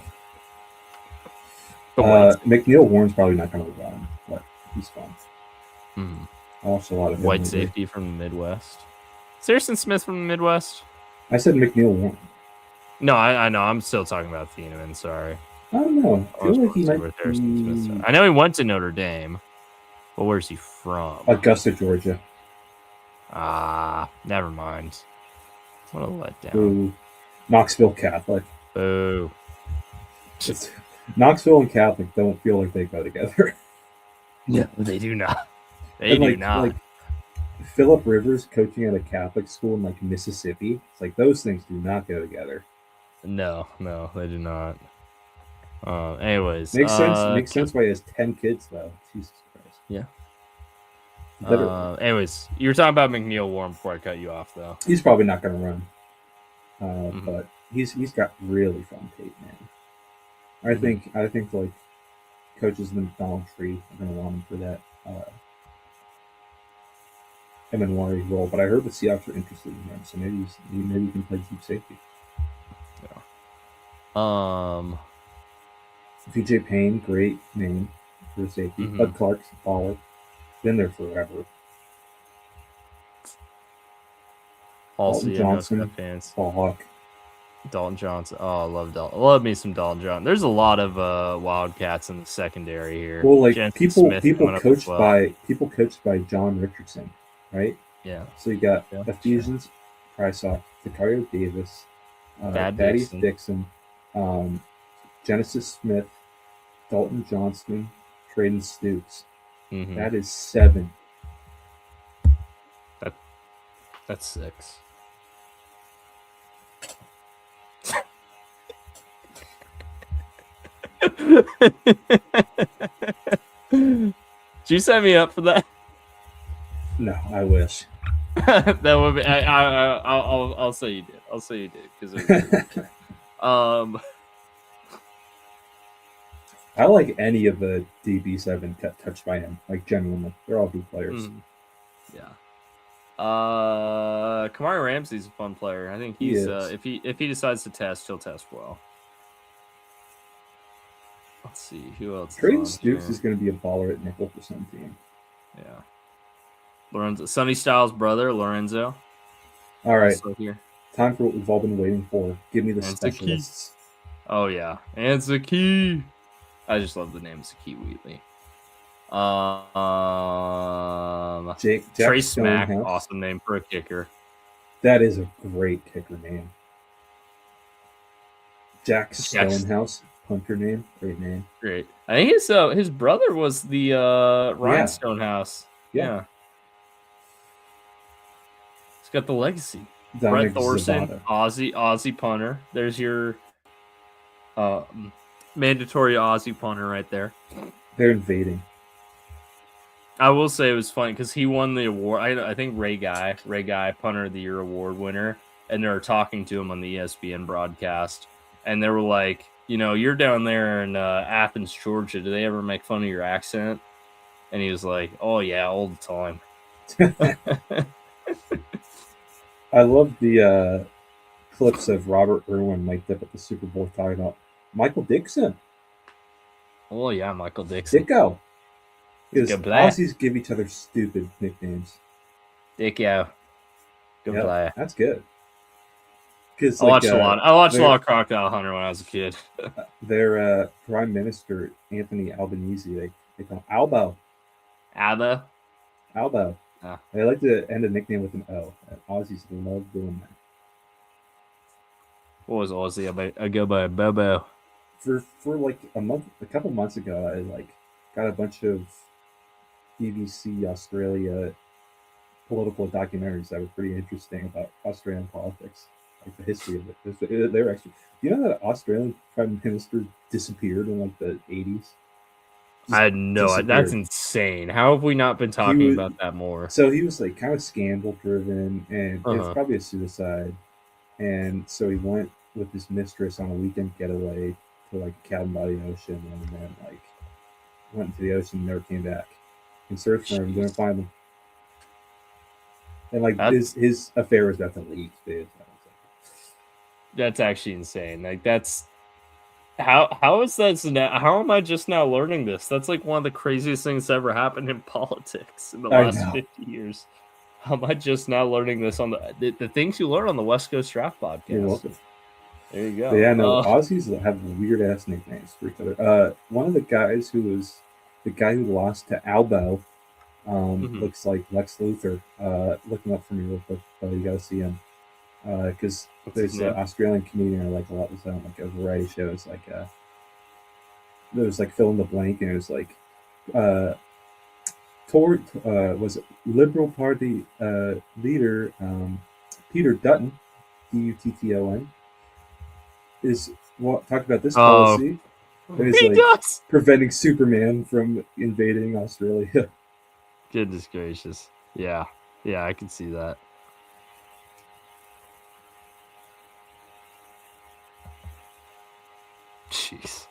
McNeil Warren's probably not going to run, but he's fun. I watched a lot of white safety from the Midwest. Is Harrison Smith from the Midwest? I said McNeil Warren. No, I know. I'm still talking about Thieneman. Sorry. I don't know. I feel like he might I know he went to Notre Dame. But where's he from? Augusta, Georgia. Never mind. What a letdown. Boo. Knoxville Catholic. Boo. Knoxville and Catholic don't feel like they go together. No, they do not. They do not. Like Phillip Rivers coaching at a Catholic school in like Mississippi. It's like those things do not go together. No, they do not. Anyways. Makes sense why he has 10 kids though. Jesus Christ. Yeah. Anyways, you were talking about McNeil Warren before I cut you off, though. He's probably not going to run, but he's got really fun tape, man. I think like coaches in the McDonald tree are going to want him for that MNY role. But I heard the Seahawks are interested in him, so maybe he can play deep safety. Yeah. VJ Payne, great name for safety. Bud Clark's baller. Been there forever. Also, Johnson, fans. Ball Hawk. Dalton Johnson. Oh, I love Dalton. Love me some Dalton Johnson. There's a lot of Wildcats in the secondary here. Well, like people coached by John Richardson, right? Yeah. So you got Ephesians, Prysock, Takario Davis, Thaddeus Dixon, Genesis Smith, Dalton Johnston, Traden Stoops. That is 7. That's 6. Did you set me up for that? No, I wish. That would be. I'll say you did. I'll say you did because I like any of the DBs that have been touched by him. Like genuinely, they're all good players. Yeah. Kamari Ramsey's a fun player. I think he's if he decides to test, he'll test well. Let's see who else. Trayden Stukes is going to be a baller at nickel for some team. Yeah. Lorenzo, Sonny Styles' brother, Lorenzo. All right. Here. Time for what we've all been waiting for. Give me the specialists. Oh yeah, and Zaki. I just love the name Zaki Wheatley. Trace Mack, awesome name for a kicker. That is a great kicker name. Jack Stonehouse, punter name, great name. Great. I think his brother was the Ryan Stonehouse. Yeah. He's got the legacy. Brett Thorson, Aussie punter. There's your mandatory Aussie punter right there. They're invading. I will say it was funny because he won the award. I think Ray Guy, Punter of the Year award winner, and they were talking to him on the ESPN broadcast, and they were like, you're down there in Athens, Georgia. Do they ever make fun of your accent? And he was like, oh yeah, all the time. I love the clips of Robert Irwin mic'd up at the Super Bowl talking about Michael Dixon. Oh yeah, Michael Dixon. Dicko. Because Aussies give each other stupid nicknames. Dicko. Good player. That's good. I watched a lot of Crocodile Hunter when I was a kid. Their Prime Minister, Anthony Albanese, they call him Albo. Albo? Albo. Oh. They like to end a nickname with an O. Aussies love doing that. What was Aussie? I go by Bobo. For like a couple months ago, I got a bunch of BBC Australia political documentaries that were pretty interesting about Australian politics, like the history of it. They were actually. Do you know that Australian Prime Minister disappeared in like the 80s? I know. That's insane. How have we not been talking about that more? So he was like kind of scandal driven, and it's probably a suicide. And so he went with his mistress on a weekend getaway to like a cabin by the ocean, and then like went into the ocean and never came back. And searched for him, didn't find him. And like his affair was about to leak, dude. That's actually insane. Like that's how is that now? How am I just now learning this? That's like one of the craziest things that ever happened in politics in the last 50 years. How am I just now learning this on the things you learn on the West Coast Draft podcast? You're welcome. There you go. But yeah, no, Aussies have weird ass nicknames for each other. One of the guys who was the guy who lost to Albo looks like Lex Luthor. Look him up for me real quick, you gotta see him. Because there's an Australian comedian I like a lot. Was on like a variety shows, like there was like fill in the blank, and it was like was it Liberal Party leader Peter Dutton, Dutton, is talk about this policy. He does. Preventing Superman from invading Australia. Goodness gracious. Yeah, I can see that. Jeez.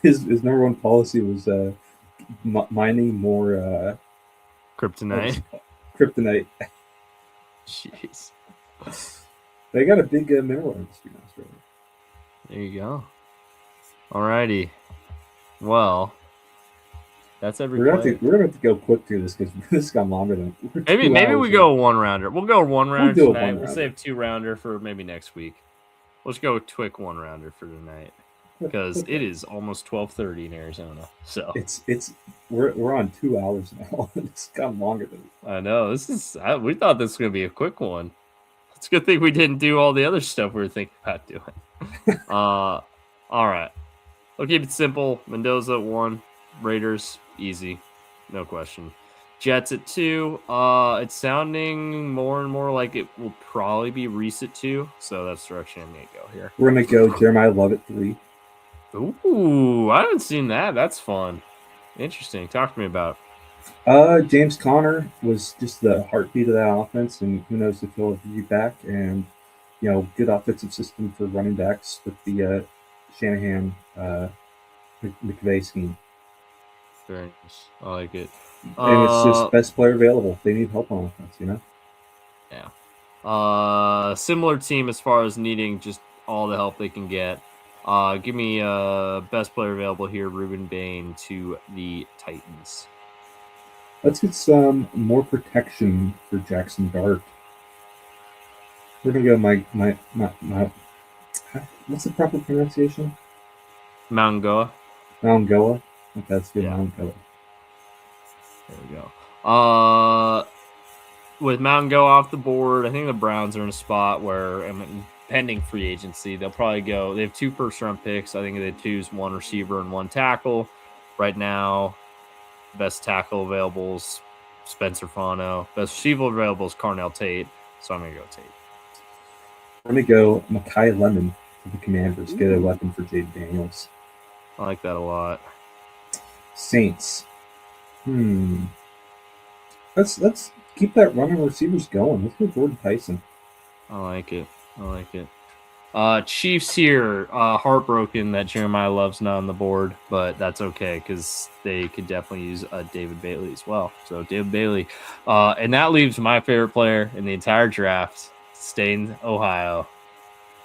His number one policy was mining more kryptonite. Kryptonite. Jeez. They got a big mineral industry in Australia. There you go. Alrighty. Well, that's every. We're gonna have to go quick through this because this got longer than. Maybe we go one rounder. We'll go one rounder tonight. We'll save 2 rounder for maybe next week. Let's go a quick 1 rounder for tonight because it is almost 12:30 in Arizona. So we're on 2 hours now. It's gotten longer than. I know we thought this was gonna be a quick one. It's a good thing we didn't do all the other stuff we were thinking about doing. All right. We'll keep it simple. Mendoza at 1. Raiders, easy. No question. Jets at 2. It's sounding more and more like it will probably be Reese at 2. So that's the direction I'm going to go here. We're going to go Jeremiah Love at 3. Ooh, I haven't seen that. That's fun. Interesting. Talk to me about James Conner was just the heartbeat of that offense, and who knows if he'll be back. And good offensive system for running backs with the Shanahan McVay scheme. Very nice. I like it. And it's just best player available. They need help on offense, Yeah. Similar team as far as needing just all the help they can get. Give me best player available here, Ruben Bain to the Titans. Let's get some more protection for Jackson Dart. We're gonna go my what's the proper pronunciation? Mangoa. Okay, that's good. Yeah. Mangoa. There we go. With Mountain Go off the board, I think the Browns are in a spot where, pending free agency, they'll probably go. They have 2 first-round picks. I think they choose 1 receiver and 1 tackle. Right now, best tackle available is Spencer Fano. Best receiver available is Carnell Tate. So I'm going to go Tate. I'm going to go Mekhi Lemon for the Commanders. Get a weapon for Jade Daniels. I like that a lot. Saints. Let's keep that running receivers going. Let's go Jordan Tyson. I like it. Chiefs here. Heartbroken that Jeremiah Love's not on the board, but that's okay because they could definitely use David Bailey as well. So David Bailey. And that leaves my favorite player in the entire draft, staying Ohio,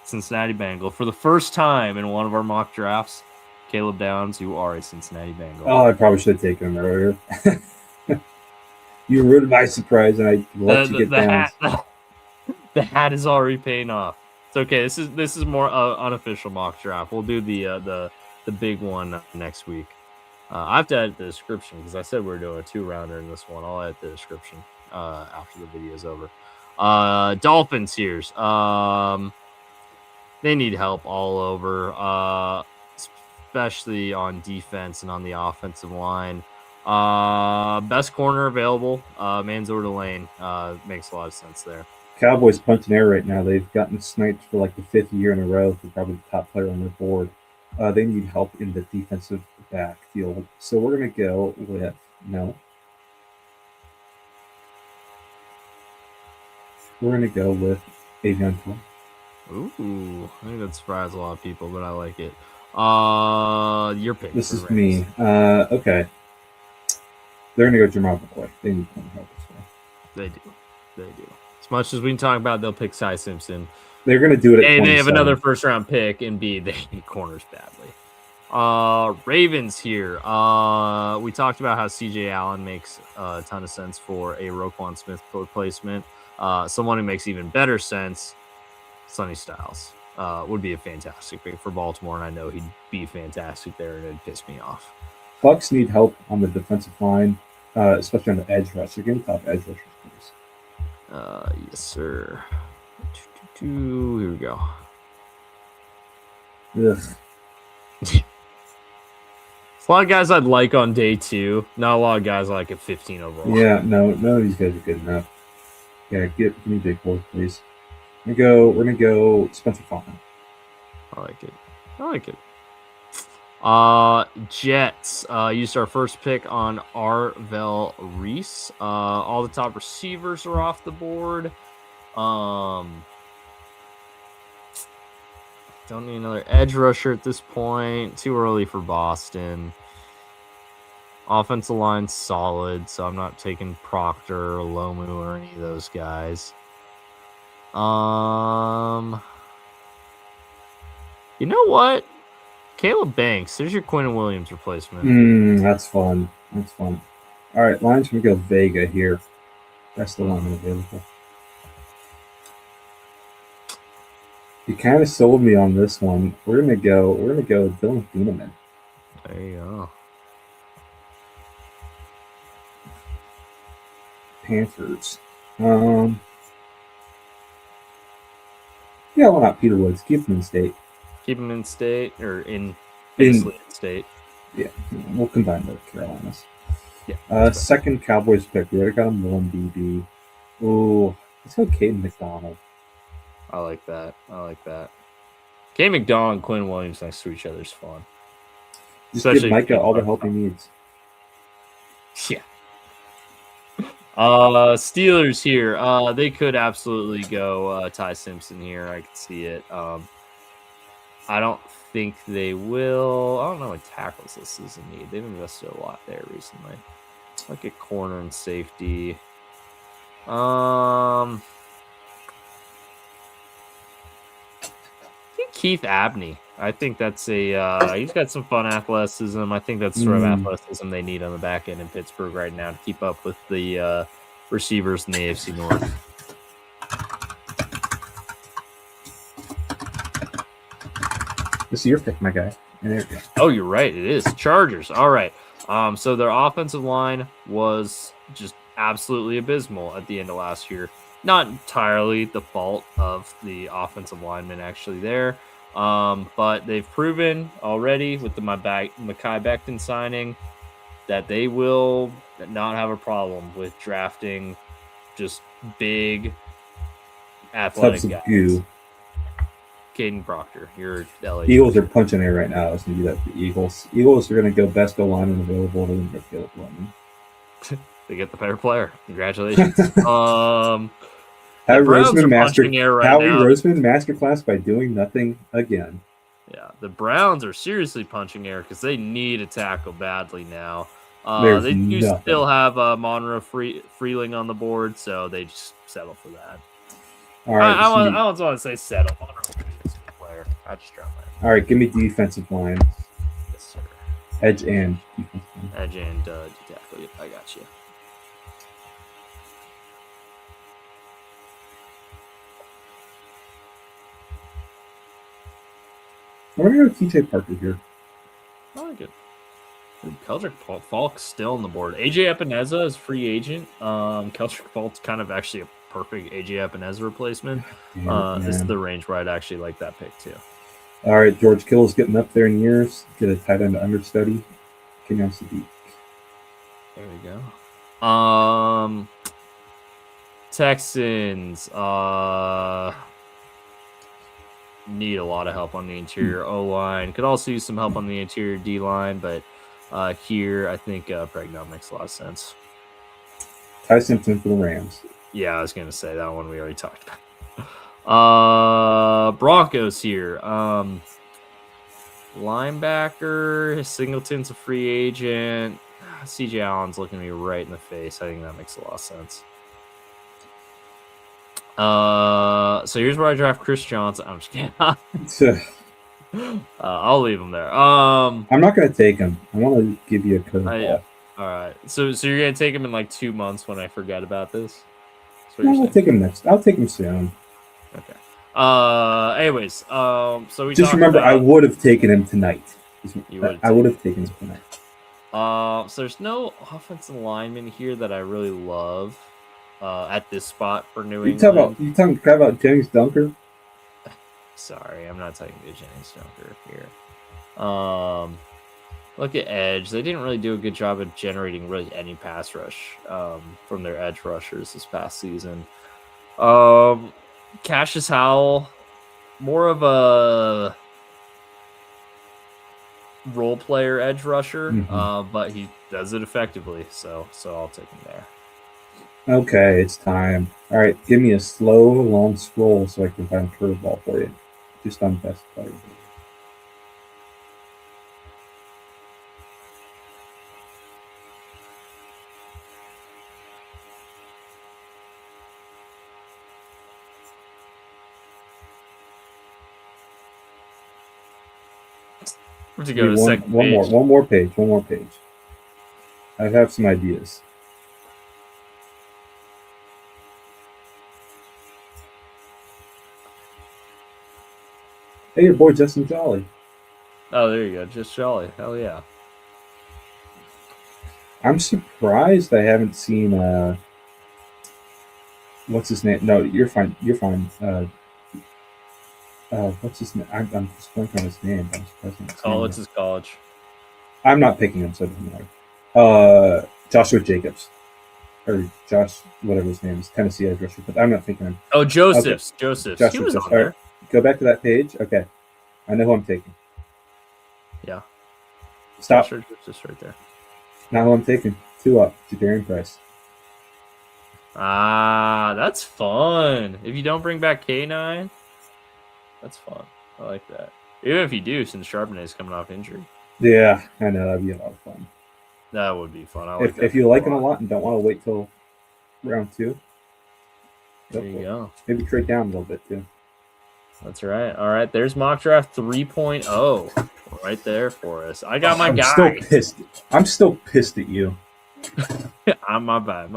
Cincinnati Bengal. For the first time in one of our mock drafts, Caleb Downs, you are a Cincinnati Bengal. Oh, I probably should have taken him earlier. You ruined my surprise, and I let you get Downs. The hat is already paying off. It's okay. This is more unofficial mock draft. We'll do the big one next week. I have to edit the description because I said we were doing a 2-rounder in this one. I'll edit the description after the video's over. Dolphins here. They need help all over, especially on defense and on the offensive line. Best corner available, Mansour Delane. Makes a lot of sense there. Cowboys punching air right now. They've gotten sniped for like the 5th year in a row. They're probably the top player on their board. They need help in the defensive backfield. So we're going to go with We're going to go with Avion. Ooh, I think that surprised a lot of people, but I like it. Your pick. This is me. Okay. They're going to go Jamal McCoy. They need help as well. They do. As much as we can talk about, they'll pick Cy Simpson. They're going to do it at A, they have another first-round pick, and B, they need corners badly. Ravens here. We talked about how C.J. Allen makes a ton of sense for a Roquan Smith replacement. Someone who makes even better sense, Sonny Styles, would be a fantastic pick for Baltimore, and I know he'd be fantastic there, and it'd piss me off. Bucs need help on the defensive line, especially on the edge rush. They're getting top edge rushers, please. Yes, sir. Here we go. Ugh. A lot of guys I'd like on day 2. Not a lot of guys I like at 15 overall. Yeah, no, none of these guys are good enough. Yeah, give me big board, please. We're gonna go Spencer Fano. I like it. Jets used our first pick on Arvel Reese. All the top receivers are off the board. Don't need another edge rusher at this point. Too early for Boston. Offensive line solid, so I'm not taking Proctor or Lomu or any of those guys. You know what? Caleb Banks. There's your Quinn Williams replacement. That's fun. All right, Lions gonna go Vega here. That's the one available. You kind of sold me on this one. We're gonna go Dylan Thieneman. There you go. Panthers. Yeah, why not Peter Woods? Keep him in state. Keep him in state or in state. Yeah, we'll combine the Carolinas. Yeah. Second Cowboys pick. We already got him 1 DB. Ooh, let's go Caden McDonald. I like that. Kay McDonald and Quinn Williams next to each other is fun. Especially give Micah all the help he needs. Yeah. Steelers here. They could absolutely go Ty Simpson here. I could see it. I don't think they will. I don't know what tackles this is in need. They've invested a lot there recently. Look at corner and safety. I think Keith Abney. I think that's he's got some fun athleticism. I think that's sort of athleticism they need on the back end in Pittsburgh right now to keep up with the receivers in the AFC North. This is your pick, my guy. Oh, you're right. It is Chargers. All right. So their offensive line was just absolutely abysmal at the end of last year. Not entirely the fault of the offensive lineman actually there. But they've proven already with the Mekhi Becton signing that they will not have a problem with drafting just big athletic guys. Goo. Caden Proctor, your LA. Eagles are punching air right now. I was going to do that for the Eagles. Eagles are going to go best O-lineman available. They're going to get lineman. They get the better player. Congratulations. Howie Roseman masterclass by doing nothing again. Yeah, the Browns are seriously punching air because they need a tackle badly now. They do still have Monroe Freeling on the board, so they just settle for that. All right, I don't want to say settle. Monroe is a player. I just dropped that. All right, give me defensive line. Yes, sir. Edge and defensive line. Edge and tackle. Yep, I got you. I'm going to go TJ Parker here. I like it. Keldrick Falk's still on the board. AJ Epineza is free agent. Keldrick Falk's kind of actually a perfect AJ Epineza replacement. This is the range where I'd actually like that pick too. All right, George Kittle's getting up there in years. Get a tight end understudy. Kenyon Sadiq. There we go. Texans need a lot of help on the interior O-line. Could also use some help on the interior D-line, but here I think Pregnon makes a lot of sense. Ty Simpson for the Rams. Yeah, I was going to say that one we already talked about. Broncos here. Linebacker, Singleton's a free agent. CJ Allen's looking me right in the face. I think that makes a lot of sense. So here's where I draft Chris Johnson. I'm just kidding. I'll leave him there. I'm not going to take him. I want to give you a curveball. Yeah. All right. So you're going to take him in like 2 months when I forget about this? No, I'll take him next. I'll take him soon. Okay. Anyways, so we just remember, I would have taken him tonight. I would have taken him tonight. So there's no offensive lineman here that I really love at this spot for New England. You talking about Jennings Dunker? Sorry, I'm not talking about Jennings Dunker here. Look at edge. They didn't really do a good job of generating really any pass rush from their edge rushers this past season. Cassius Howell, more of a role player edge rusher, but he does it effectively. So I'll take him there. Okay, it's time. All right, give me a slow, long scroll so I can find a curveball for you. Just on best player. To go to the second page. One more page. I have some ideas. Hey, your boy Justin Jolly. Oh, there you go. Just Jolly. Hell yeah. I'm surprised I haven't seen what's his name? No, you're fine. What's his name? I'm just blanking on his name. College is college. I'm not picking him, so it doesn't matter. Joshua Jacobs. Or Josh, whatever his name is, Tennessee edge rusher, but I'm not thinking him. Oh, Josephs. Okay. Josephs. He was on there. Right. Go back to that page. Okay. I know who I'm taking. Yeah. Stop. Just right there. Now I'm taking 2 up to Darian Price. That's fun. If you don't bring back K9, that's fun. I like that. Even if you do, since Charbonnet is coming off injury. Yeah, I know. That'd be a lot of fun. That would be fun. If you like him a lot and don't want to wait till round 2, there you go. Maybe trade down a little bit too. That's right. All right, there's mock draft 3.0 right there for us. I got my guy. I'm still pissed at you. My bad.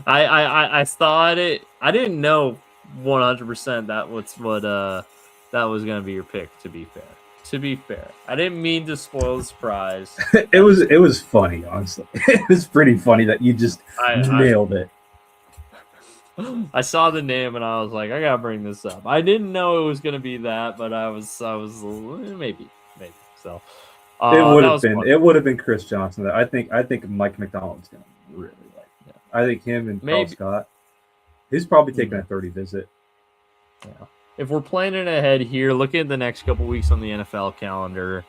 I thought it. I didn't know 100% that was gonna be your pick. To be fair, I didn't mean to spoil the surprise. It was funny, honestly. It was pretty funny that you just nailed it. I saw the name and I was like, I gotta bring this up. I didn't know it was gonna be that, but I was maybe. So it would have been Chris Johnson. I think Mike McDonald's gonna really like that. I think him and Carl Scott. He's probably taking a 30 visit. Yeah. If we're planning ahead here, looking at the next couple weeks on the NFL calendar,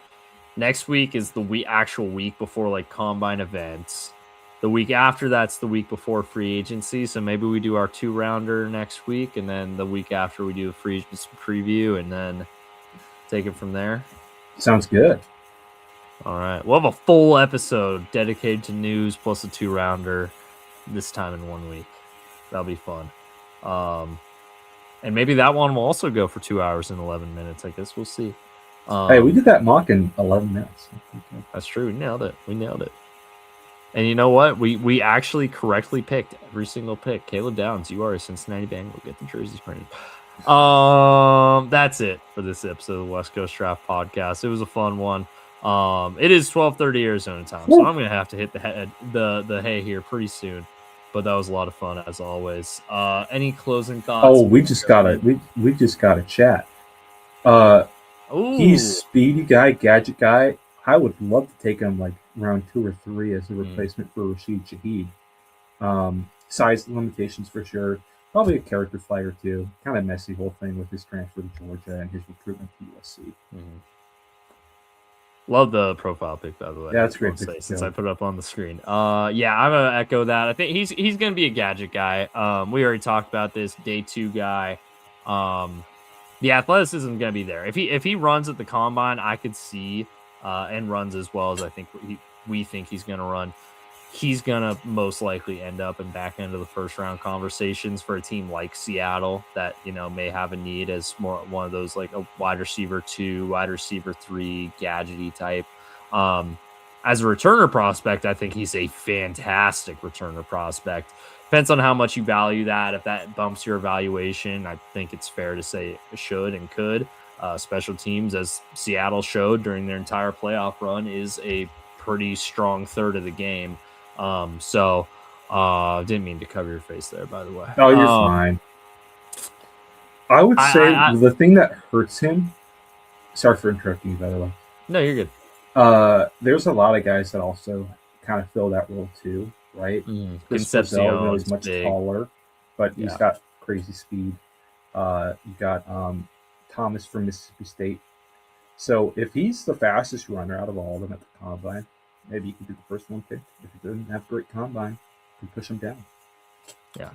next week is the actual week before like combine events. The week after that's the week before free agency. So maybe we do our 2-rounder next week, and then the week after we do a free agency preview, and then take it from there. Sounds good. All right. We'll have a full episode dedicated to news plus a 2-rounder this time in 1 week. That'll be fun. And maybe that one will also go for 2 hours and 11 minutes. I guess we'll see. Hey, we did that mock in 11 minutes. That's true. We nailed it. And you know what? We actually correctly picked every single pick. Caleb Downs, you are a Cincinnati Bengal. Get the jerseys printed. That's it for this episode of the West Coast Draft Podcast. It was a fun one. It is 12:30 Arizona time, so I'm gonna have to hit the hay here pretty soon. But that was a lot of fun as always. Any closing thoughts? Oh, we just got a chat. He's speedy guy, gadget guy. I would love to take him like round 2 or 3 as a replacement for Rashid Shaheed. Size limitations for sure. Probably a character flag or two. Kind of messy whole thing with his transfer to Georgia and his recruitment to USC. Mm-hmm. Love the profile pic, by the way. Yeah, that's great. Since I put it up on the screen. Yeah, I'm gonna echo that. I think he's gonna be a gadget guy. We already talked about this day 2 guy. The athleticism is gonna be there. If he runs at the combine, I could see and runs as well as I think we think he's gonna run. He's gonna most likely end up in back end of the first round conversations for a team like Seattle that may have a need as more one of those like a wide receiver 2, wide receiver 3 gadgety type. As a returner prospect, I think he's a fantastic returner prospect. Depends on how much you value that. If that bumps your evaluation, I think it's fair to say it should and could. Special teams, as Seattle showed during their entire playoff run, is a pretty strong third of the game. Didn't mean to cover your face there, by the way. Oh, you're fine. I would say the thing that hurts him. Sorry for interrupting you, by the way. No, you're good. There's a lot of guys that also kind of fill that role too, right? Concepcion is much taller, but he's got crazy speed. You got Thomas from Mississippi State. So if he's the fastest runner out of all of them at the combine, maybe you could be the first one picked. If he doesn't have great combine, you can push him down. Yeah.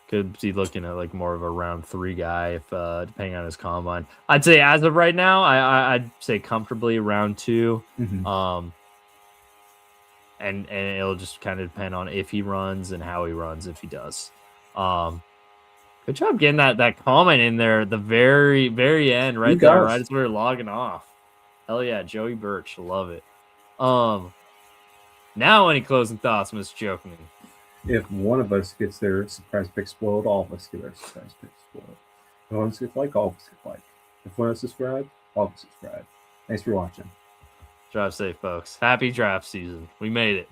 Could be looking at like more of a round 3 guy if depending on his combine. I'd say as of right now, I'd say comfortably round 2. Mm-hmm. And it'll just kind of depend on if he runs and how he runs if he does. Good job getting that comment in there at the very, very end, right there, right as we were logging off. Hell yeah, Joey Birch, love it. Now, any closing thoughts, Mr. Joking? If one of us gets their surprise pick spoiled, all of us get our surprise pick spoiled. If one of us gets like, all of us get like. If one of us subscribe, all of us subscribe. Thanks for watching. Drive safe, folks. Happy draft season. We made it.